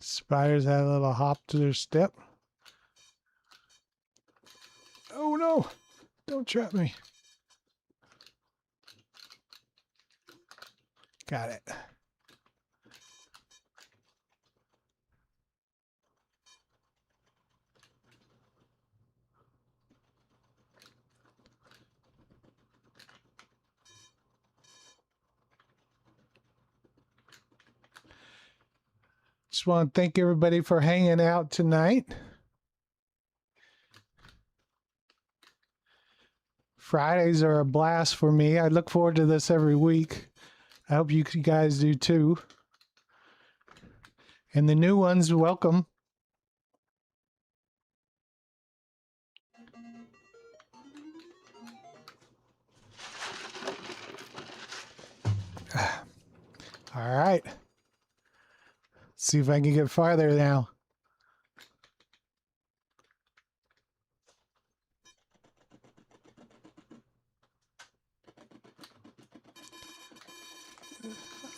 Spiders had a little hop to their step. Oh no! Don't trap me. Got it. Just want to thank everybody for hanging out tonight. Fridays are a blast for me. I look forward to this every week. I hope you guys do too. And the new ones, welcome. All right. See if I can get farther now.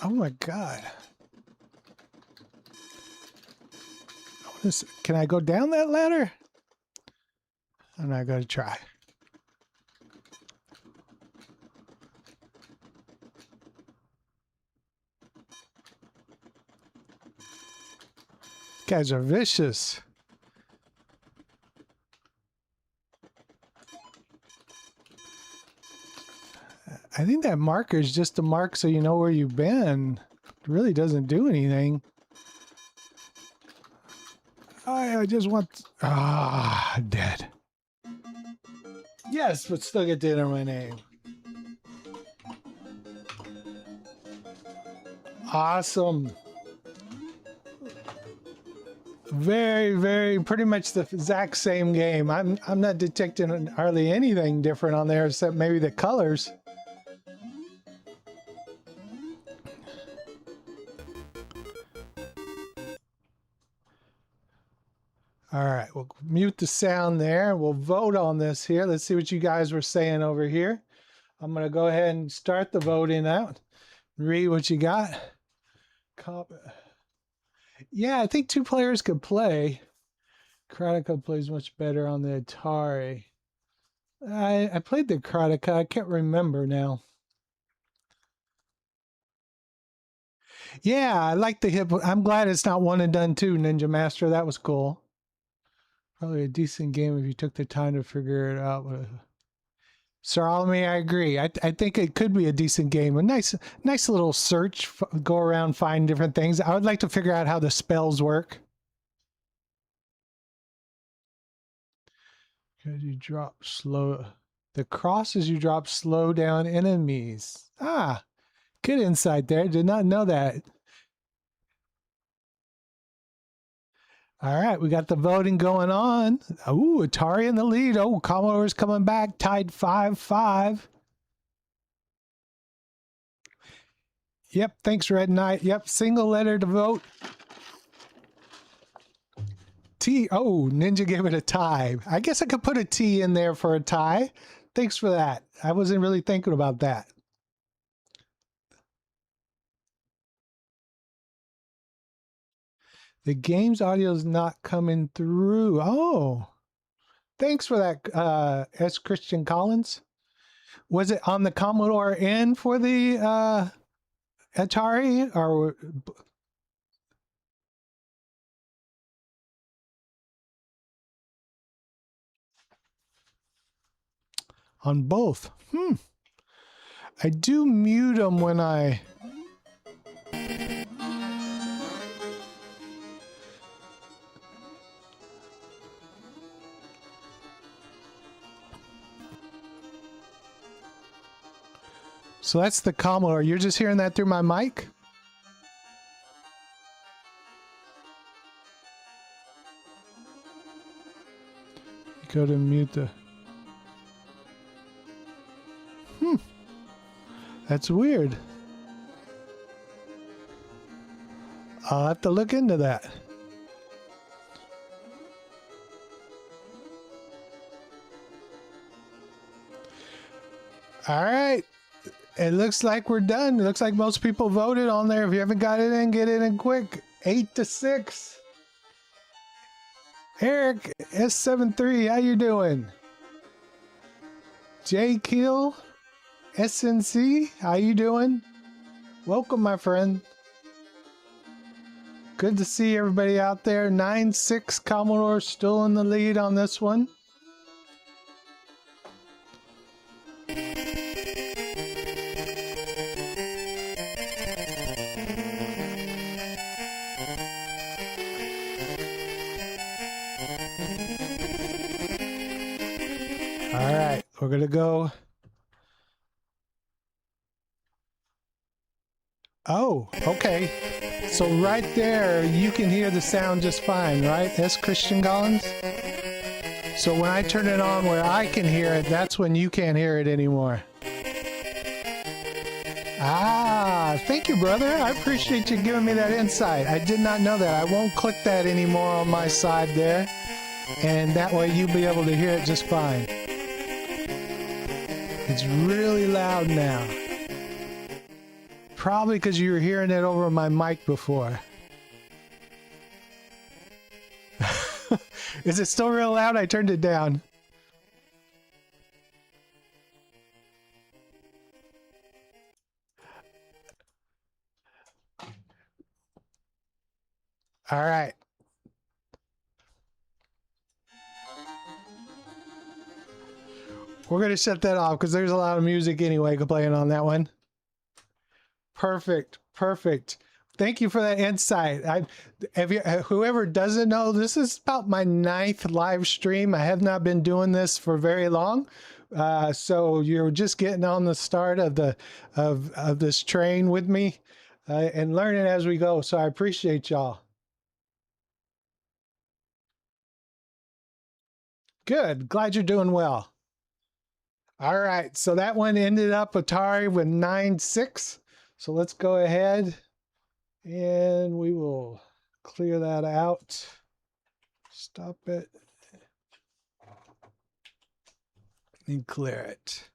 Oh my God. Can I go down that ladder? I'm not going to try. Guys are vicious. I think that marker is just a mark so you know where you've been. It really doesn't do anything. I just want... dead. Yes, but still get to enter my name. Awesome. Very, pretty much the exact same game. I'm not detecting hardly anything different on there except maybe the colors. All right, we'll mute the sound there. We'll vote on this here. Let's see what you guys were saying over here. I'm going to go ahead and start the voting out. Read what you got. Yeah, I think two players could play. Karateka plays much better on the Atari. I played the Karateka. I can't remember now. Yeah, I like the hip. I'm glad it's not one and done too, Ninja Master. That was cool. Probably a decent game if you took the time to figure it out. Sir Alamy, I agree. I think it could be a decent game. A nice little search. Go around, find different things. I would like to figure out how the spells work. Because you drop slow. The crosses you drop slow down enemies. Ah, good insight there. Did not know that. All right, we got the voting going on. Oh, Atari in the lead. Oh, Commodore's coming back, tied 5-5. Yep, thanks, Red Knight. Yep, single letter to vote. T. Oh, Ninja gave it a tie. I guess I could put a T in there for a tie. Thanks for that. I wasn't really thinking about that. The game's audio is not coming through. Oh, thanks for that, S. Christian Collins. Was it on the Commodore N for the Atari or? On both. I do mute them when I... So that's the Commodore. You're just hearing that through my mic? Go to mute the... That's weird. I'll have to look into that. All right. It looks like we're done. It looks like most people voted on there. If you haven't got it in, get it in quick. 8-6. Eric S73, how you doing? J Kill SNC, how you doing? Welcome, my friend. Good to see everybody out there. 9-6 Commodore still in the lead on this one. All right, we're gonna go. Oh, okay. So right there, you can hear the sound just fine, right? S. Christian Collins? So when I turn it on where I can hear it, that's when you can't hear it anymore. Ah, thank you, brother. I appreciate you giving me that insight. I did not know that. I won't click that anymore on my side there. And that way you'll be able to hear it just fine. It's really loud now. Probably because you were hearing it over my mic before. Is it still real loud? I turned it down. All right. We're going to shut that off because there's a lot of music anyway playing on that one. Perfect. Perfect. Thank you for that insight. Whoever doesn't know, this is about my 9th live stream. I have not been doing this for very long. So you're just getting on the start of this train with me and learning as we go. So I appreciate y'all. Good. Glad you're doing well. All right. So that one ended up Atari with 9-6. So let's go ahead and we will clear that out. Stop it. And clear it.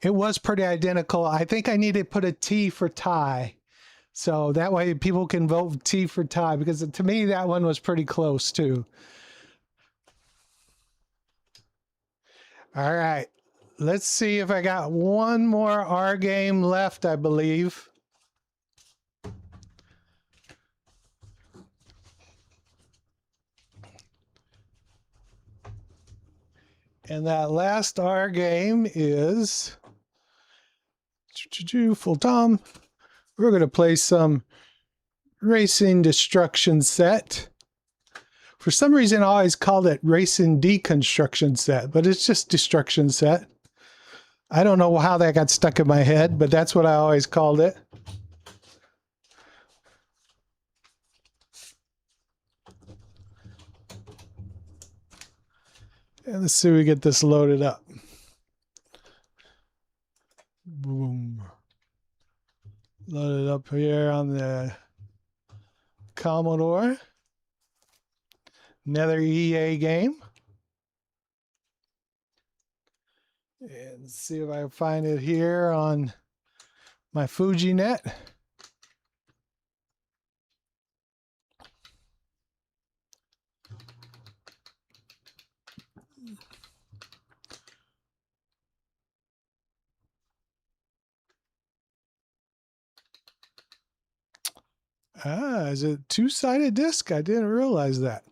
It was pretty identical. I think I need to put a T for tie. So that way people can vote T for tie, because to me that one was pretty close too. All right. Let's see if I got one more R game left, I believe. And that last R game is Full Tom. We're going to play some Racing Destruction Set. For some reason, I always called it Racing Deconstruction Set, but it's just Destruction Set. I don't know how that got stuck in my head, but that's what I always called it. And let's see if we get this loaded up. Boom. Loaded up here on the Commodore. Another EA game. And see if I can find it here on my FujiNet. Ah, is it two-sided disc? I didn't realize that.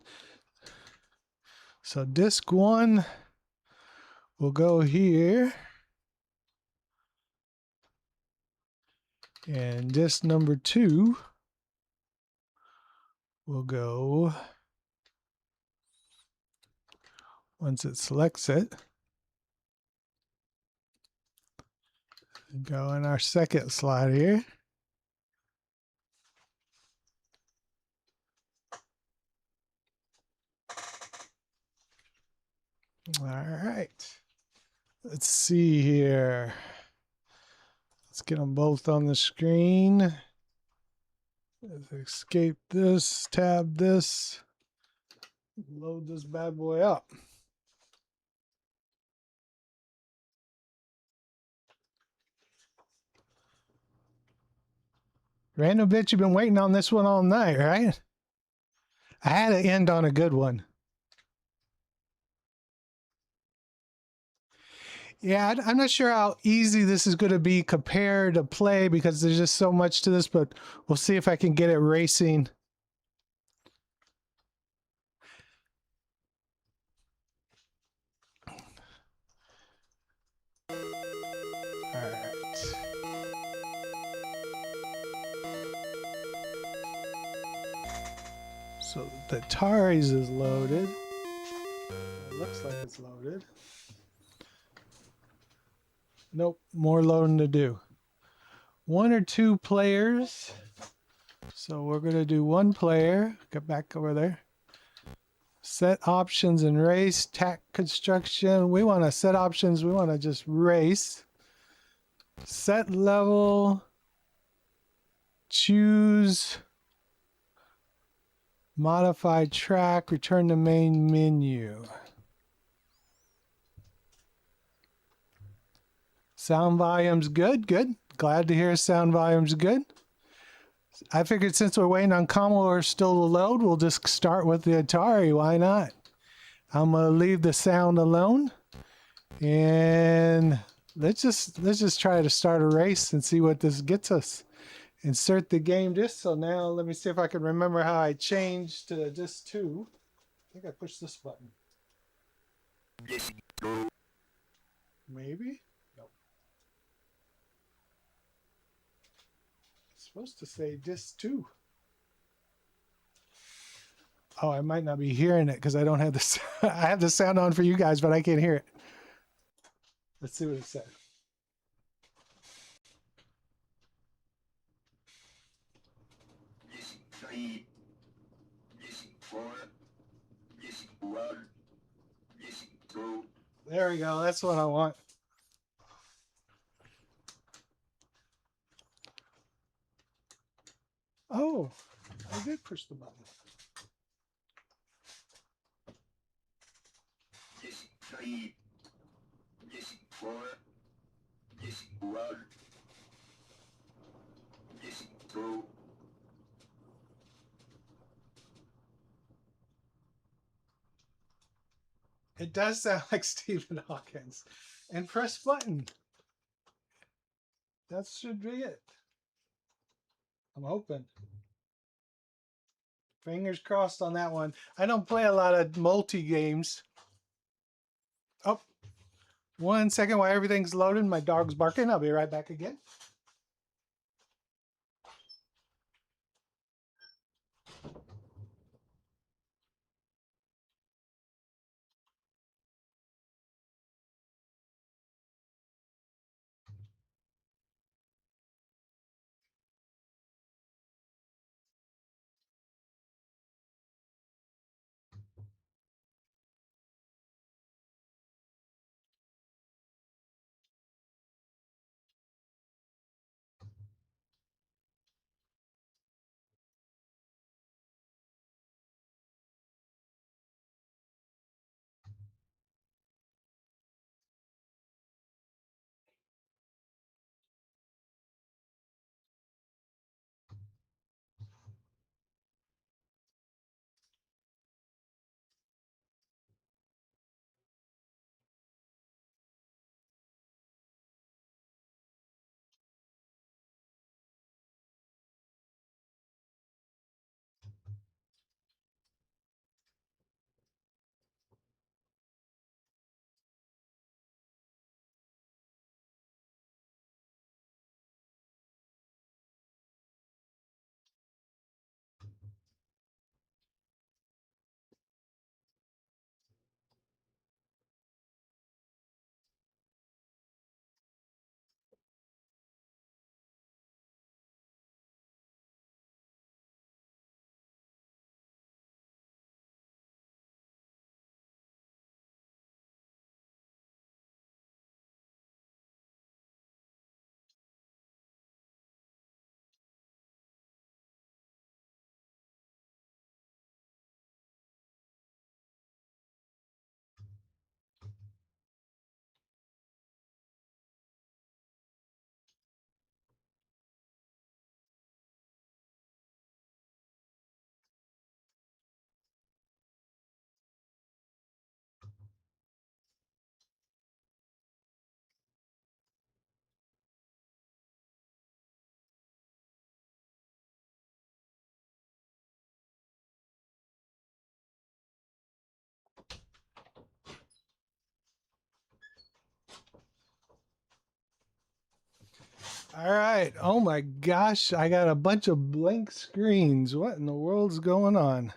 So disc 1 will go here. And disc number 2 will go, once it selects it, go in our second slot here. All right. Let's see here. Let's get them both on the screen. Let's escape this, tab this, load this bad boy up. Random bitch, you've been waiting on this one all night, right? I had to end on a good one. Yeah, I'm not sure how easy this is going to be compared to play because there's just so much to this, but we'll see if I can get it racing. Alright. So the Atari's is loaded. It looks like it's loaded. Nope, more loading to do. 1 or 2 players. So we're going to do 1 player. Get back over there. Set options and race. Tack construction. We want to set options. We want to just race. Set level. Choose. Modify track. Return to main menu. Sound volume's good. Good. Glad to hear sound volume's good. I figured since we're waiting on Commodore still to load, we'll just start with the Atari. Why not? I'm gonna leave the sound alone, and let's just try to start a race and see what this gets us. Insert the game disc. So now let me see if I can remember how I changed to disc 2. I think I pushed this button. Maybe. Nope. It's supposed to say disc 2. Oh, I might not be hearing it because I don't have the. I have the sound on for you guys, but I can't hear it. Let's see what it says. There we go. That's what I want. Oh, I did push the button. It does sound like Stephen Hawkins. And press button. That should be it. I'm hoping. Fingers crossed on that one. I don't play a lot of multi games. Oh, 1 second while everything's loading. My dog's barking. I'll be right back again. All right. Oh my gosh, I got a bunch of blank screens. What in the world's going on?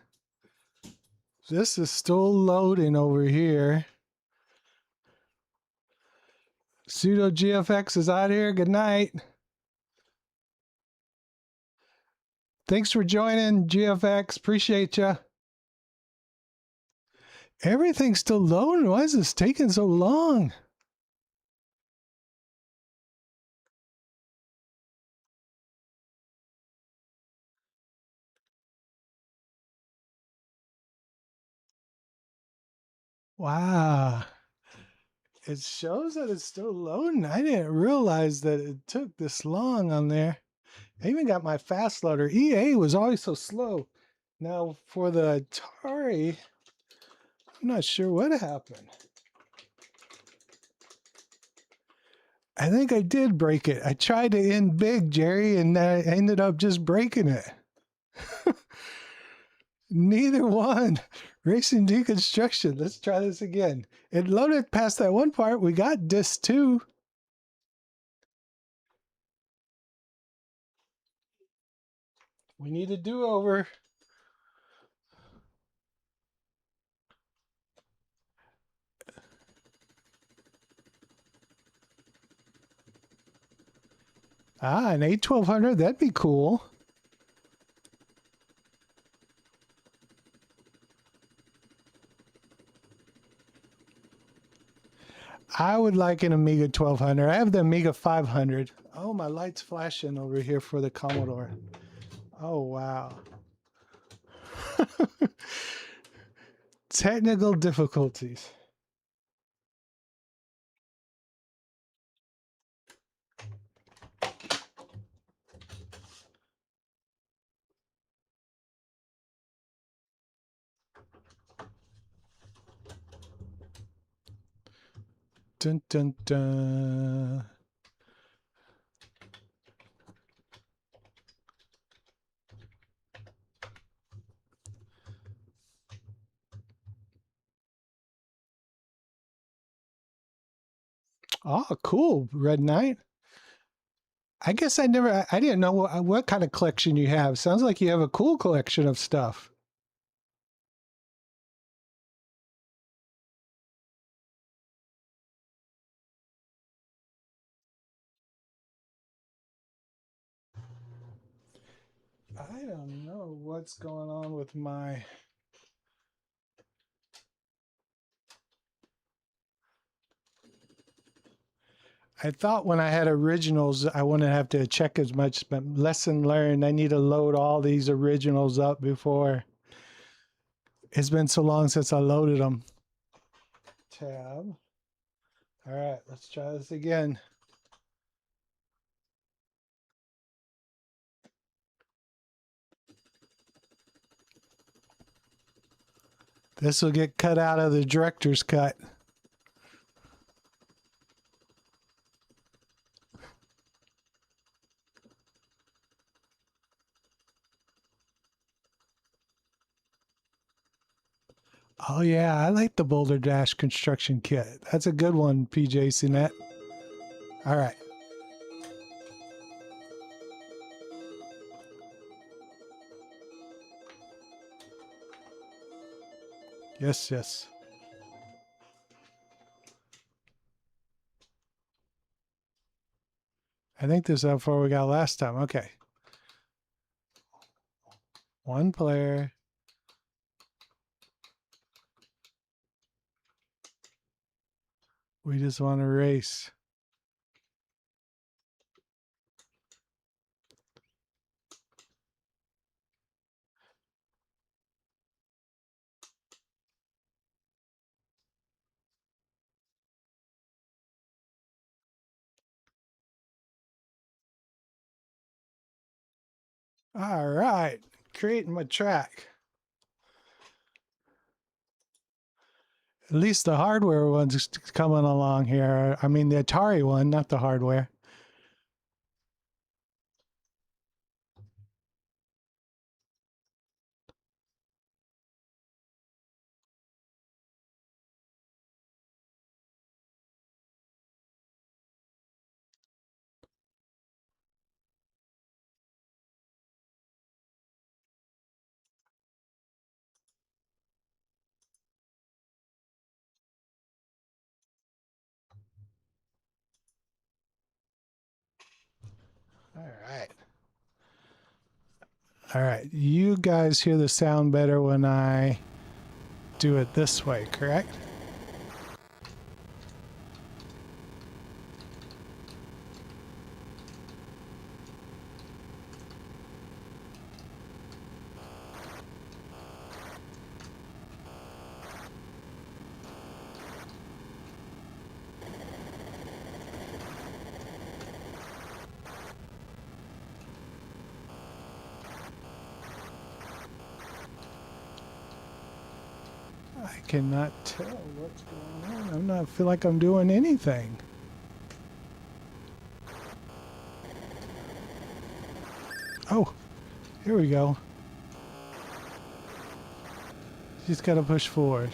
This is still loading over here. Pseudo GFX is out here. Good night. Thanks for joining, GFX. Appreciate you. Everything's still loading. Why is this taking so long? Wow. It shows that it's still loading. I didn't realize that it took this long on there. I even got my fast loader. EA was always so slow. Now for the Atari, I'm not sure what happened. I think I did break it. I tried to end big, Jerry, and I ended up just breaking it. Neither one. Racing deconstruction. Let's try this again. It loaded past that one part. We got disc 2. We need a do-over. Ah, an A1200. That'd be cool. I would like an Amiga 1200. I have the Amiga 500. Oh, my light's flashing over here for the Commodore. Oh, wow. Technical difficulties. Dun, dun, dun. Oh, cool. Red Knight. I guess I didn't know what kind of collection you have. Sounds like you have a cool collection of stuff. I don't know what's going on with my... I thought when I had originals, I wouldn't have to check as much, but lesson learned, I need to load all these originals up before. It's been so long since I loaded them. Tab. All right, let's try this again. This will get cut out of the director's cut. Oh yeah, I like the Boulder Dash construction kit. That's a good one, PJ Sinette. All right. Yes, yes. I think this is how far we got last time. Okay. One player. We just want to race. All right. Creating my track. At least the hardware one's coming along here. I mean, the Atari one, not the hardware. All right. All right. You guys hear the sound better when I do it this way, correct? I cannot tell what's going on. I'm not feel like I'm doing anything. Oh, here we go. Just gotta push forward.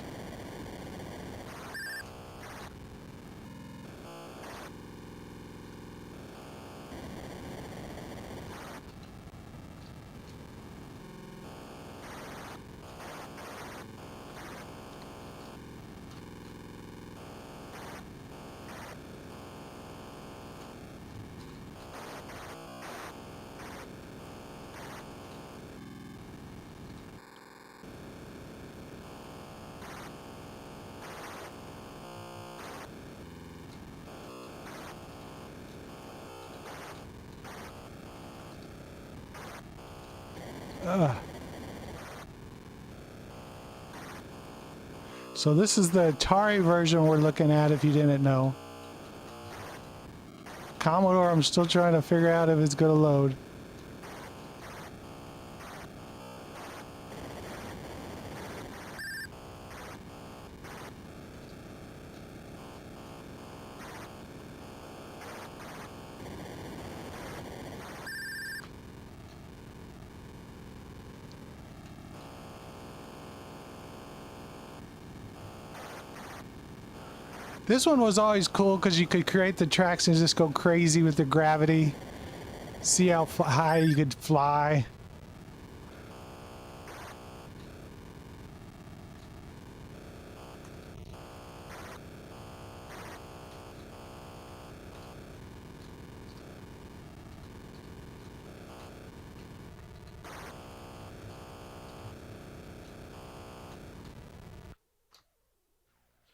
So this is the Atari version we're looking at if you didn't know. Commodore, I'm still trying to figure out if it's going to load. This one was always cool because you could create the tracks and just go crazy with the gravity. See how high you could fly.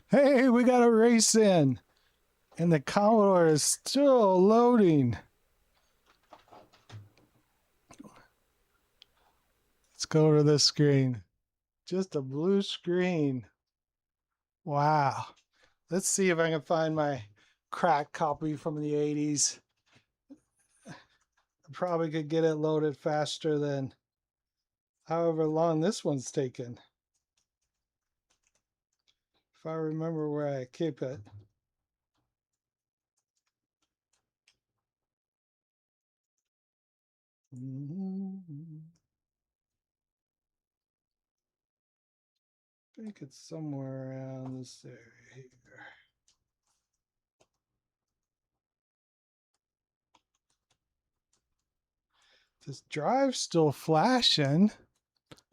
Hey, we got a race in. And the Commodore is still loading. Let's go to this screen. Just a blue screen. Wow. Let's see if I can find my cracked copy from the 80s. I probably could get it loaded faster than however long this one's taken. If I remember where I keep it. I think it's somewhere around this area here. This drive's still flashing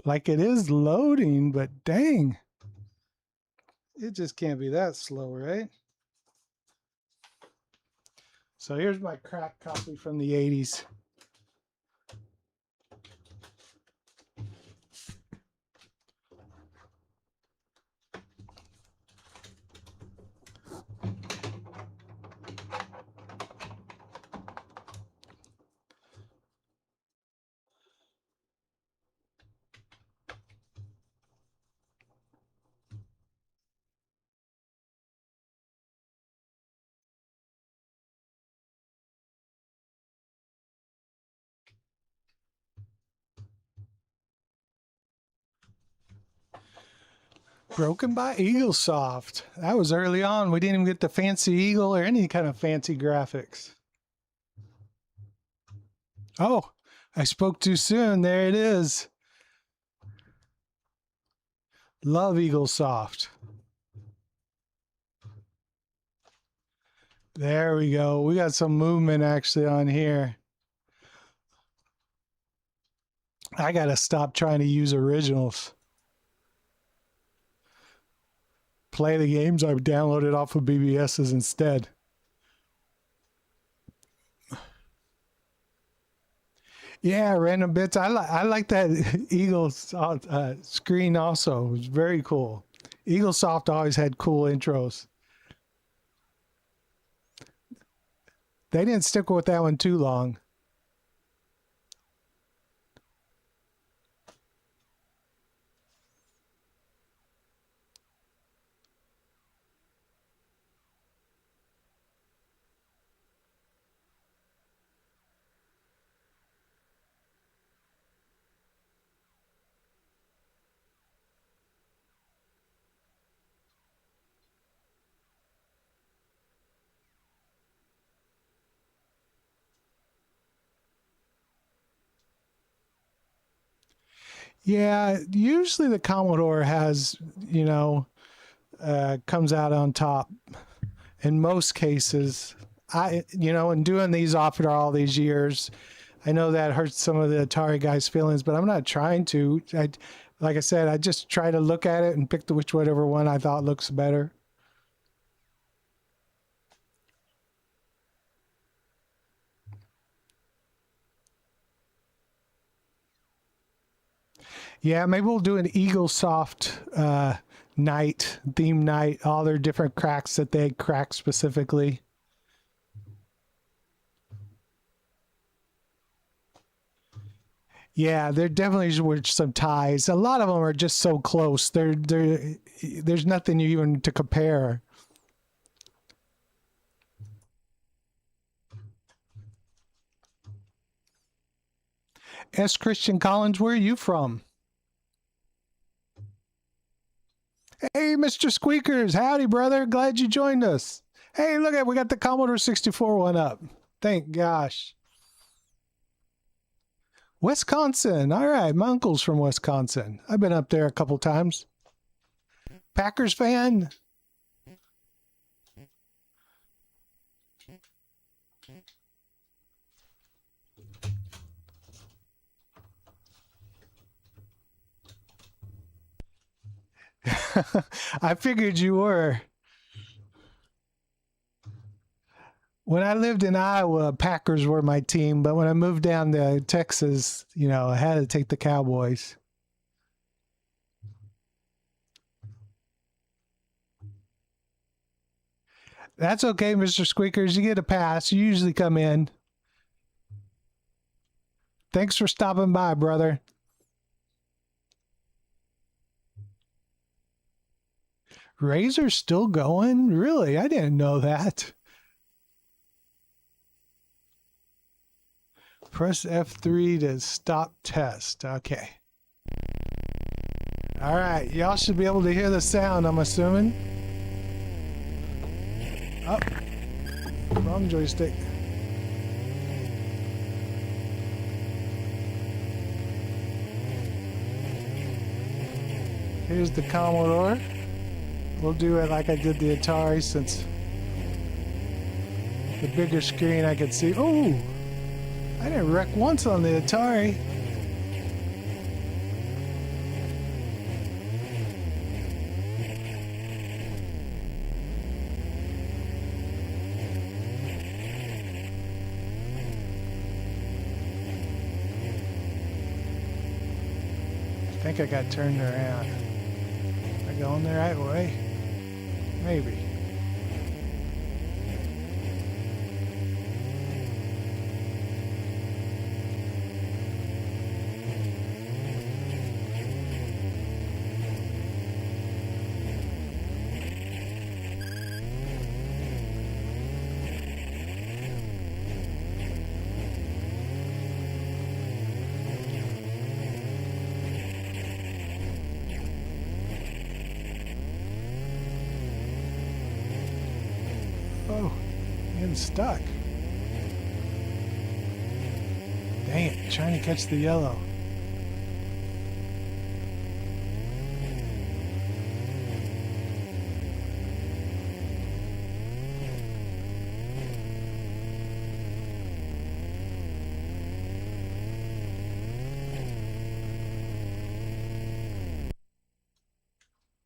like it is loading, but dang. It just can't be that slow, right? So here's my cracked copy from the 80s. Broken by EagleSoft. That was early on. We didn't even get the fancy eagle or any kind of fancy graphics. Oh, I spoke too soon. There it is. Love EagleSoft. There we go. We got some movement actually on here. I got to stop trying to use originals. Play the games I've downloaded off of BBS's instead. Yeah, random bits. I like that Eagle screen also. It was very cool. Eaglesoft always had cool intros. They didn't stick with that one too long. Yeah, usually the Commodore has, comes out on top in most cases. And doing these after all these years, I know that hurts some of the Atari guys' feelings, but I'm not trying to. Like I said, I just try to look at it and pick whichever one I thought looks better. Yeah, maybe we'll do an Eaglesoft night, theme night, all their different cracks that they crack specifically. Yeah, there definitely were some ties. A lot of them are just so close. There's nothing even to compare. S. Christian Collins, where are you from? Hey, Mr. Squeakers. Howdy, brother. Glad you joined us. Hey, look at we got the Commodore 64 one up. Thank gosh. Wisconsin. All right, my uncle's from Wisconsin. I've been up there a couple times. Packers fan? I figured you were. When I lived in Iowa, Packers were my team, but when I moved down to Texas, I had to take the Cowboys. That's okay, Mr. Squeakers. You get a pass. You usually come in. Thanks for stopping by, brother. Razor's still going? Really? I didn't know that. Press F3 to stop test. Okay. All right. Y'all should be able to hear the sound, I'm assuming. Oh, wrong joystick. Here's the Commodore. We'll do it like I did the Atari since the bigger screen I could see. Oh, I didn't wreck once on the Atari. I think I got turned around. Am I going the right way? Maybe. Oh, getting stuck. Dang it, trying to catch the yellow.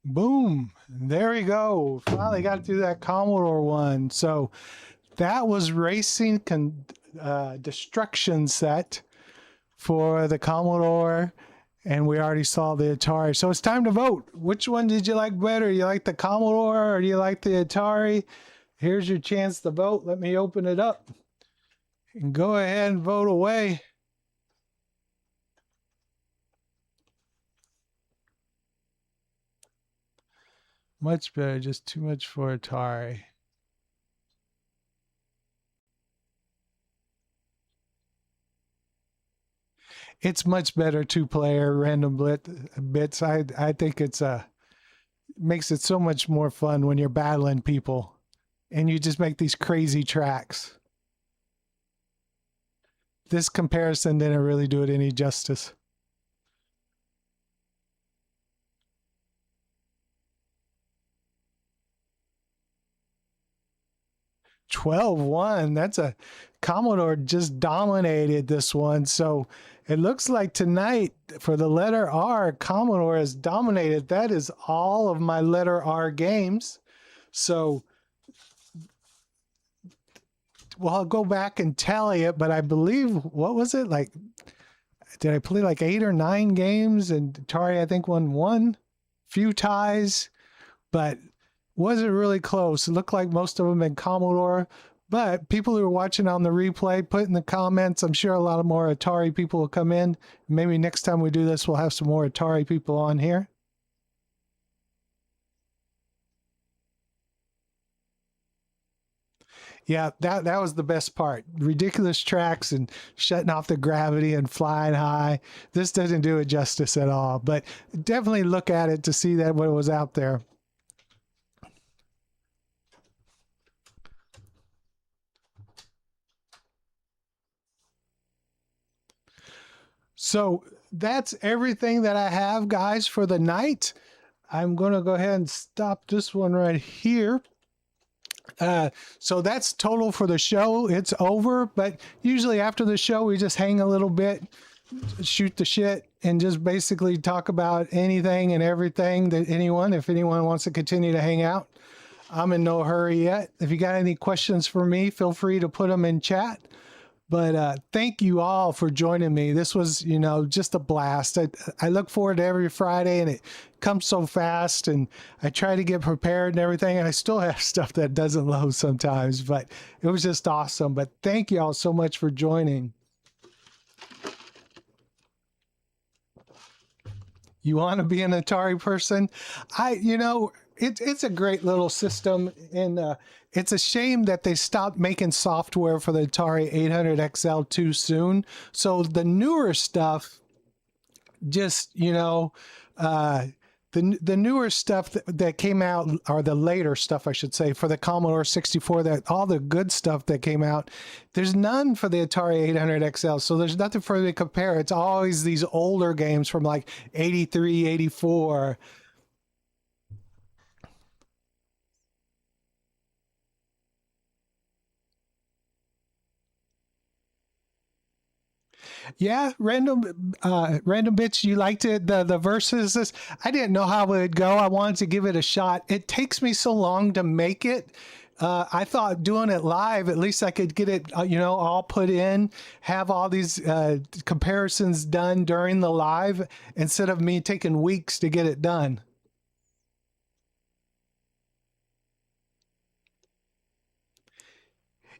Boom. There we go. Finally got through that Commodore one. So that was Racing Destruction Set for the Commodore, and we already saw the Atari. So it's time to vote. Which one did you like better? You like the Commodore or do you like the Atari? Here's your chance to vote. Let me open it up. And go ahead and vote away. Much better, just too much for Atari. It's much better two-player random bits. I think it's makes it so much more fun when you're battling people and you just make these crazy tracks. This comparison didn't really do it any justice. 12-1. That's a Commodore just dominated this one. So it looks like tonight for the letter R, Commodore has dominated. That is all of my letter R games. So, well, I'll go back and tally it, but I believe, what was it? Like, did I play like 8 or 9 games? And Atari, I think, won 1. Few ties, but wasn't really close. It looked like most of them in Commodore, but people who are watching on the replay, put in the comments. I'm sure a lot of more Atari people will come in. Maybe next time we do this, we'll have some more Atari people on here. Yeah, that was the best part. Ridiculous tracks and shutting off the gravity and flying high. This doesn't do it justice at all, but definitely look at it to see that what was out there. So that's everything that I have, guys, for the night. I'm going to go ahead and stop this one right here. So that's total for the show. It's over, but usually after the show, we just hang a little bit, shoot the shit, and just basically talk about anything and everything that if anyone wants to continue to hang out. I'm in no hurry yet. If you got any questions for me, feel free to put them in chat. But thank you all for joining me. This was, just a blast. I look forward to every Friday, and it comes so fast, and I try to get prepared and everything, and I still have stuff that doesn't load sometimes, but it was just awesome. But thank you all so much for joining. You want to be an Atari person? It's a great little system, and it's a shame that they stopped making software for the Atari 800XL too soon. So the newer stuff, just the newer stuff that came out, or the later stuff, I should say, for the Commodore 64, that all the good stuff that came out, there's none for the Atari 800XL. So there's nothing for me to compare. It's always these older games from like 83, 84. Yeah, random bits. You liked it, the verses. This, I didn't know how it would go. I wanted to give it a shot. It takes me so long to make it. I thought doing it live, at least I could get it, all put in, have all these comparisons done during the live instead of me taking weeks to get it done.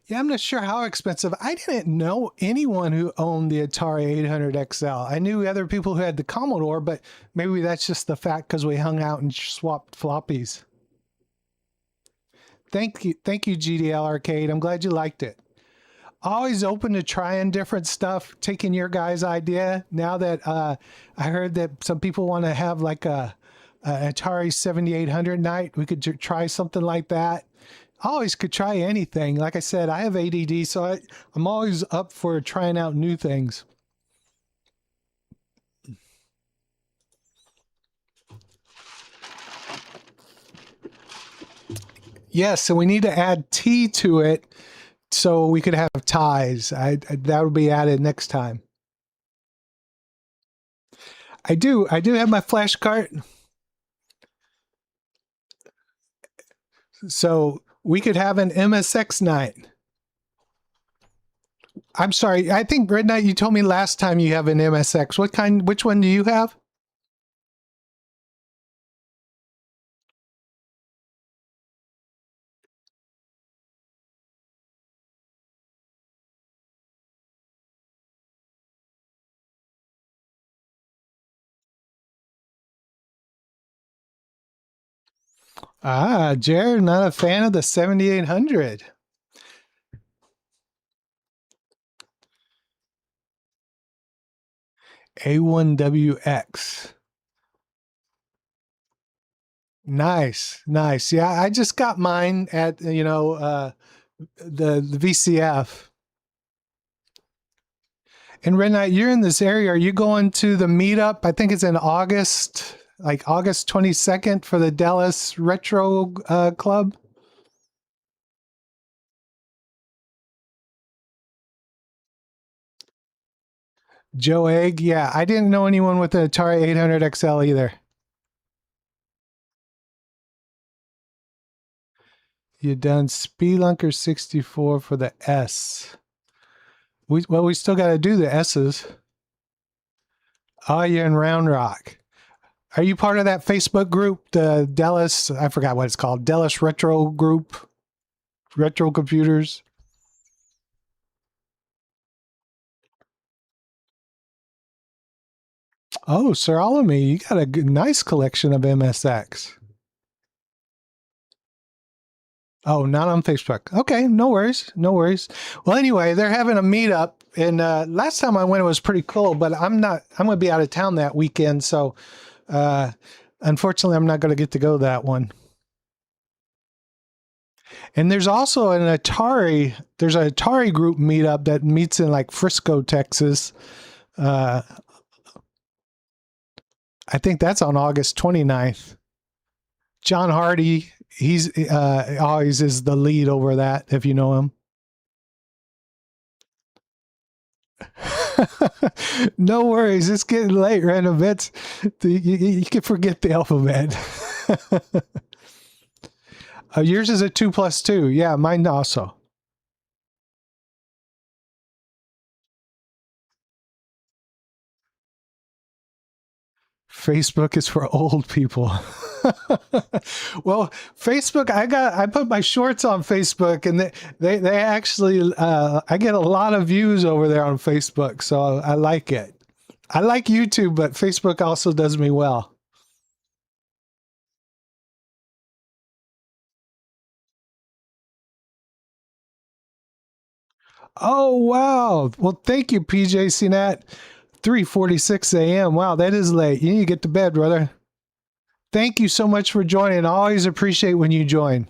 Yeah, I'm not sure how expensive. I didn't know anyone who owned the Atari 800XL. I knew other people who had the Commodore, but maybe that's just the fact because we hung out and swapped floppies. Thank you, GDL Arcade. I'm glad you liked it. Always open to trying different stuff, taking your guys' idea. Now that I heard that some people want to have like a Atari 7800 night, we could try something like that. I always could try anything. Like I said, I have ADD, so I'm always up for trying out new things. Yes, so we need to add T to it so we could have ties. That will be added next time. I do have my flash cart. So we could have an MSX night. I'm sorry. I think Red Knight, you told me last time you have an MSX. What kind? Which one do you have? Ah, Jared, not a fan of the 7800. A1WX. Nice, nice. Yeah, I just got mine at the VCF. And Renate, you're in this area. Are you going to the meetup? I think it's in August, like August 22nd for the Dallas Retro Club. Joe Egg. Yeah, I didn't know anyone with an Atari 800XL either. You done Spelunker 64 for the S. We still got to do the S's. Oh, you're in Round Rock. Are you part of that Facebook group, the Dallas? I forgot what it's called. Dallas Retro Group, Retro Computers. Oh, Sir Alamy, you got a nice collection of MSX. Oh, not on Facebook. Okay, no worries, no worries. Well, anyway, they're having a meetup, and last time I went, it was pretty cool. But I'm not. I'm going to be out of town that weekend, so uh, unfortunately, I'm not going to get to go that one. And there's also an Atari. There's an Atari group meetup that meets in like Frisco, Texas. Uh, I think that's on August 29th. John Hardy, he's always is the lead over that, if you know him. No worries, it's getting late, random bits. You can forget the alphabet. Yours is a 2+2. Yeah, mine also. Facebook is for old people. Well, Facebook, I put my shorts on Facebook, and they actually I get a lot of views over there on Facebook, so I like it. I like YouTube, but Facebook also does me well. Oh wow! Well, thank you, PJ CNET. 3:46 a.m. Wow, that is late. You need to get to bed, brother. Thank you so much for joining. I always appreciate when you join.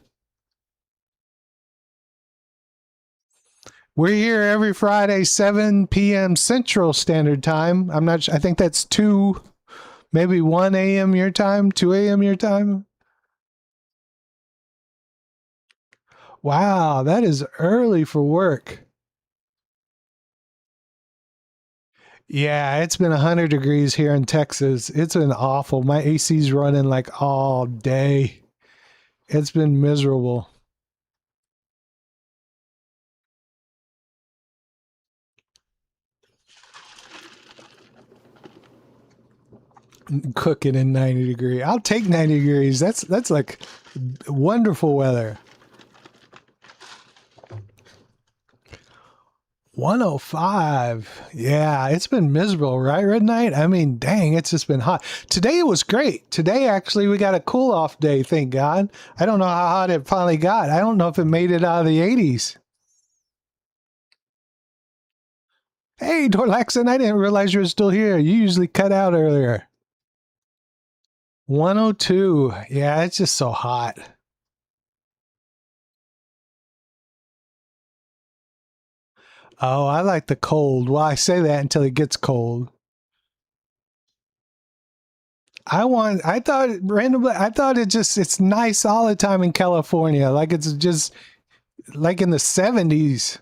We're here every Friday, 7 p.m. Central Standard Time. I'm not sure. I think that's 2, maybe 1 a.m. your time, 2 a.m. your time. Wow, that is early for work. Yeah, it's been 100 degrees here in Texas. It's been awful. My AC's running like all day. It's been miserable. Cooking in 90 degrees. I'll take 90 degrees. That's like wonderful weather. 105. Yeah, it's been miserable, right, Red Knight? I mean, dang, it's just been hot. Today was great. Today, actually, we got a cool off day, thank God. I don't know how hot it finally got. I don't know if it made it out of the 80s. Hey, Dorlaxon, I didn't realize you were still here. You usually cut out earlier. 102. Yeah, it's just so hot. Oh, I like the cold. Well, I say that until it gets cold. I thought randomly, I thought it's nice all the time in California. Like it's just like in the 70s.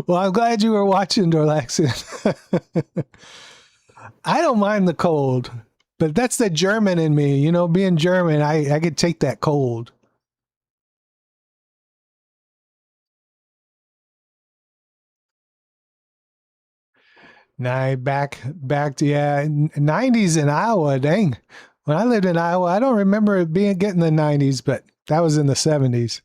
Well, I'm glad you were watching, Dorlaxin. I don't mind the cold, but that's the German in me. You know, being German, I could take that cold. Nah, back to yeah, 90s in Iowa. Dang, when I lived in Iowa, I don't remember it being getting the 90s, but that was in the 70s.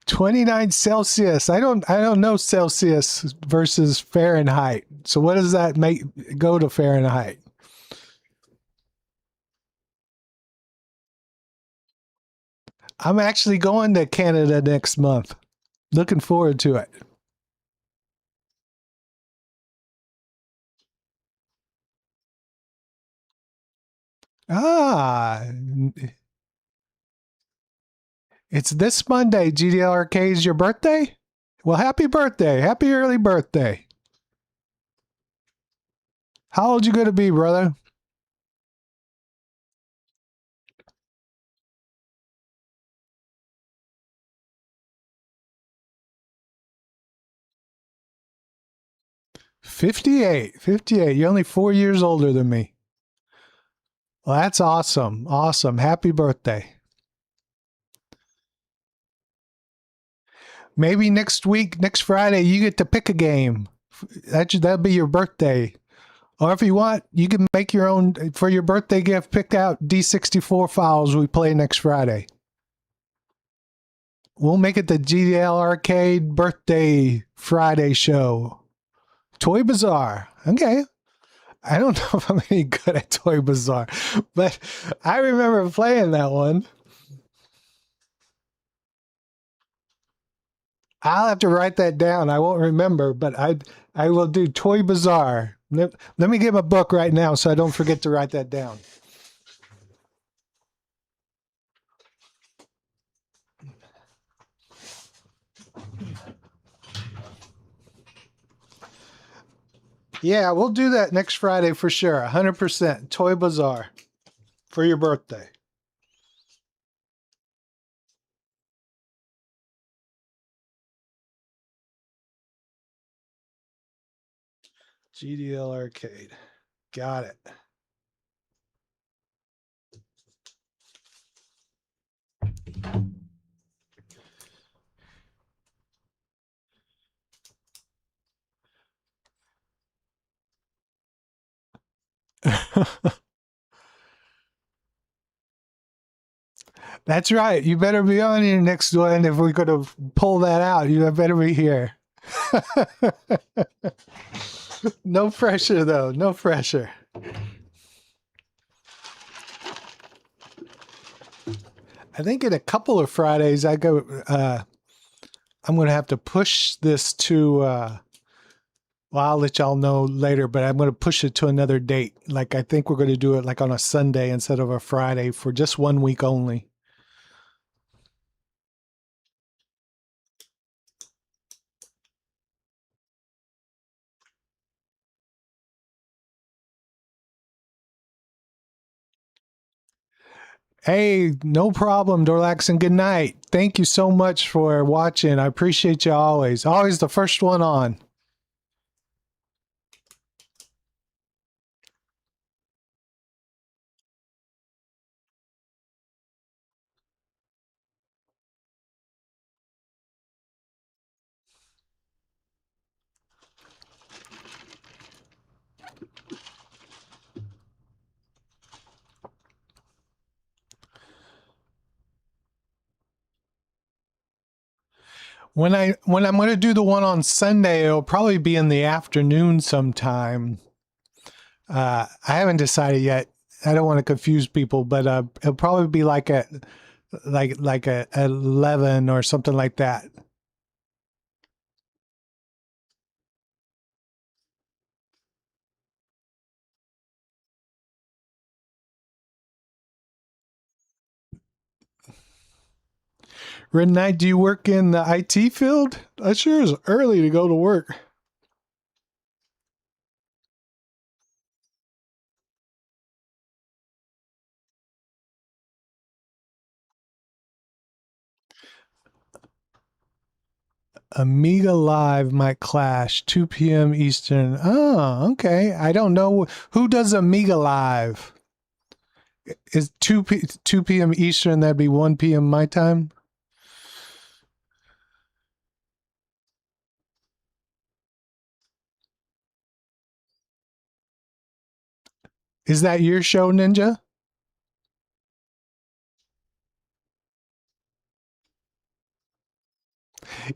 29 Celsius. I don't know Celsius versus Fahrenheit. So what does that make go to Fahrenheit? I'm actually going to Canada next month. Looking forward to it. Ah, it's this Monday. GDLRK is your birthday? Well, happy birthday. Happy early birthday. How old you going to be, brother? 58. 58. You're only 4 years older than me. Well, that's awesome. Awesome. Happy birthday. Maybe next week, next Friday, you get to pick a game. That'll be your birthday. Or if you want, you can make your own for your birthday gift. Pick out D64 files we play next Friday. We'll make it the GDL Arcade Birthday Friday show. Toy Bazaar. Okay. I don't know if I'm any good at Toy Bazaar, but I remember playing that one. I'll have to write that down. I won't remember, but I will do Toy Bazaar. Let me get my book right now so I don't forget to write that down. Yeah, we'll do that next Friday for sure. 100%. Toy Bazaar for your birthday. GDL Arcade. Got it. That's right. You better be on your next one if we're going to pull that out. You better be here. No pressure, though. No pressure. I think in a couple of Fridays, I go. I'm going to have to push this to. Well, I'll let y'all know later, but I'm going to push it to another date. Like I think we're going to do it like on a Sunday instead of a Friday for just 1 week only. Hey, no problem, Dorlax, and good night. Thank you so much for watching. I appreciate you always. Always the first one on. When I'm going to do the one on Sunday, it'll probably be in the afternoon sometime. I haven't decided yet. I don't want to confuse people, but it'll probably be like at like at 11 or something like that. Red Knight, do you work in the IT field? That sure is early to go to work. Amiga Live might clash 2 p.m. Eastern. Oh, okay. I don't know who does Amiga Live. Is 2 p.m. Eastern? That'd be 1 p.m. my time. Is that your show, Ninja?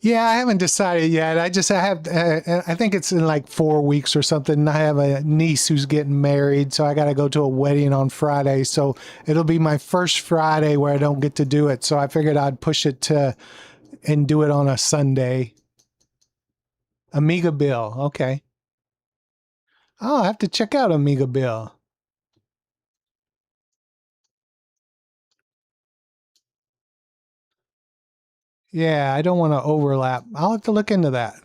Yeah, I haven't decided yet. I think it's in like 4 weeks or something. I have a niece who's getting married, so I got to go to a wedding on Friday. So it'll be my first Friday where I don't get to do it. So I figured I'd push it to and do it on a Sunday. Amiga Bill. Okay. Oh, I have to check out Amiga Bill. Yeah, I don't want to overlap. I'll have to look into that.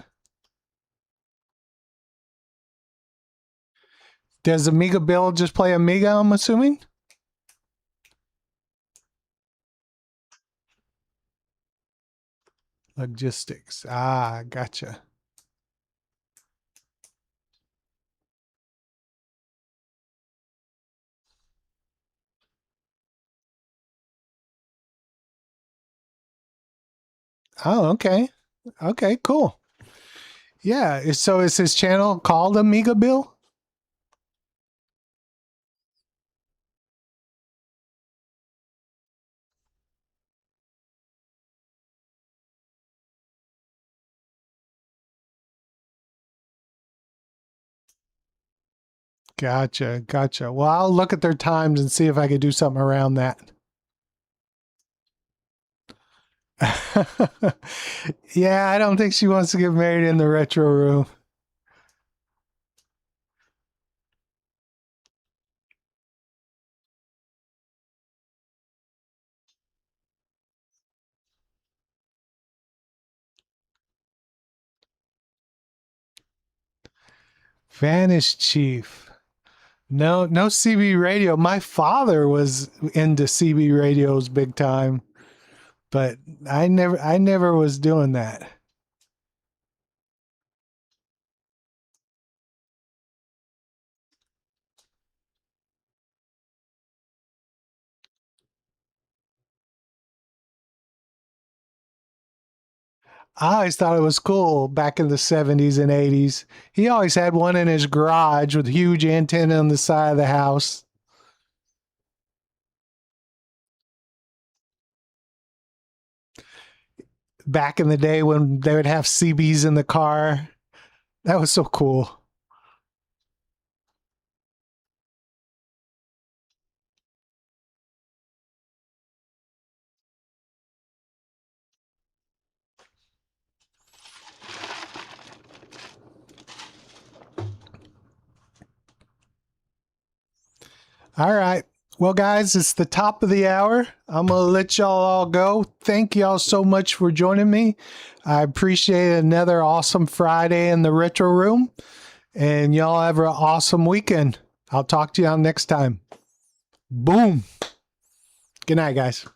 Does Amiga Bill just play Amiga, I'm assuming? Logistics. Ah, gotcha. Oh, okay. Okay, cool. Yeah, so is his channel called Amiga Bill? Gotcha, gotcha. Well, I'll look at their times and see if I could do something around that. Yeah, I don't think she wants to get married in the retro room. Vanish Chief. No, no CB radio. My father was into CB radios big time, but I never was doing that. I always thought it was cool back in the 70s and 80s. He always had one in his garage with huge antenna on the side of the house. Back in the day when they would have CBs in the car. That was so cool. All right. Well, guys, it's the top of the hour. I'm going to let y'all all go. Thank y'all so much for joining me. I appreciate another awesome Friday in the Retro Room. And y'all have an awesome weekend. I'll talk to y'all next time. Boom. Good night, guys.